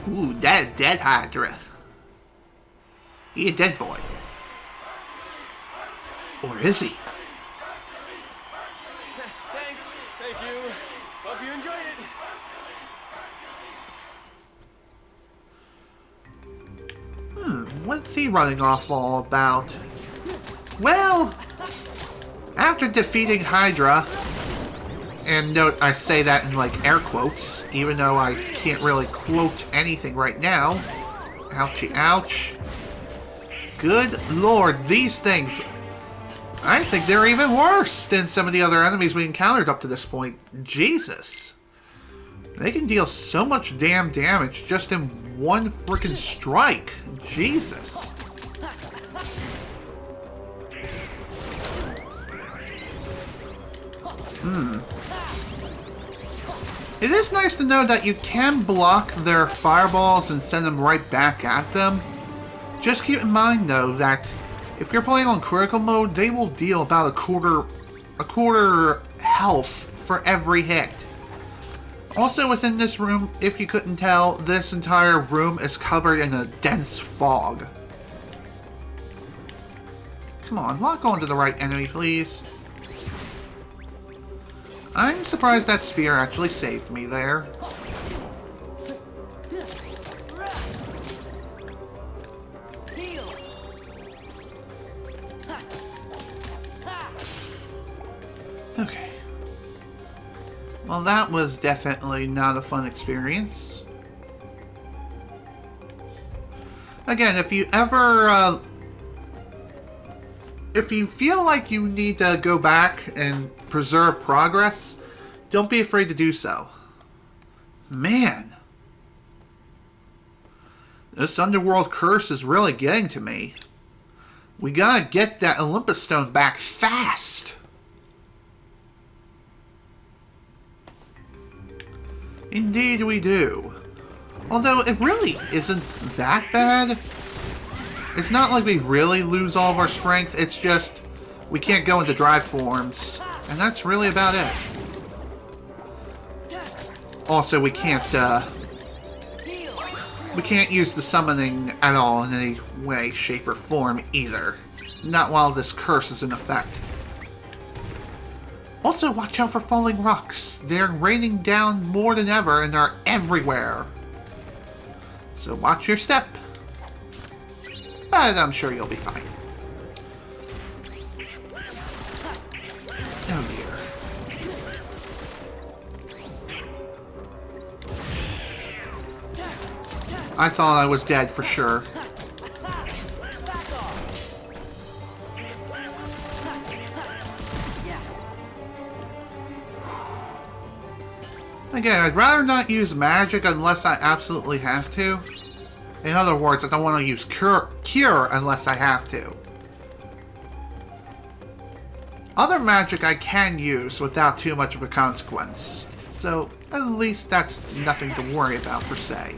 Ooh, that dead Hydra. He a dead boy. Or is he? Thanks. Thank you. Hope you enjoyed it. What's he running off all about? Well, after defeating Hydra, and note I say that in like air quotes, even though I can't really quote anything right now. Ouchie ouch. Good lord, these things, I think they're even worse than some of the other enemies we encountered up to this point. Jesus. They can deal so much damn damage just in one freaking strike. Jesus. It is nice to know that you can block their fireballs and send them right back at them. Just keep in mind though that if you're playing on critical mode, they will deal about a quarter health for every hit. Also within this room, if you couldn't tell, this entire room is covered in a dense fog. Come on, lock onto the right enemy, please. I'm surprised that spear actually saved me there. Okay. Well, that was definitely not a fun experience. Again, if you ever, if you feel like you need to go back and preserve progress, don't be afraid to do so. Man. This Underworld curse is really getting to me. We gotta get that Olympus stone back fast. Indeed we do. Although it really isn't that bad. It's not like we really lose all of our strength, it's just we can't go into drive forms. And that's really about it. Also, we can't use the summoning at all in any way, shape, or form either. Not while this curse is in effect. Also, watch out for falling rocks. They're raining down more than ever and are everywhere. So watch your step. But I'm sure you'll be fine. Oh dear. I thought I was dead for sure. Again, I'd rather not use magic unless I absolutely have to. In other words, I don't want to use cure unless I have to. other magic I can use without too much of a consequence. So, at least that's nothing to worry about per se.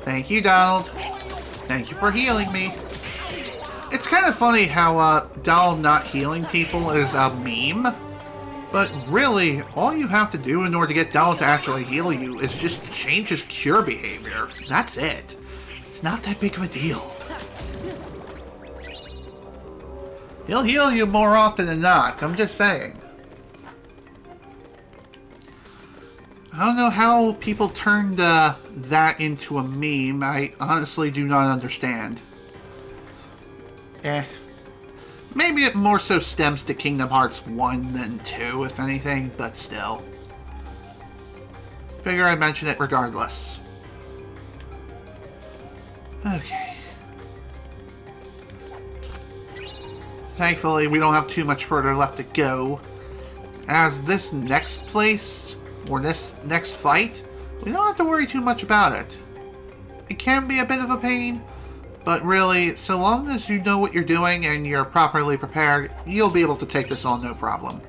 Thank you, Donald. Thank you for healing me. It's kind of funny how Donald not healing people is a meme. But really, all you have to do in order to get Donald to actually heal you is just change his cure behavior. That's it. It's not that big of a deal. He'll heal you more often than not, I'm just saying. I don't know how people turned that into a meme. I honestly do not understand. Maybe it more so stems to Kingdom Hearts 1 than 2, if anything, but still. Figure I'd mention it regardless. Okay. Thankfully, we don't have too much further left to go. As this next place, or this next fight, we don't have to worry too much about it. It can be a bit of a pain, but really, so long as you know what you're doing and you're properly prepared, you'll be able to take this on no problem.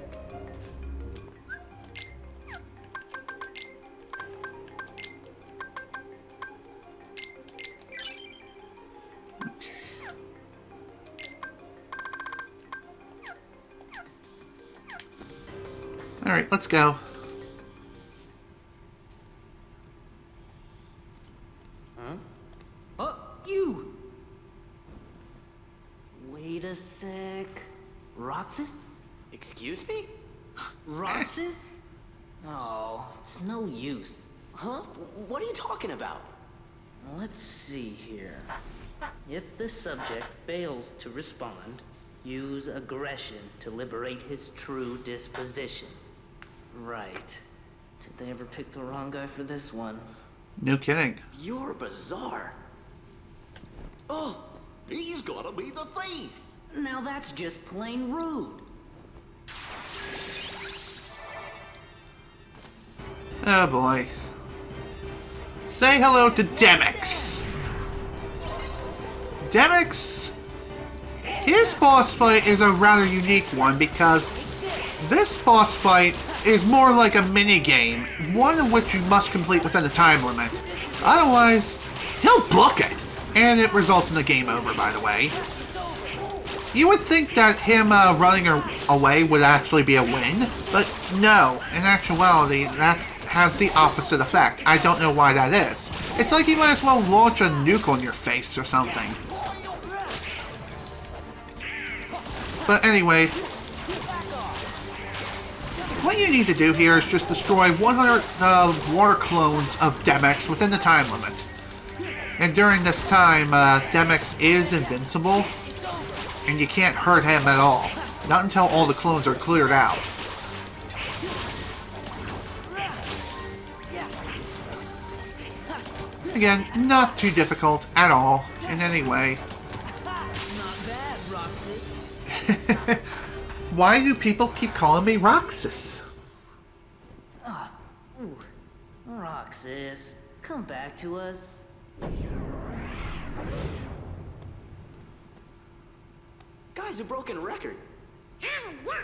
Alright, let's go. Huh? Oh, you! Wait a sec. Roxas? Excuse me? Roxas? Oh, it's no use. Huh? What are you talking about? Let's see here. If the subject fails to respond, use aggression to liberate his true disposition. Right. Did they ever pick the wrong guy for this one? No kidding. You're bizarre. Oh, he's gotta be the thief. Now that's just plain rude. Oh boy. Say hello to Demyx. Demyx, his boss fight is a rather unique one because this boss fight is more like a mini-game, one in which you must complete within the time limit. Otherwise, he'll book it, and it results in a game over, by the way. You would think that him running away would actually be a win, but no, in actuality, that has the opposite effect. I don't know why that is. It's like you might as well launch a nuke on your face or something. But anyway, what you need to do here is just destroy 100 water clones of Demyx within the time limit. And during this time, Demyx is invincible, and you can't hurt him at all. Not until all the clones are cleared out. Again, not too difficult at all, in any way. Not bad, Roxas. Why do people keep calling me Roxas? Ooh. Roxas, come back to us. Guy's a broken record. Hey, yeah.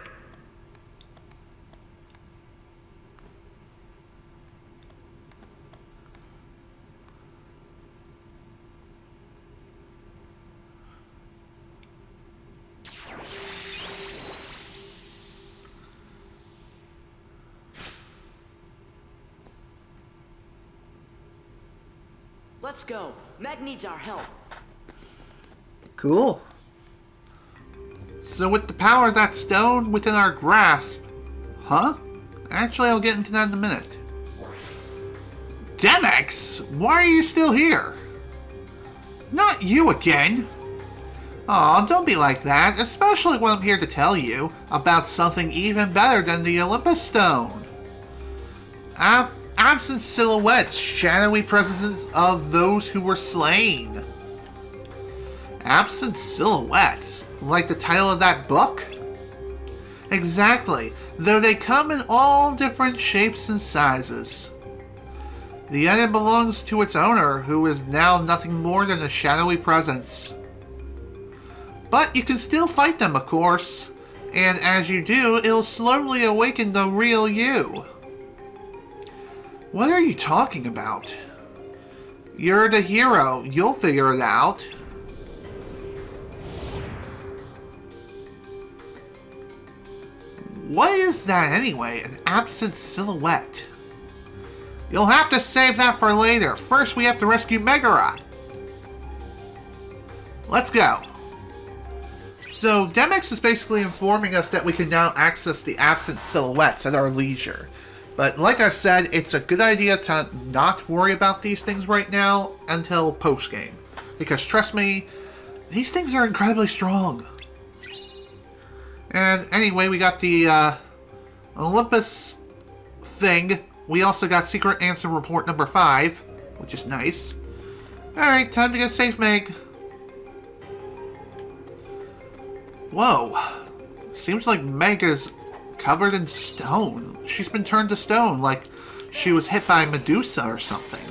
Let's go. Meg needs our help. Cool. So with the power of that stone within our grasp... Huh? Actually, I'll get into that in a minute. Demyx! Why are you still here? Not you again! Aw, don't be like that, especially when I'm here to tell you about something even better than the Olympus Stone. Absent silhouettes, shadowy presences of those who were slain. Absent silhouettes? Like the title of that book? Exactly, though they come in all different shapes and sizes. The item belongs to its owner, who is now nothing more than a shadowy presence. But you can still fight them, of course. And as you do, it'll slowly awaken the real you. What are you talking about? You're the hero. You'll figure it out. What is that anyway? An absent silhouette. You'll have to save that for later. First, we have to rescue Megara. Let's go. So, Demix is basically informing us that we can now access the absent silhouettes at our leisure. But like I said, it's a good idea to not worry about these things right now until post-game. Because trust me, these things are incredibly strong. And anyway, we got the Olympus thing. We also got Secret Answer Report number 5, which is nice. Alright, time to get safe, Meg. Whoa. Seems like Meg is covered in stone. She's been turned to stone, like she was hit by Medusa or something.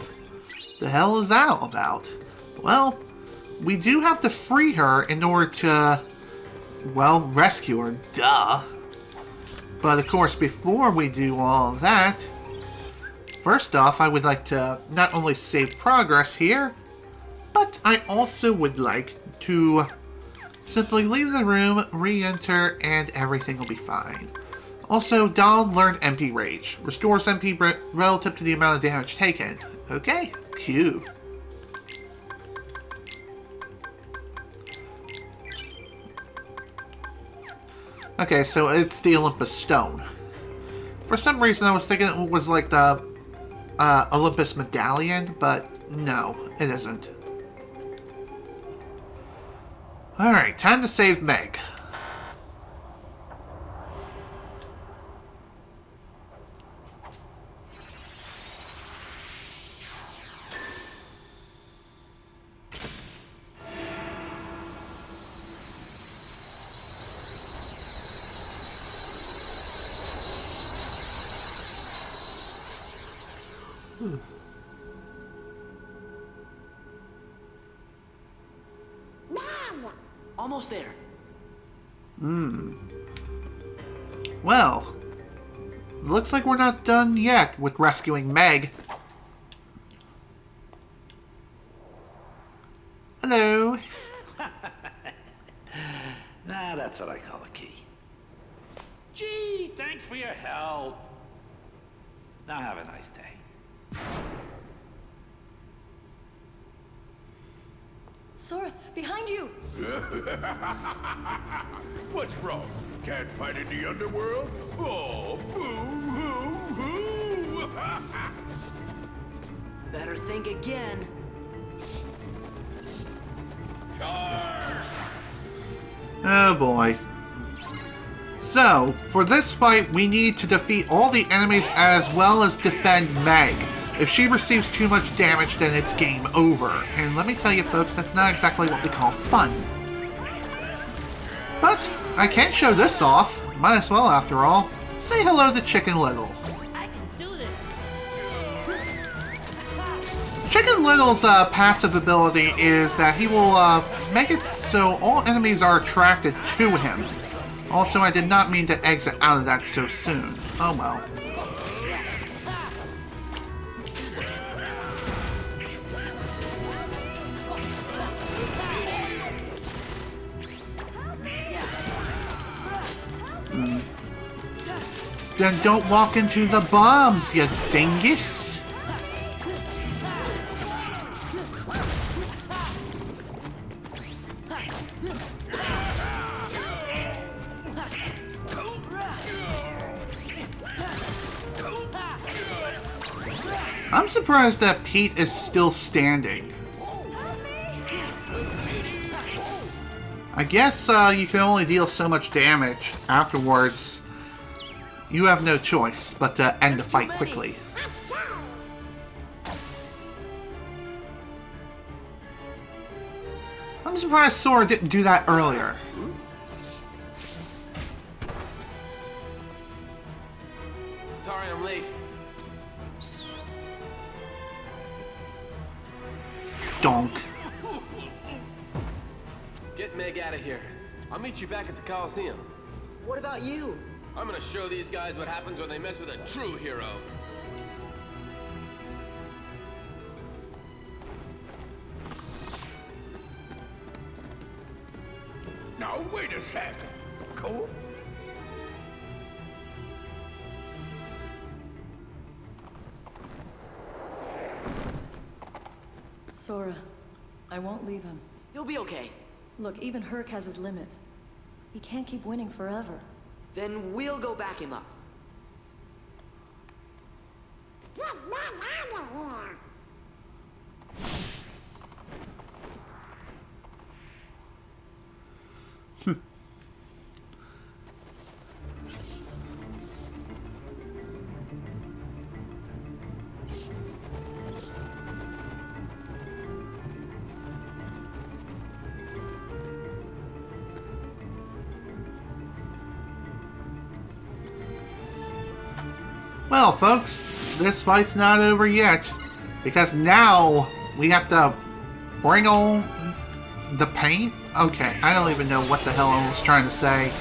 The hell is that all about? Well, we do have to free her in order to, well, rescue her. Duh. But of course, before we do all of that, first off, I would like to not only save progress here, but I also would like to simply leave the room, re-enter, and everything will be fine. Also, Dawn learned MP Rage. Restores MP relative to the amount of damage taken. Okay, cute. Okay, so it's the Olympus Stone. For some reason, I was thinking it was like the Olympus Medallion, but no, it isn't. Alright, time to save Meg. Almost there. Well, looks like we're not done yet with rescuing Meg. Hello. Nah, that's what I call a key. Gee, thanks for your help. Now have a nice day. Sora, behind you! What's wrong? Can't fight in the underworld? Oh, boo-hoo-hoo! Better think again. Oh boy. So, for this fight, we need to defeat all the enemies as well as defend Meg. If she receives too much damage, then it's game over. And let me tell you folks, that's not exactly what we call fun. But, I can't show this off. Might as well, after all. Say hello to Chicken Little. I can do this. Chicken Little's passive ability is that he will make it so all enemies are attracted to him. Also, I did not mean to exit out of that so soon. Oh well. Then don't walk into the bombs, you dingus! I'm surprised that Pete is still standing. I guess you can only deal so much damage. Afterwards, you have no choice but to end the fight quickly. I'm surprised Sora didn't do that earlier. Sorry I'm late. Donk. Get get Meg out of here. I'll meet you back at the Coliseum. What about you? I'm gonna show these guys what happens when they mess with a true hero. Now, wait a sec. Cool? Sora, I won't leave him. You'll be okay. Look, even Herc has his limits. He can't keep winning forever. Then we'll go back him up. Get Meg out of here! Well, folks, this fight's not over yet, because now we have to bring on the paint? Okay, I don't even know what the hell I was trying to say.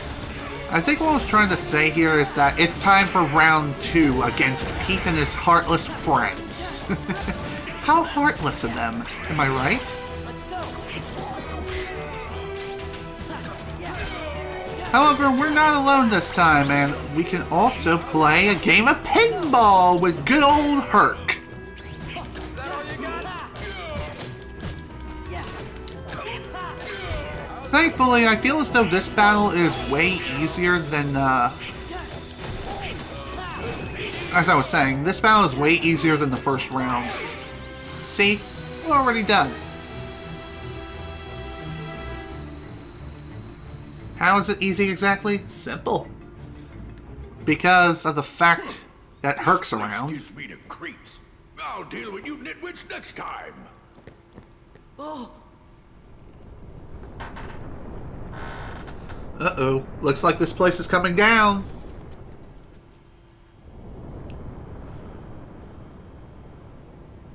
I think what I was trying to say here is that it's time for round 2 against Pete and his heartless friends. How heartless of them, am I right? However, we're not alone this time, and we can also play a game of pinball with good old Herc. Thankfully, I feel as though this battle is way easier than, as I was saying, this battle is way easier than the first round. See? We're already done. How is it easy exactly? Simple. Because of the fact that Herc's around. Excuse me to creeps. I'll deal with you nitwits next time. Oh. Uh-oh. Looks like this place is coming down.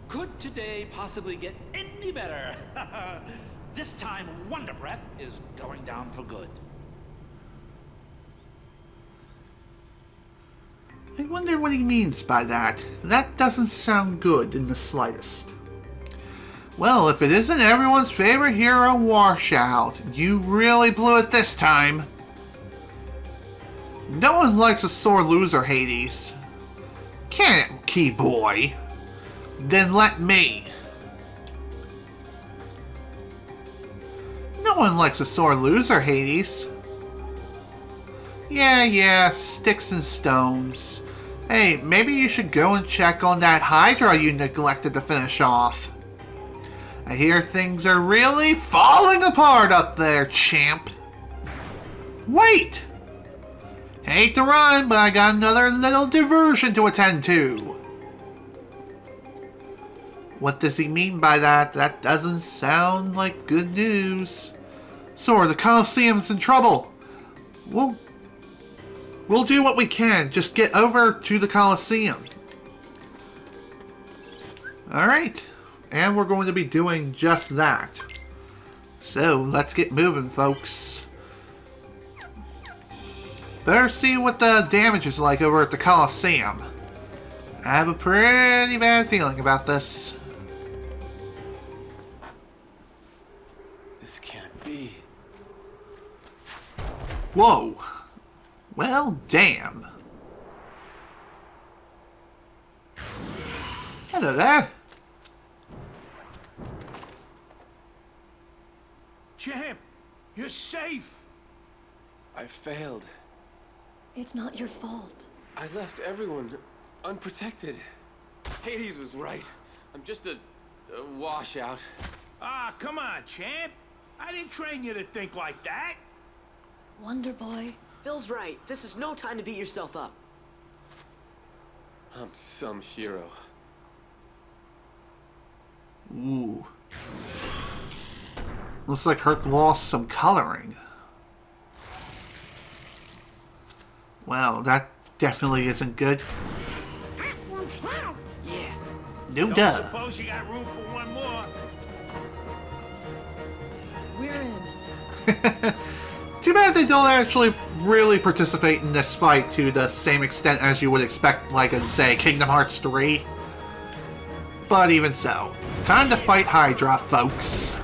Could today possibly get any better? This time, Wonder Breath is going down for good. I wonder what he means by that. That doesn't sound good in the slightest. Well, if it isn't everyone's favorite hero, Washout, you really blew it this time. No one likes a sore loser, Hades. Can it, Key Boy? Then let me. No one likes a sore loser, Hades. Yeah, sticks and stones. Hey, maybe you should go and check on that Hydra you neglected to finish off. I hear things are really falling apart up there, champ. Wait! Hate to run, but I got another little diversion to attend to. What does he mean by that? That doesn't sound like good news. Sora, the Coliseum's in trouble. We'll do what we can. Just get over to the Coliseum. Alright. And we're going to be doing just that. So, let's get moving, folks. Better see what the damage is like over at the Coliseum. I have a pretty bad feeling about this. This can't be. Whoa. Well, damn. Hello there. Champ, you're safe. I failed. It's not your fault. I left everyone unprotected. Hades was right. I'm just a washout. Ah, come on, champ. I didn't train you to think like that. Wonderboy. Phil's right. This is no time to beat yourself up. I'm some hero. Ooh. Looks like Herc lost some coloring. Well, that definitely isn't good. Yeah. No Don't duh. suppose you got room for one more? We're in. Too bad they don't actually really participate in this fight to the same extent as you would expect, like in, say, Kingdom Hearts 3. But even so, time to fight Hydra, folks.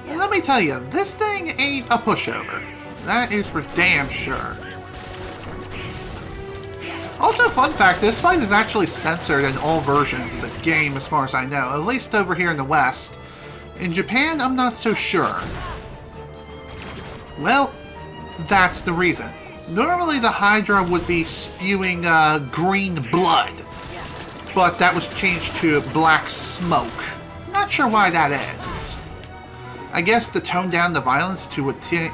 And let me tell you, this thing ain't a pushover. That is for damn sure. Also, fun fact, this fight is actually censored in all versions of the game as far as I know, at least over here in the West. In Japan, I'm not so sure. Well, that's the reason. Normally the Hydra would be spewing green blood, but that was changed to black smoke. Not sure why that is. I guess to tone down the violence to retain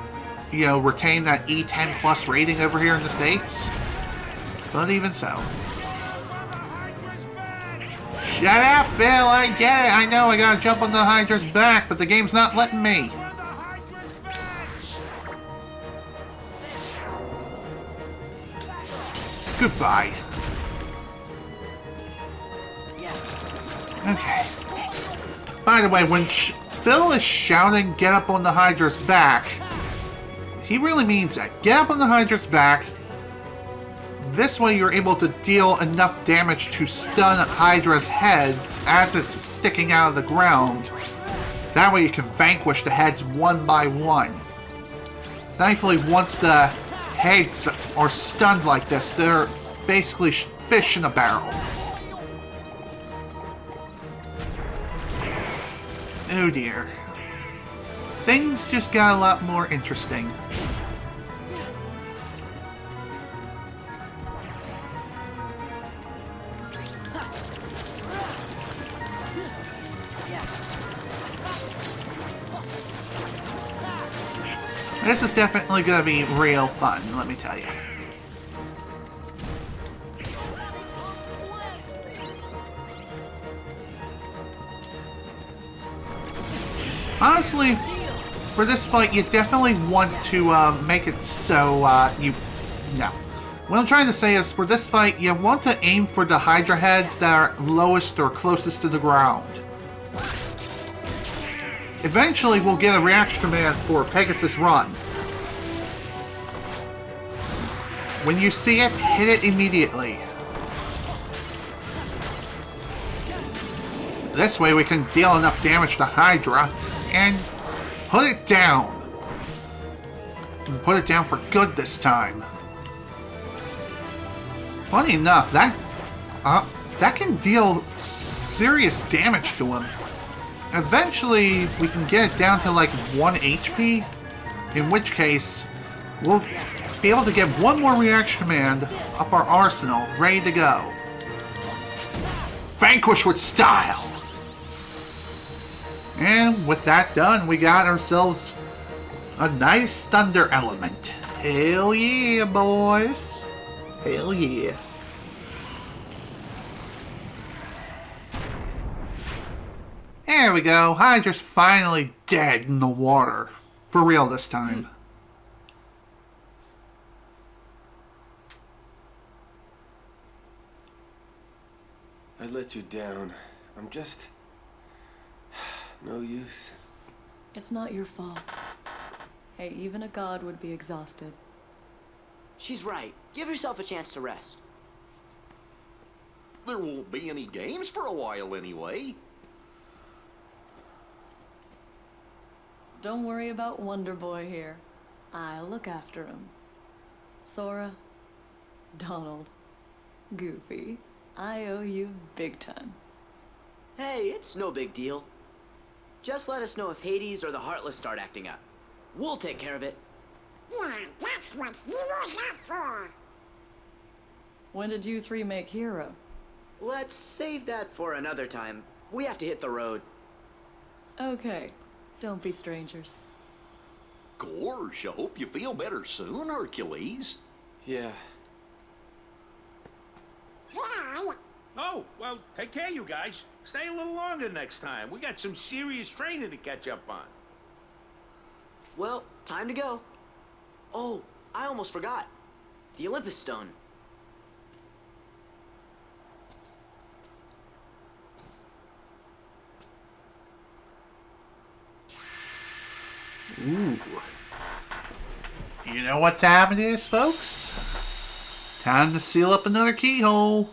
that E10 plus rating over here in the States. But even so. Shut up, Phil, I get it. I know I gotta jump on the Hydra's back, but the game's not letting me. Goodbye. Okay. By the way, when Phil is shouting, get up on the Hydra's back, he really means that. Get up on the Hydra's back. This way you're able to deal enough damage to stun Hydra's heads as it's sticking out of the ground. That way you can vanquish the heads one by one. Thankfully, once the heads are stunned like this, they're basically fish in a barrel. Oh dear. Things just got a lot more interesting. This is definitely going to be real fun, let me tell you. Honestly, for this fight, you definitely want to make it so No. What I'm trying to say is, for this fight, you want to aim for the Hydra heads that are lowest or closest to the ground. Eventually, we'll get a reaction command for Pegasus Run. When you see it, hit it immediately. This way we can deal enough damage to Hydra and put it down. And put it down for good this time. Funny enough, that can deal serious damage to him. Eventually, we can get it down to like 1 HP, in which case, we'll be able to get one more reaction command up our arsenal, ready to go. Vanquish with style! And with that done, we got ourselves a nice thunder element. Hell yeah, boys! Hell yeah. There we go. Hydra's finally dead in the water. For real this time. I let you down. I'm just... no use. It's not your fault. Hey, even a god would be exhausted. She's right. Give yourself a chance to rest. There won't be any games for a while anyway. Don't worry about Wonderboy here. I'll look after him. Sora, Donald, Goofy, I owe you big time. Hey, it's no big deal. Just let us know if Hades or the Heartless start acting up. We'll take care of it. Yeah, that's what heroes are for. When did you three make Hero? Let's save that for another time. We have to hit the road. Okay, don't be strangers. Gosh, I hope you feel better soon, Hercules. Yeah. Oh, well, take care, you guys. Stay a little longer next time. We got some serious training to catch up on. Well, time to go. Oh, I almost forgot. The Olympus Stone. Ooh. You know what time it is, folks? Time to seal up another keyhole.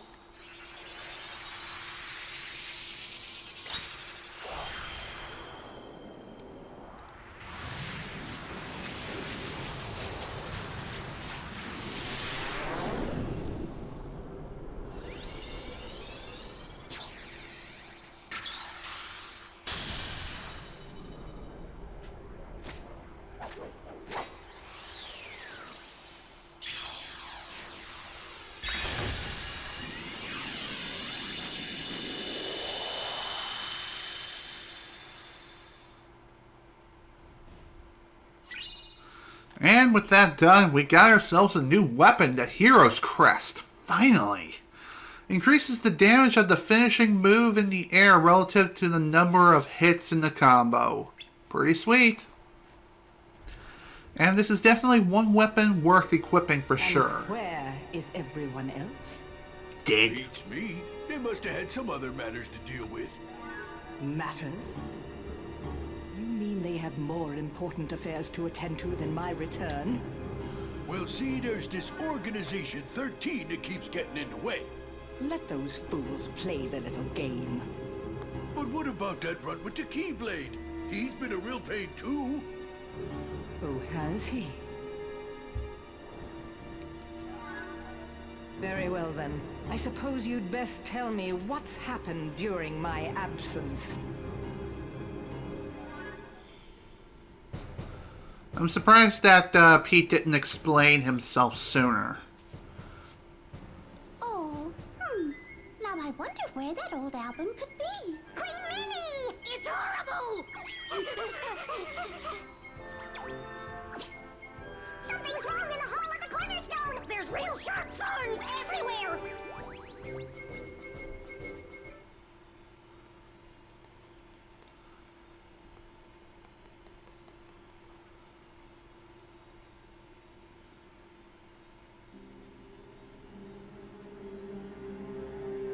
And with that done, we got ourselves a new weapon, the Hero's Crest. Finally! Increases the damage of the finishing move in the air relative to the number of hits in the combo. Pretty sweet. And this is definitely one weapon worth equipping for sure. Where is everyone else? Dead. Beats me. They must have had some other matters to deal with. Matters? You mean they have more important affairs to attend to than my return? Well, see, there's this Organization 13 that keeps getting in the way. Let those fools play their little game. But what about that runt with the Keyblade? He's been a real pain too. Oh, has he? Very well then. I suppose you'd best tell me what's happened during my absence. I'm surprised that Pete didn't explain himself sooner. Oh, Now I wonder where that old album could be. Queen Minnie! It's horrible! Something's wrong in the hall of the Cornerstone! There's real sharp thorns everywhere!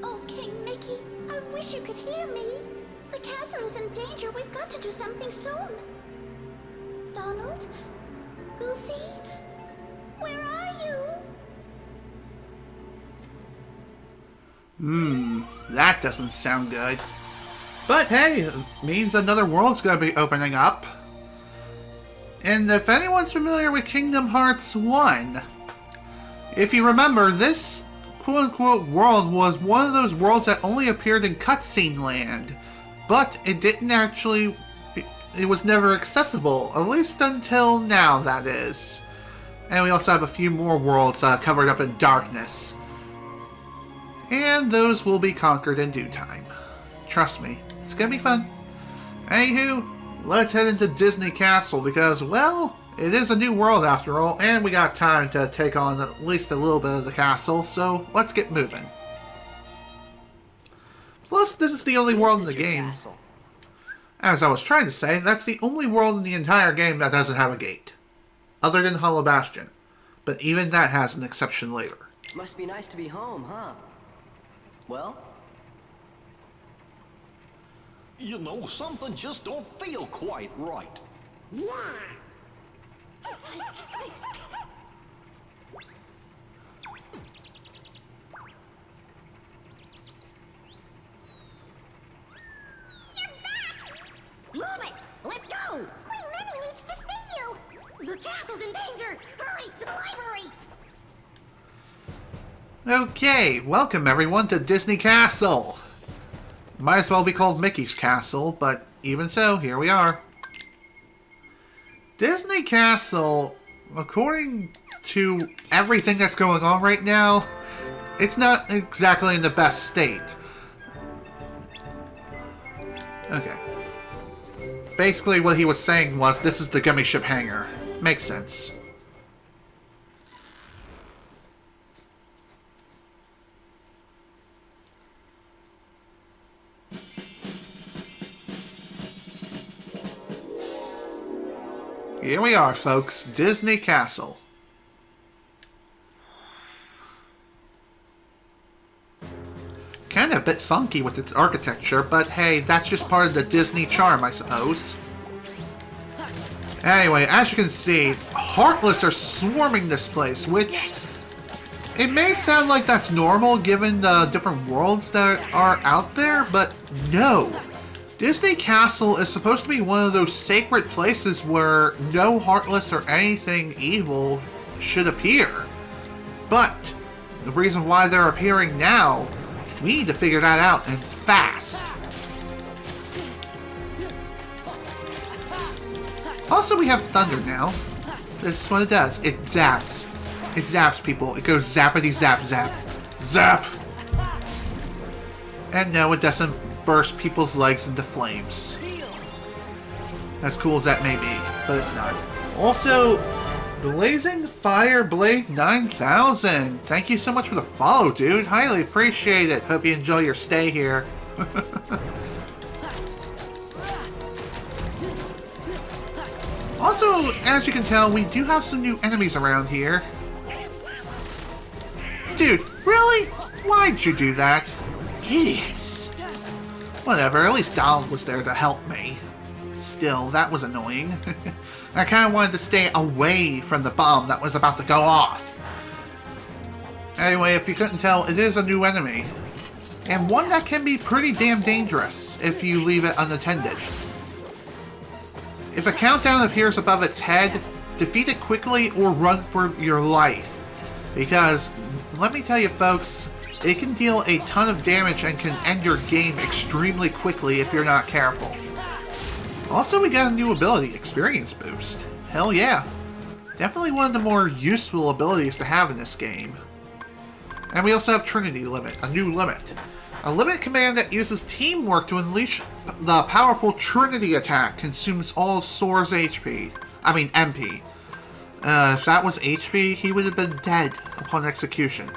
Oh, King Mickey, I wish you could hear me. The castle is in danger. We've got to do something soon. Donald? Goofy? Where are you? That doesn't sound good. But hey, it means another world's gonna be opening up. And if anyone's familiar with Kingdom Hearts 1, if you remember, this quote-unquote world was one of those worlds that only appeared in Cutscene Land. But it didn't actually... It was never accessible, at least until now, that is. And we also have a few more worlds covered up in darkness. And those will be conquered in due time. Trust me, it's gonna be fun. Anywho, let's head into Disney Castle because, well, it is a new world after all, and we got time to take on at least a little bit of the castle, so let's get moving. Plus, this is the only world in the game. Castle. As I was trying to say, that's the only world in the entire game that doesn't have a gate. Other than Hollow Bastion. But even that has an exception later. Must be nice to be home, huh? Well? You know, something just don't feel quite right. Yeah! Move it! Let's go! Queen Minnie needs to see you! The castle's in danger! Hurry to the library! Okay, welcome everyone to Disney Castle. Might as well be called Mickey's Castle, but even so, here we are. Disney Castle, according to everything that's going on right now, it's not exactly in the best state. Okay. Basically what he was saying was, this is the Gummy Ship Hangar. Makes sense. Here we are, folks. Disney Castle. Kind of a bit funky with its architecture, but hey, that's just part of the Disney charm, I suppose. Anyway, as you can see, Heartless are swarming this place, which it may sound like that's normal given the different worlds that are out there, but no. Disney Castle is supposed to be one of those sacred places where no Heartless or anything evil should appear. But the reason why they're appearing now, we need to figure that out, and it's fast. Also, we have Thunder now. This is what it does. It zaps. It zaps people. It goes zappity zap zap. Zap! And no, it doesn't burst people's legs into flames. As cool as that may be, but it's not. Also, Blazing Fire Blade 9000. Thank you so much for the follow, dude. Highly appreciate it. Hope you enjoy your stay here. Also, as you can tell, we do have some new enemies around here. Dude, really? Why'd you do that? Idiots. Whatever, at least Donald was there to help me. Still, that was annoying. I kind of wanted to stay away from the bomb that was about to go off. Anyway, if you couldn't tell, it is a new enemy. And one that can be pretty damn dangerous if you leave it unattended. If a countdown appears above its head, defeat it quickly or run for your life. Because, let me tell you folks, it can deal a ton of damage and can end your game extremely quickly if you're not careful. Also, we got a new ability, Experience Boost. Hell yeah. Definitely one of the more useful abilities to have in this game. And we also have Trendy Limit, a new limit. A limit command that uses teamwork to unleash the powerful Trinity attack, consumes all of Sora's MP. If that was HP, he would have been dead upon execution.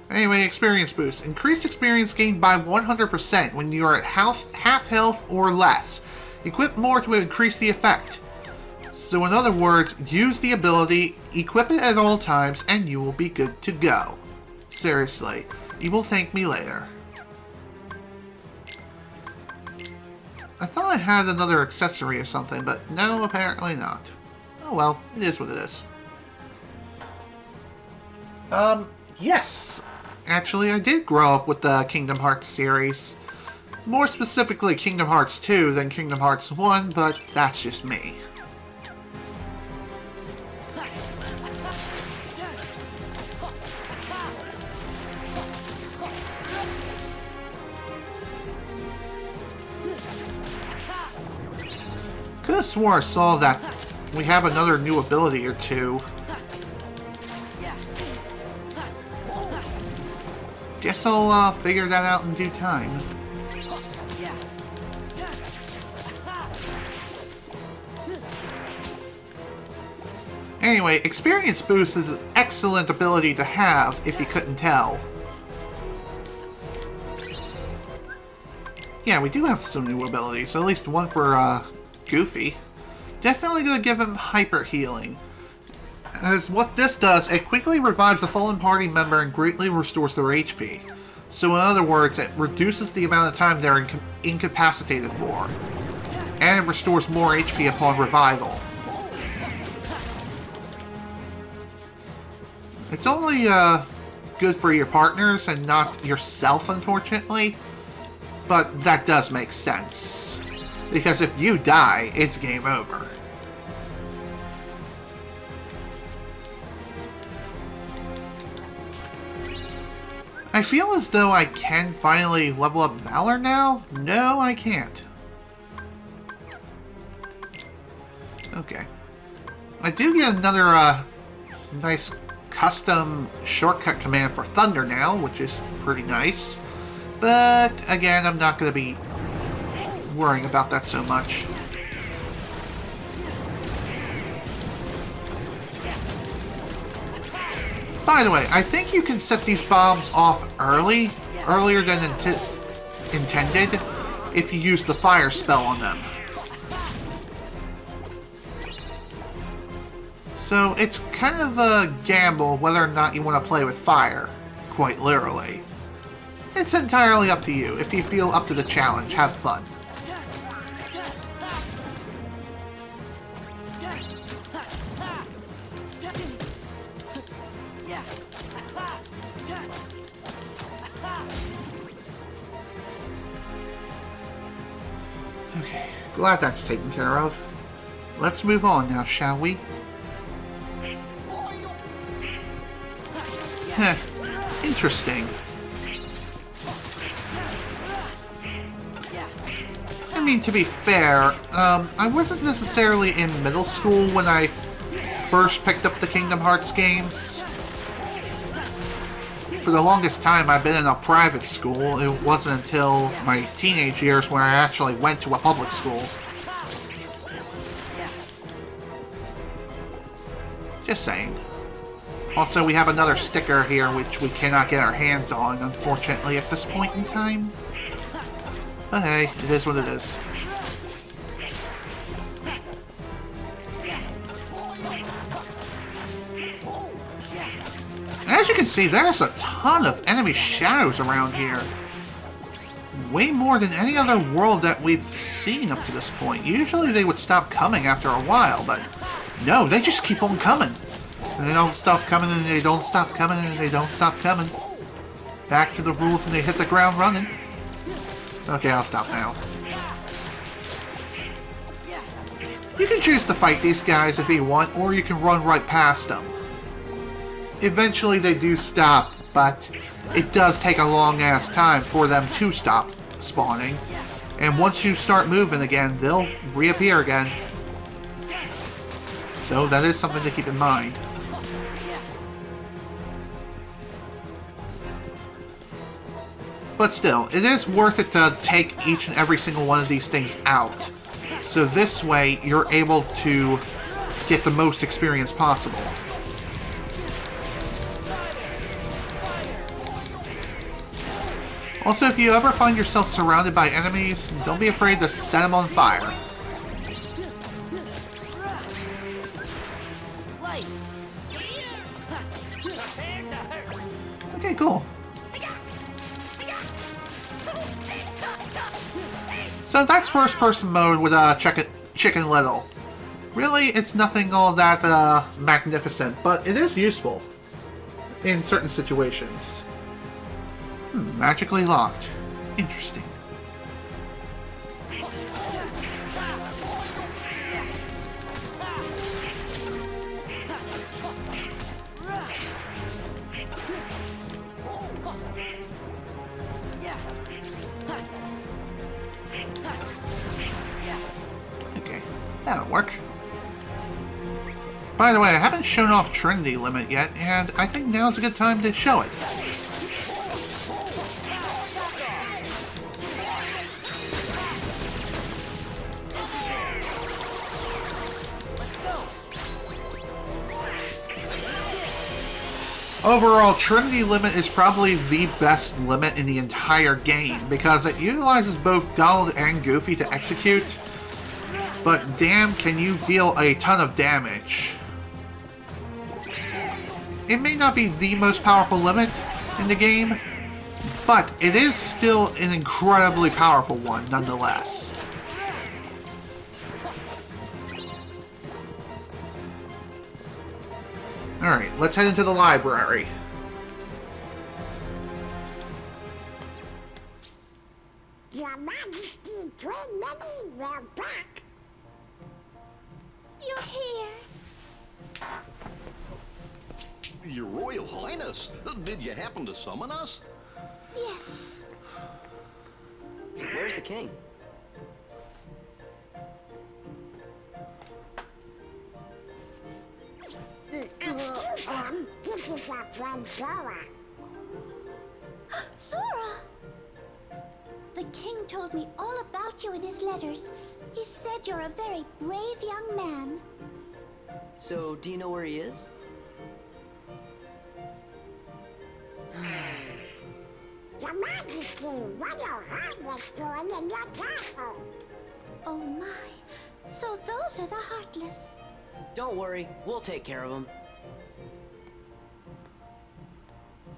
Anyway, Experience Boost. Increased experience gained by 100% when you are at half health or less. Equip more to increase the effect. So in other words, use the ability, equip it at all times, and you will be good to go. Seriously, you will thank me later. I thought I had another accessory or something, but no, apparently not. Oh well, it is what it is. Yes. Actually, I did grow up with the Kingdom Hearts series. More specifically Kingdom Hearts 2 than Kingdom Hearts 1, but that's just me. Could have swore I saw that we have another new ability or two. Guess I'll figure that out in due time. Anyway, Experience Boost is an excellent ability to have if you couldn't tell. Yeah, we do have some new abilities, at least one for Goofy. Definitely gonna give him hyper healing. As what this does, it quickly revives a fallen party member and greatly restores their HP. So in other words, it reduces the amount of time they're incapacitated for. And it restores more HP upon revival. It's only good for your partners and not yourself, unfortunately. But that does make sense. Because if you die, it's game over. I feel as though I can finally level up Valor now. No, I can't. Okay. I do get another nice custom shortcut command for Thunder now, which is pretty nice. But again, I'm not going to be worrying about that so much. By the way, I think you can set these bombs off earlier than intended, if you use the fire spell on them. So it's kind of a gamble whether or not you want to play with fire, quite literally. It's entirely up to you. If you feel up to the challenge, have fun. Glad that's taken care of. Let's move on now, shall we? Heh, interesting. I mean, to be fair, I wasn't necessarily in middle school when I first picked up the Kingdom Hearts games. For the longest time, I've been in a private school. It wasn't until my teenage years where I actually went to a public school. Just saying. Also, we have another sticker here which we cannot get our hands on, unfortunately, at this point in time. But hey, it is what it is. As you can see, there's a ton of enemy shadows around here. Way more than any other world that we've seen up to this point. Usually they would stop coming after a while, but no, they just keep on coming. And they don't stop coming, and they don't stop coming, and they don't stop coming. Back to the rules, and they hit the ground running. Okay, I'll stop now. You can choose to fight these guys if you want, or you can run right past them. Eventually they do stop, but it does take a long-ass time for them to stop spawning. And once you start moving again, they'll reappear again. So that is something to keep in mind. But still, it is worth it to take each and every single one of these things out. So this way, you're able to get the most experience possible. Also, if you ever find yourself surrounded by enemies, don't be afraid to set them on fire. Okay, cool. So that's first-person mode with Chicken Little. Really, it's nothing all that magnificent, but it is useful in certain situations. Magically locked. Interesting. Okay, that'll work. By the way, I haven't shown off Trendy Limit yet, and I think now's a good time to show it. Overall, Trendy Limit is probably the best limit in the entire game because it utilizes both Donald and Goofy to execute, but damn can you deal a ton of damage. It may not be the most powerful limit in the game, but it is still an incredibly powerful one nonetheless. Alright, let's head into the library. Your Majesty, Queen Minnie, we're back. You're here. Your Royal Highness, did you happen to summon us? Yes. Where's the king? Excuse him, this is our friend Sora. Sora! The king told me all about you in his letters. He said you're a very brave young man. So, do you know where he is? Your Majesty, what your Heartless doing in your castle? Oh my, so those are the Heartless. Don't worry, we'll take care of him.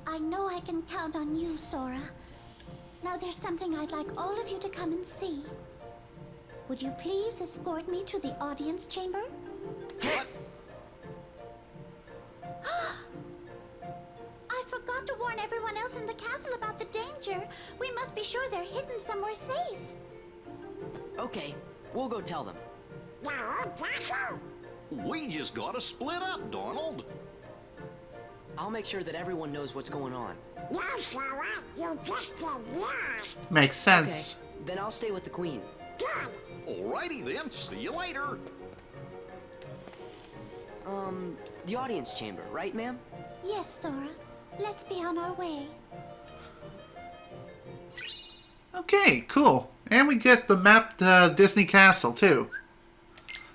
I know I can count on you, Sora. Now there's something I'd like all of you to come and see. Would you please escort me to the audience chamber? What? I forgot to warn everyone else in the castle about the danger. We must be sure they're hidden somewhere safe. Okay, We'll go tell them. We just gotta split up, Donald. I'll make sure that everyone knows what's going on. No, Sora, you just get lost. Makes sense. Okay, then I'll stay with the Queen. Good. Alrighty then, see you later. The audience chamber, right, ma'am? Yes, Sora. Let's be on our way. Okay, cool. And we get the map to Disney Castle, too.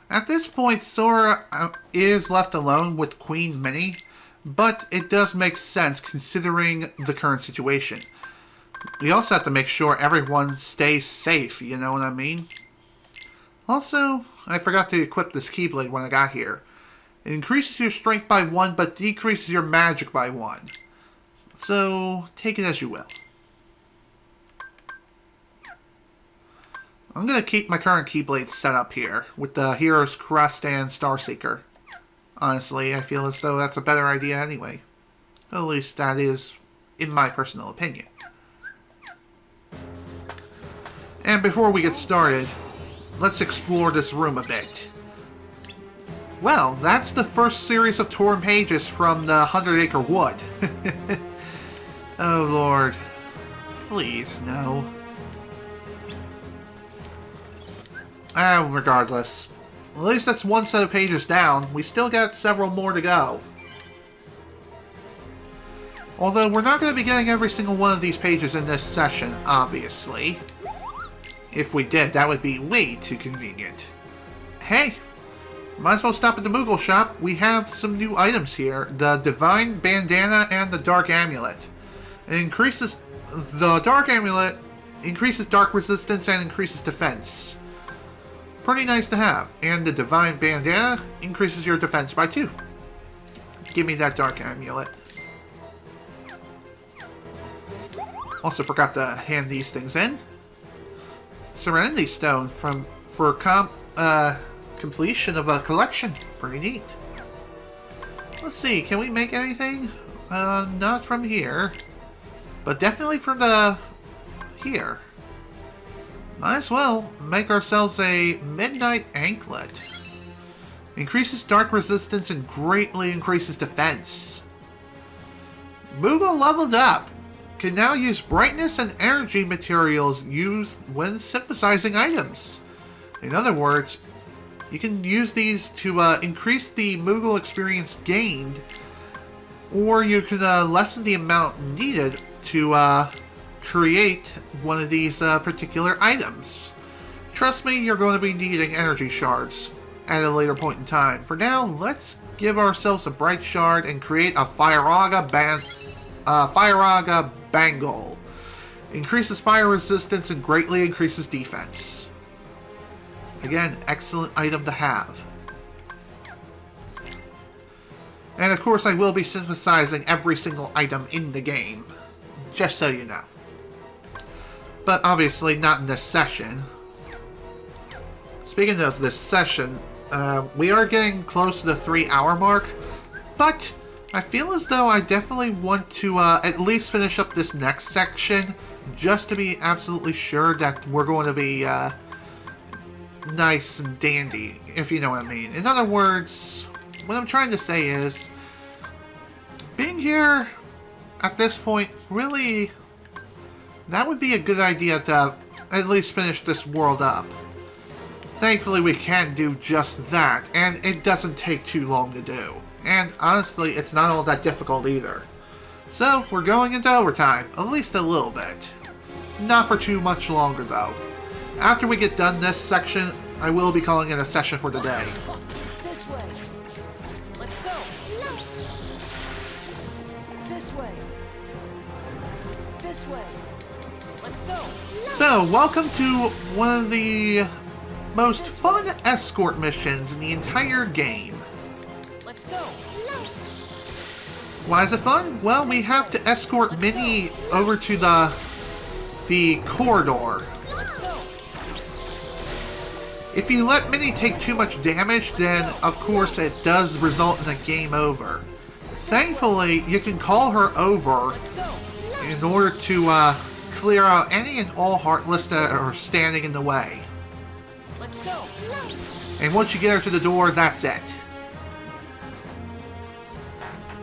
At this point, Sora is left alone with Queen Minnie, but it does make sense considering the current situation. We also have to make sure everyone stays safe, you know what I mean? Also, I forgot to equip this Keyblade when I got here. It increases your strength by 1, but decreases your magic by 1. So, take it as you will. I'm going to keep my current Keyblade set up here, with the Hero's Crest and Starseeker. Honestly, I feel as though that's a better idea anyway. At least that is, in my personal opinion. And before we get started, let's explore this room a bit. Well, that's the first series of torn pages from the 100 Acre Wood. Oh lord. Please, no. Regardless. At least that's one set of pages down. We still got several more to go. Although we're not going to be getting every single one of these pages in this session, obviously. If we did, that would be way too convenient. Hey, might as well stop at the Moogle shop. We have some new items here. The Divine Bandana and the Dark Amulet. It increases... The Dark Amulet increases dark resistance and increases defense. Pretty nice to have. And the Divine Bandana increases your defense by 2. Give me that Dark Amulet. Also forgot to hand these things in. Serenity Stone for completion of a collection. Pretty neat. Let's see, can we make anything? Not from here. But definitely from the... here. Might as well make ourselves a Midnight Anklet. Increases dark resistance and greatly increases defense. Moogle leveled up. Can now use brightness and energy materials used when synthesizing items. In other words, you can use these to increase the Moogle experience gained, or you can lessen the amount needed to create one of these particular items. Trust me, you're going to be needing energy shards at a later point in time. For now, let's give ourselves a bright shard and create a Firaga Bangle. Increases fire resistance and greatly increases defense. Again, excellent item to have. And of course, I will be synthesizing every single item in the game, just so you know. But obviously not in this session. Speaking of this session, we are getting close to the 3-hour mark, but I feel as though I definitely want to at least finish up this next section, just to be absolutely sure that we're going to be nice and dandy, if you know what I mean. In other words, what I'm trying to say is, being here at this point, really, that would be a good idea to at least finish this world up. Thankfully, we can do just that, and it doesn't take too long to do. And honestly, it's not all that difficult either. So, we're going into overtime, at least a little bit. Not for too much longer, though. After we get done this section, I will be calling it a session for the day. This way. Let's go. This way. This way. Let's go. So, welcome to one of the most fun escort missions in the entire game. Let's go. Why is it fun? Well, we have to escort Minnie over to the corridor. Let's go. If you let Minnie take too much damage, then of course it does result in a game over. Thankfully, you can call her over in order to clear out any and all Heartless that are standing in the way. Let's go. And once you get her to the door, that's it.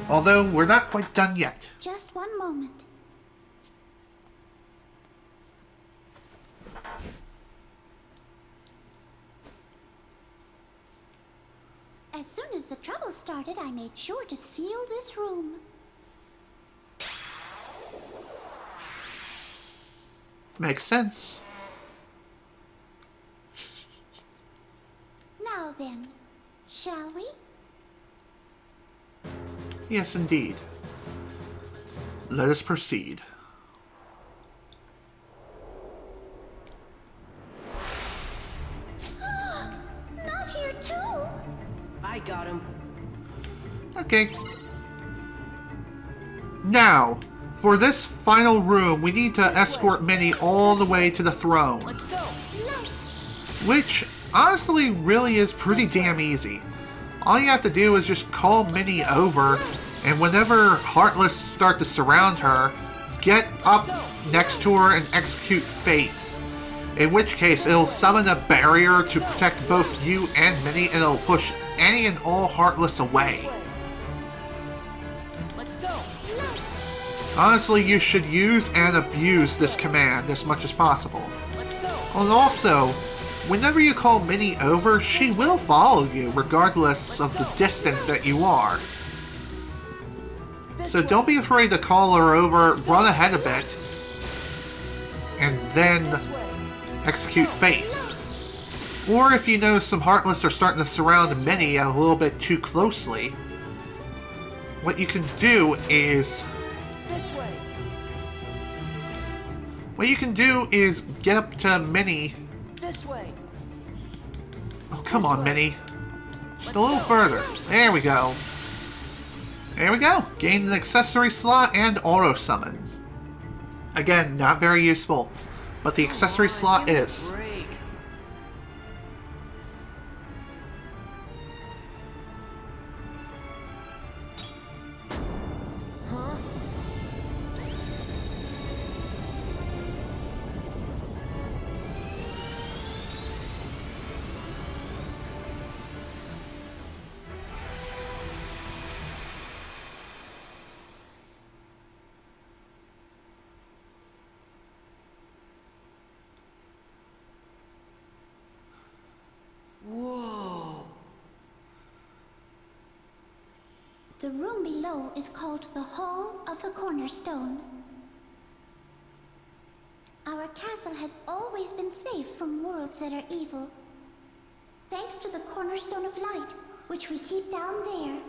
Although, we're not quite done yet. Just one moment. As soon as the trouble started, I made sure to seal this room. Makes sense. Now then, shall we? Yes, indeed. Let us proceed. Not here too. I got him. Okay. Now, for this final room, we need to escort Minnie all the way to the throne. Let's go. Which, honestly, really is pretty damn easy. All you have to do is just call Minnie over, and whenever Heartless start to surround her, get up next to her and execute Faith. In which case, it'll summon a barrier to protect both you and Minnie, and it'll push any and all Heartless away. Let's go. Honestly, you should use and abuse this command as much as possible. Let's go. And also, whenever you call Minnie over, she will follow you regardless of the distance that you are. So don't be afraid to call her over, run ahead a bit, and then execute Faith. Or if you know some Heartless are starting to surround Minnie a little bit too closely, what you can do is... What you can do is get up to Minnie. This way. Oh, come on, Minnie. Just a little further. There we go. There we go. Gain an accessory slot and auto summon. Again, not very useful, but the accessory slot is. Whoa. The room below is called the Hall of the Cornerstone. Our castle has always been safe from worlds that are evil, thanks to the Cornerstone of Light, which we keep down there.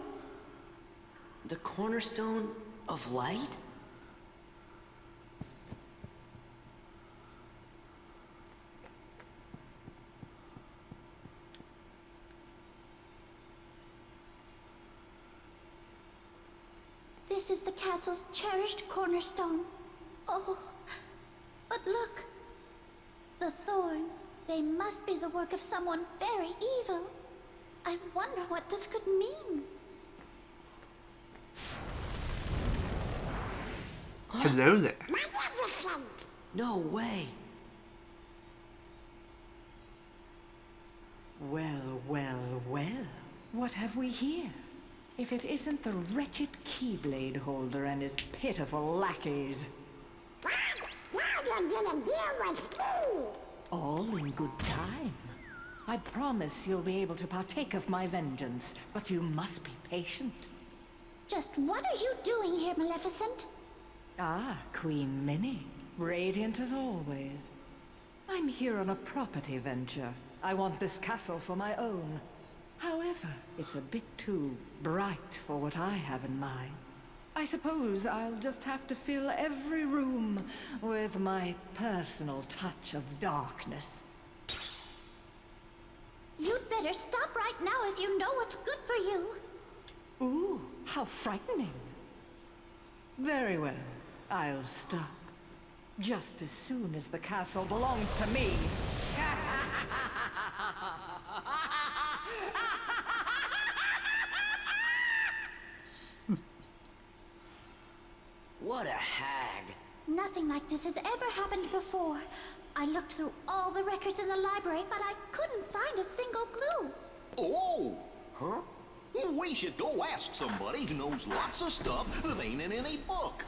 The Cornerstone of Light? This is the castle's cherished cornerstone. Oh, but look. The thorns. They must be the work of someone very evil. I wonder what this could mean. Hello there. Magnificent! No way. Well, well, well. What have we here? If it isn't the wretched Keyblade holder and his pitiful lackeys. Now you're gonna deal with me! All in good time. I promise you'll be able to partake of my vengeance, but you must be patient. Just what are you doing here, Maleficent? Ah, Queen Minnie. Radiant as always. I'm here on a property venture. I want this castle for my own. However, it's a bit too bright for what I have in mind. I suppose I'll just have to fill every room with my personal touch of darkness. You'd better stop right now if you know what's good for you. Ooh, how frightening. Very well, I'll stop. Just as soon as the castle belongs to me. What a hag. Nothing like this has ever happened before. I looked through all the records in the library, but I couldn't find a single clue. Oh, huh? We should go ask somebody who knows lots of stuff that ain't in any book.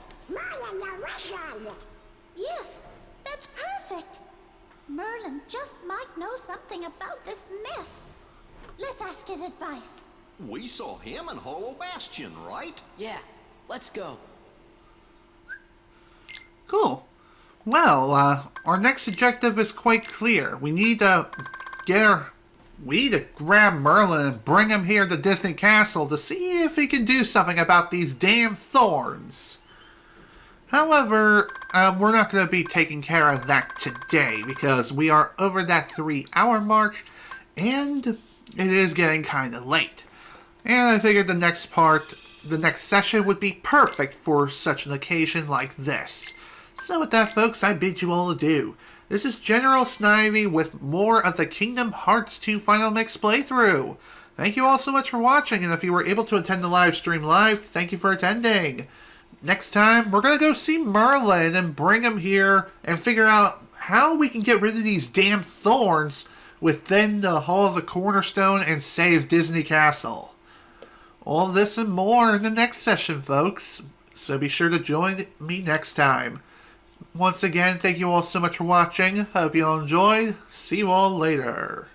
Yes, that's perfect. Merlin just might know something about this mess. Let's ask his advice. We saw him in Hollow Bastion, right? Yeah, let's go. Cool. Well, our next objective is quite clear. We need to grab Merlin and bring him here to Disney Castle to see if he can do something about these damn thorns. However, we're not going to be taking care of that today because we are over that 3-hour mark and it is getting kind of late. And I figured the next session would be perfect for such an occasion like this. So with that, folks, I bid you all adieu. This is General Snivy with more of the Kingdom Hearts 2 Final Mix playthrough. Thank you all so much for watching, and if you were able to attend the live stream live, thank you for attending. Next time, we're going to go see Merlin and bring him here and figure out how we can get rid of these damn thorns within the Hall of the Cornerstone and save Disney Castle. All this and more in the next session, folks. So be sure to join me next time. Once again, thank you all so much for watching. Hope you all enjoyed. See you all later.